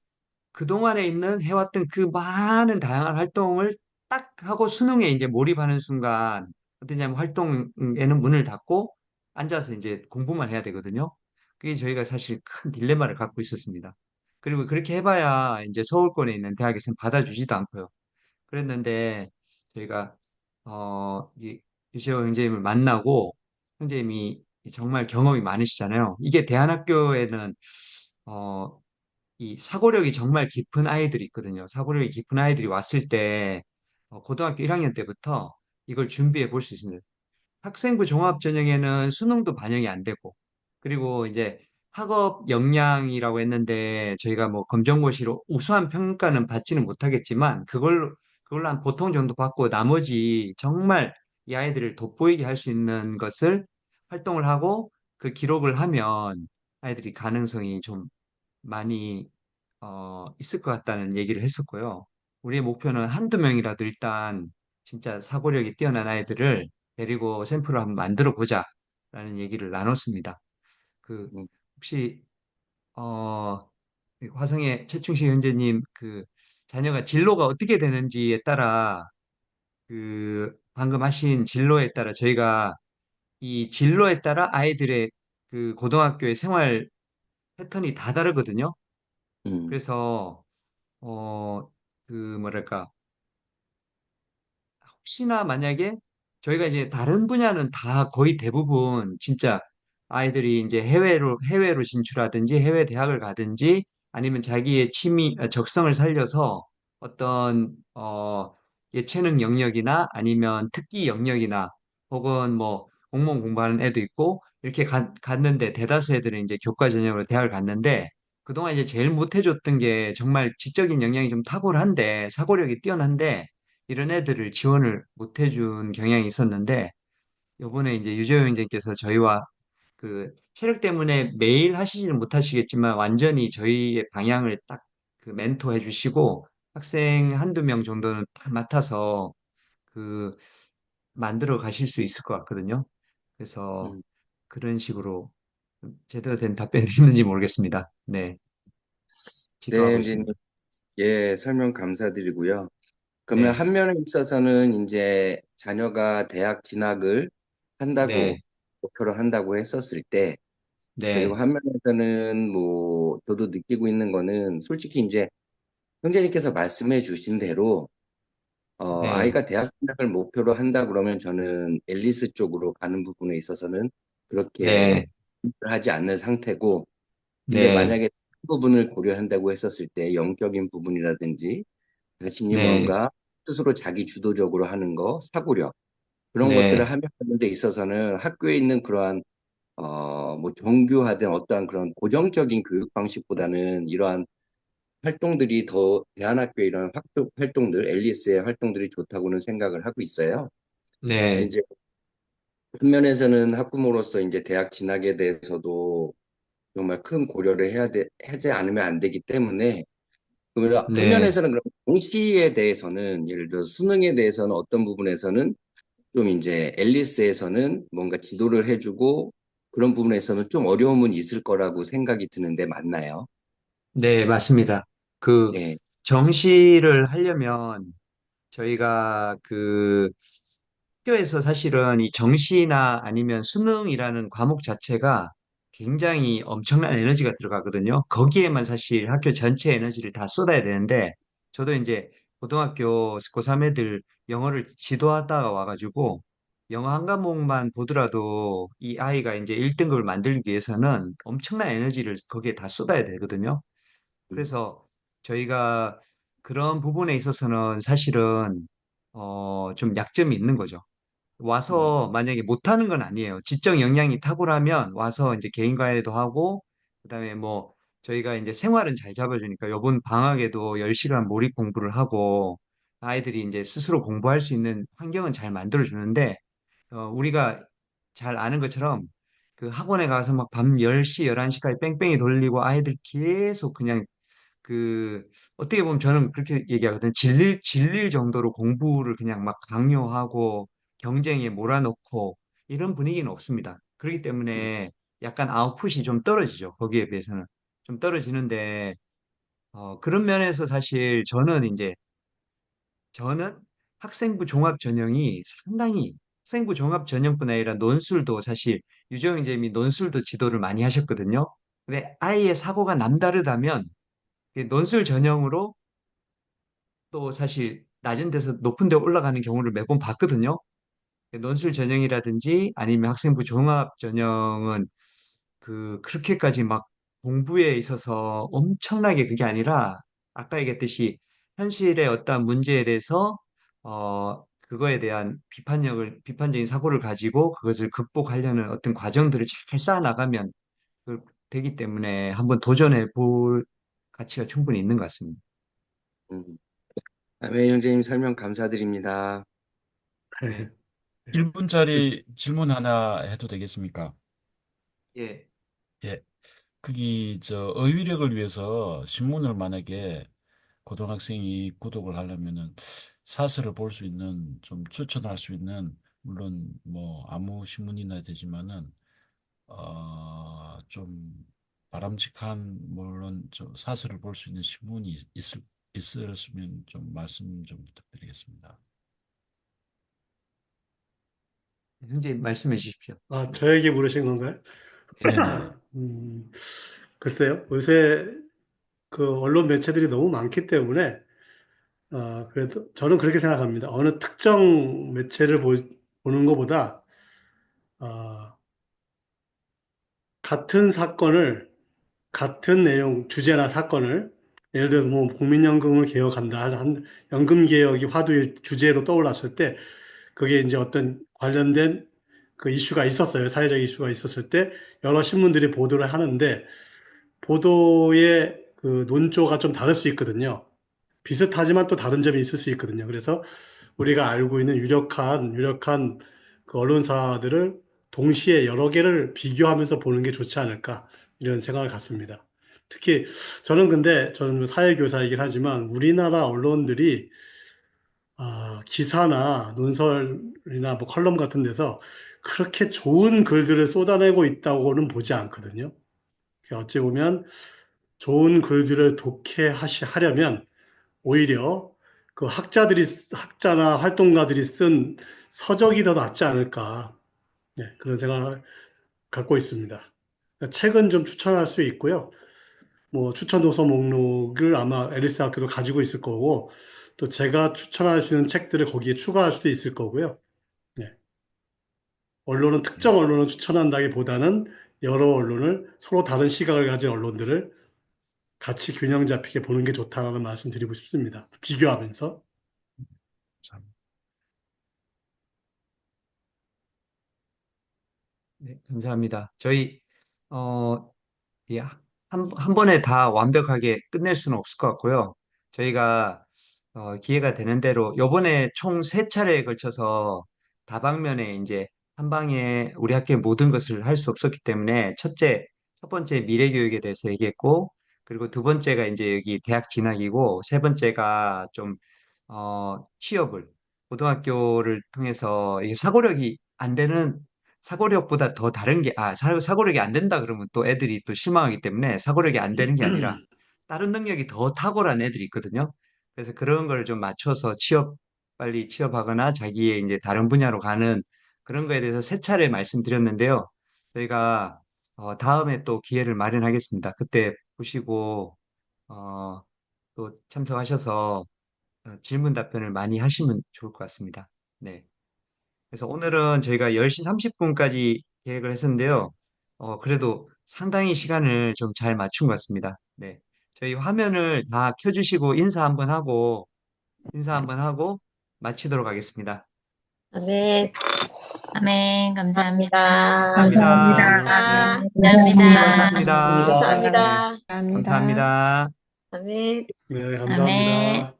Speaker 1: 그동안에 있는 해왔던 그 많은 다양한 활동을 딱 하고 수능에 이제 몰입하는 순간 어떠냐면 활동에는 문을 닫고 앉아서 이제 공부만 해야 되거든요. 그게 저희가 사실 큰 딜레마를 갖고 있었습니다. 그리고 그렇게 해봐야 이제 서울권에 있는 대학에서는 받아주지도 않고요. 그랬는데 저희가 이 유시호 형제님을 만나고 형제님이 정말 경험이 많으시잖아요. 이게 대안학교에는 어, 이 사고력이 정말 깊은 아이들이 있거든요. 사고력이 깊은 아이들이 왔을 때 고등학교 1학년 때부터 이걸 준비해 볼 수 있습니다. 학생부 종합전형에는 수능도 반영이 안 되고 그리고 이제 학업 역량이라고 했는데 저희가 뭐 검정고시로 우수한 평가는 받지는 못하겠지만 그걸로 한 보통 정도 받고 나머지 정말 이 아이들을 돋보이게 할 수 있는 것을 활동을 하고 그 기록을 하면 아이들이 가능성이 좀 많이 있을 것 같다는 얘기를 했었고요. 우리의 목표는 한두 명이라도 일단 진짜 사고력이 뛰어난 아이들을 데리고 샘플을 한번 만들어 보자라는 얘기를 나눴습니다. 그
Speaker 5: 음,
Speaker 1: 혹시 화성의 최충식 현재님 그 자녀가 진로가 어떻게 되는지에 따라 그 방금 하신 진로에 따라 저희가 이 진로에 따라 아이들의 그 고등학교의 생활 패턴이 다 다르거든요.
Speaker 5: 음,
Speaker 1: 그래서 그 뭐랄까 혹시나 만약에 저희가 이제 다른 분야는 다 거의 대부분 진짜 아이들이 이제 해외로 진출하든지 해외 대학을 가든지 아니면 자기의 적성을 살려서 어떤 예체능 영역이나 아니면 특기 영역이나 혹은 뭐 공무원 공부하는 애도 있고 이렇게 갔는데 대다수 애들은 이제 교과 전형으로 대학을 갔는데 그동안 이제 제일 못해줬던 게 정말 지적인 역량이 좀 탁월한데 사고력이 뛰어난데 이런 애들을 지원을 못 해준 경향이 있었는데 요번에 이제 유재호 형제께서 저희와 그 체력 때문에 매일 하시지는 못하시겠지만 완전히 저희의 방향을 딱 그 멘토해 주시고 학생 한두 명 정도는 딱 맡아서 그 만들어 가실 수 있을 것 같거든요. 그래서
Speaker 5: 음.
Speaker 1: 그런 식으로 제대로 된 답변이 있는지 모르겠습니다. 네,
Speaker 5: 네,
Speaker 1: 지도하고
Speaker 5: 형제님,
Speaker 1: 있습니다.
Speaker 5: 예, 설명 감사드리고요. 그러면
Speaker 1: 네,
Speaker 5: 한 면에 있어서는 이제 자녀가 대학 진학을 한다고,
Speaker 1: 네,
Speaker 5: 목표로 한다고 했었을 때, 그리고
Speaker 1: 네,
Speaker 5: 한 면에서는 뭐, 저도 느끼고 있는 거는 솔직히 이제 형제님께서 말씀해 주신 대로,
Speaker 1: 네,
Speaker 5: 아이가 대학 진학을 목표로 한다 그러면 저는 앨리스 쪽으로 가는 부분에 있어서는 그렇게
Speaker 1: 네,
Speaker 5: 하지 않는 상태고, 근데
Speaker 1: 네,
Speaker 5: 만약에 그 부분을 고려한다고 했었을 때 영적인 부분이라든지 자신이
Speaker 1: 네,
Speaker 5: 뭔가 스스로 자기 주도적으로 하는 거, 사고력 그런 것들을
Speaker 1: 네.
Speaker 5: 하는 데 있어서는 학교에 있는 그러한 뭐 정규화된 어떠한 그런 고정적인 교육 방식보다는 이러한 활동들이 더 대안학교의 이런 활동들, 앨리스의 활동들이 좋다고는 생각을 하고 있어요.
Speaker 1: 네,
Speaker 5: 이제 한 면에서는 학부모로서 이제 대학 진학에 대해서도 정말 큰 고려를 하지 않으면 안 되기 때문에 그러면
Speaker 1: 네,
Speaker 5: 한면에서는 그럼 동시에 대해서는 예를 들어 수능에 대해서는 어떤 부분에서는 좀 이제 앨리스에서는 뭔가 지도를 해주고 그런 부분에서는 좀 어려움은 있을 거라고 생각이 드는데 맞나요?
Speaker 1: 네, 맞습니다. 그
Speaker 5: 네,
Speaker 1: 정시를 하려면 저희가 그 학교에서 사실은 이 정시나 아니면 수능이라는 과목 자체가 굉장히 엄청난 에너지가 들어가거든요. 거기에만 사실 학교 전체 에너지를 다 쏟아야 되는데 저도 이제 고등학교 고3 애들 영어를 지도하다가 와가지고 영어 한 과목만 보더라도 이 아이가 이제 1등급을 만들기 위해서는 엄청난 에너지를 거기에 다 쏟아야 되거든요.
Speaker 5: 음,
Speaker 1: 그래서 저희가 그런 부분에 있어서는 사실은 좀 약점이 있는 거죠. 와서
Speaker 5: 음,
Speaker 1: 만약에 못하는 건 아니에요. 지적 역량이 탁월하면 와서 이제 개인 과외도 하고 그다음에 뭐 저희가 이제 생활은 잘 잡아주니까 이번 방학에도 10시간 몰입 공부를 하고 아이들이 이제 스스로 공부할 수 있는 환경은 잘 만들어 주는데 우리가 잘 아는 것처럼 그 학원에 가서 막 밤 10시, 11시까지 뺑뺑이 돌리고 아이들 계속 그냥 그 어떻게 보면 저는 그렇게 얘기하거든요. 질릴 정도로 공부를 그냥 막 강요하고 경쟁에 몰아넣고 이런 분위기는 없습니다. 그렇기
Speaker 5: 음,
Speaker 1: 때문에 약간 아웃풋이 좀 떨어지죠. 거기에 비해서는 좀 떨어지는데 그런 면에서 사실 저는 학생부 종합 전형이 상당히 학생부 종합 전형뿐 아니라 논술도 사실 유정인 쌤이 논술도 지도를 많이 하셨거든요. 근데 아이의 사고가 남다르다면 그 논술 전형으로 또 사실 낮은 데서 높은 데 올라가는 경우를 매번 봤거든요. 논술 전형이라든지 아니면 학생부 종합 전형은 그렇게까지 막 공부에 있어서 엄청나게 그게 아니라 아까 얘기했듯이 현실의 어떤 문제에 대해서 그거에 대한 비판적인 사고를 가지고 그것을 극복하려는 어떤 과정들을 잘 쌓아 나가면 되기 때문에 한번 도전해 볼 가치가 충분히 있는 것 같습니다.
Speaker 5: 음. 네, 형제님 설명 감사드립니다.
Speaker 1: 네.
Speaker 6: 1분짜리 질문 하나 해도 되겠습니까?
Speaker 1: 예.
Speaker 6: 예. 거기 어휘력을 위해서 신문을 만약에 고등학생이 구독을 하려면은 사설을 볼 수 있는 좀 추천할 수 있는 물론 뭐 아무 신문이나 되지만은 좀 바람직한 물론 좀 사설을 볼 수 있는 신문이 있었으면 좀 말씀 좀 부탁드리겠습니다.
Speaker 1: 현재 말씀해 주십시오.
Speaker 2: 아, 저에게 물으신 건가요?
Speaker 1: 네.
Speaker 6: 네네.
Speaker 2: 글쎄요. 요새 그 언론 매체들이 너무 많기 때문에 그래도 저는 그렇게 생각합니다. 어느 특정 매체를 보는 것보다 어, 같은 사건을 같은 내용, 주제나 사건을 예를 들어 뭐 국민연금을 개혁한다, 연금 개혁이 화두의 주제로 떠올랐을 때 그게 이제 어떤 관련된 그 이슈가 있었어요. 사회적 이슈가 있었을 때 여러 신문들이 보도를 하는데 보도의 그 논조가 좀 다를 수 있거든요. 비슷하지만 또 다른 점이 있을 수 있거든요. 그래서 우리가 알고 있는 유력한 그 언론사들을 동시에 여러 개를 비교하면서 보는 게 좋지 않을까 이런 생각을 갖습니다. 특히 저는 사회교사이긴 하지만 우리나라 언론들이 기사나 논설이나 뭐 컬럼 같은 데서 그렇게 좋은 글들을 쏟아내고 있다고는 보지 않거든요. 어찌 보면 좋은 글들을 독해하려면 오히려 그 학자나 활동가들이 쓴 서적이 더 낫지 않을까. 네, 그런 생각을 갖고 있습니다. 책은 좀 추천할 수 있고요. 뭐 추천 도서 목록을 아마 앨리스 학교도 가지고 있을 거고, 또 제가 추천할 수 있는 책들을 거기에 추가할 수도 있을 거고요. 네. 특정 언론을 추천한다기보다는 여러 언론을 서로 다른 시각을 가진 언론들을 같이 균형 잡히게 보는 게 좋다라는 말씀 드리고 싶습니다. 비교하면서.
Speaker 6: 참.
Speaker 1: 네, 감사합니다. 저희 어, 이 한 번에 다 완벽하게 끝낼 수는 없을 것 같고요. 저희가 기회가 되는 대로 요번에 총 세 차례에 걸쳐서 다방면에 이제 한 방에 우리 학교의 모든 것을 할 수 없었기 때문에 첫 번째 미래교육에 대해서 얘기했고, 그리고 두 번째가 이제 여기 대학 진학이고, 세 번째가 좀 취업을 고등학교를 통해서 이게 사고력이 안 되는 사고력보다 더 다른 게, 사고력이 안 된다 그러면 또 애들이 또 실망하기 때문에 사고력이 안 되는 게 아니라 다른 능력이 더 탁월한 애들이 있거든요. 그래서 그런 걸 좀 맞춰서 빨리 취업하거나 자기의 이제 다른 분야로 가는 그런 거에 대해서 세 차례 말씀드렸는데요. 저희가 다음에 또 기회를 마련하겠습니다. 그때 보시고 어, 또 참석하셔서 질문 답변을 많이 하시면 좋을 것 같습니다. 네. 그래서 오늘은 저희가 10시 30분까지 계획을 했었는데요. 그래도 상당히 시간을 좀 잘 맞춘 것 같습니다. 네. 저희 화면을 다 켜주시고 인사 한번 하고 마치도록 하겠습니다.
Speaker 7: 네,
Speaker 8: 네, 감사합니다.
Speaker 1: 감사합니다.
Speaker 7: 감사합니다.
Speaker 1: 네. 수고하셨습니다.
Speaker 7: 감사합니다.
Speaker 1: 네. 감사합니다.
Speaker 7: 네.
Speaker 2: 네,
Speaker 8: 네.
Speaker 2: 감사합니다.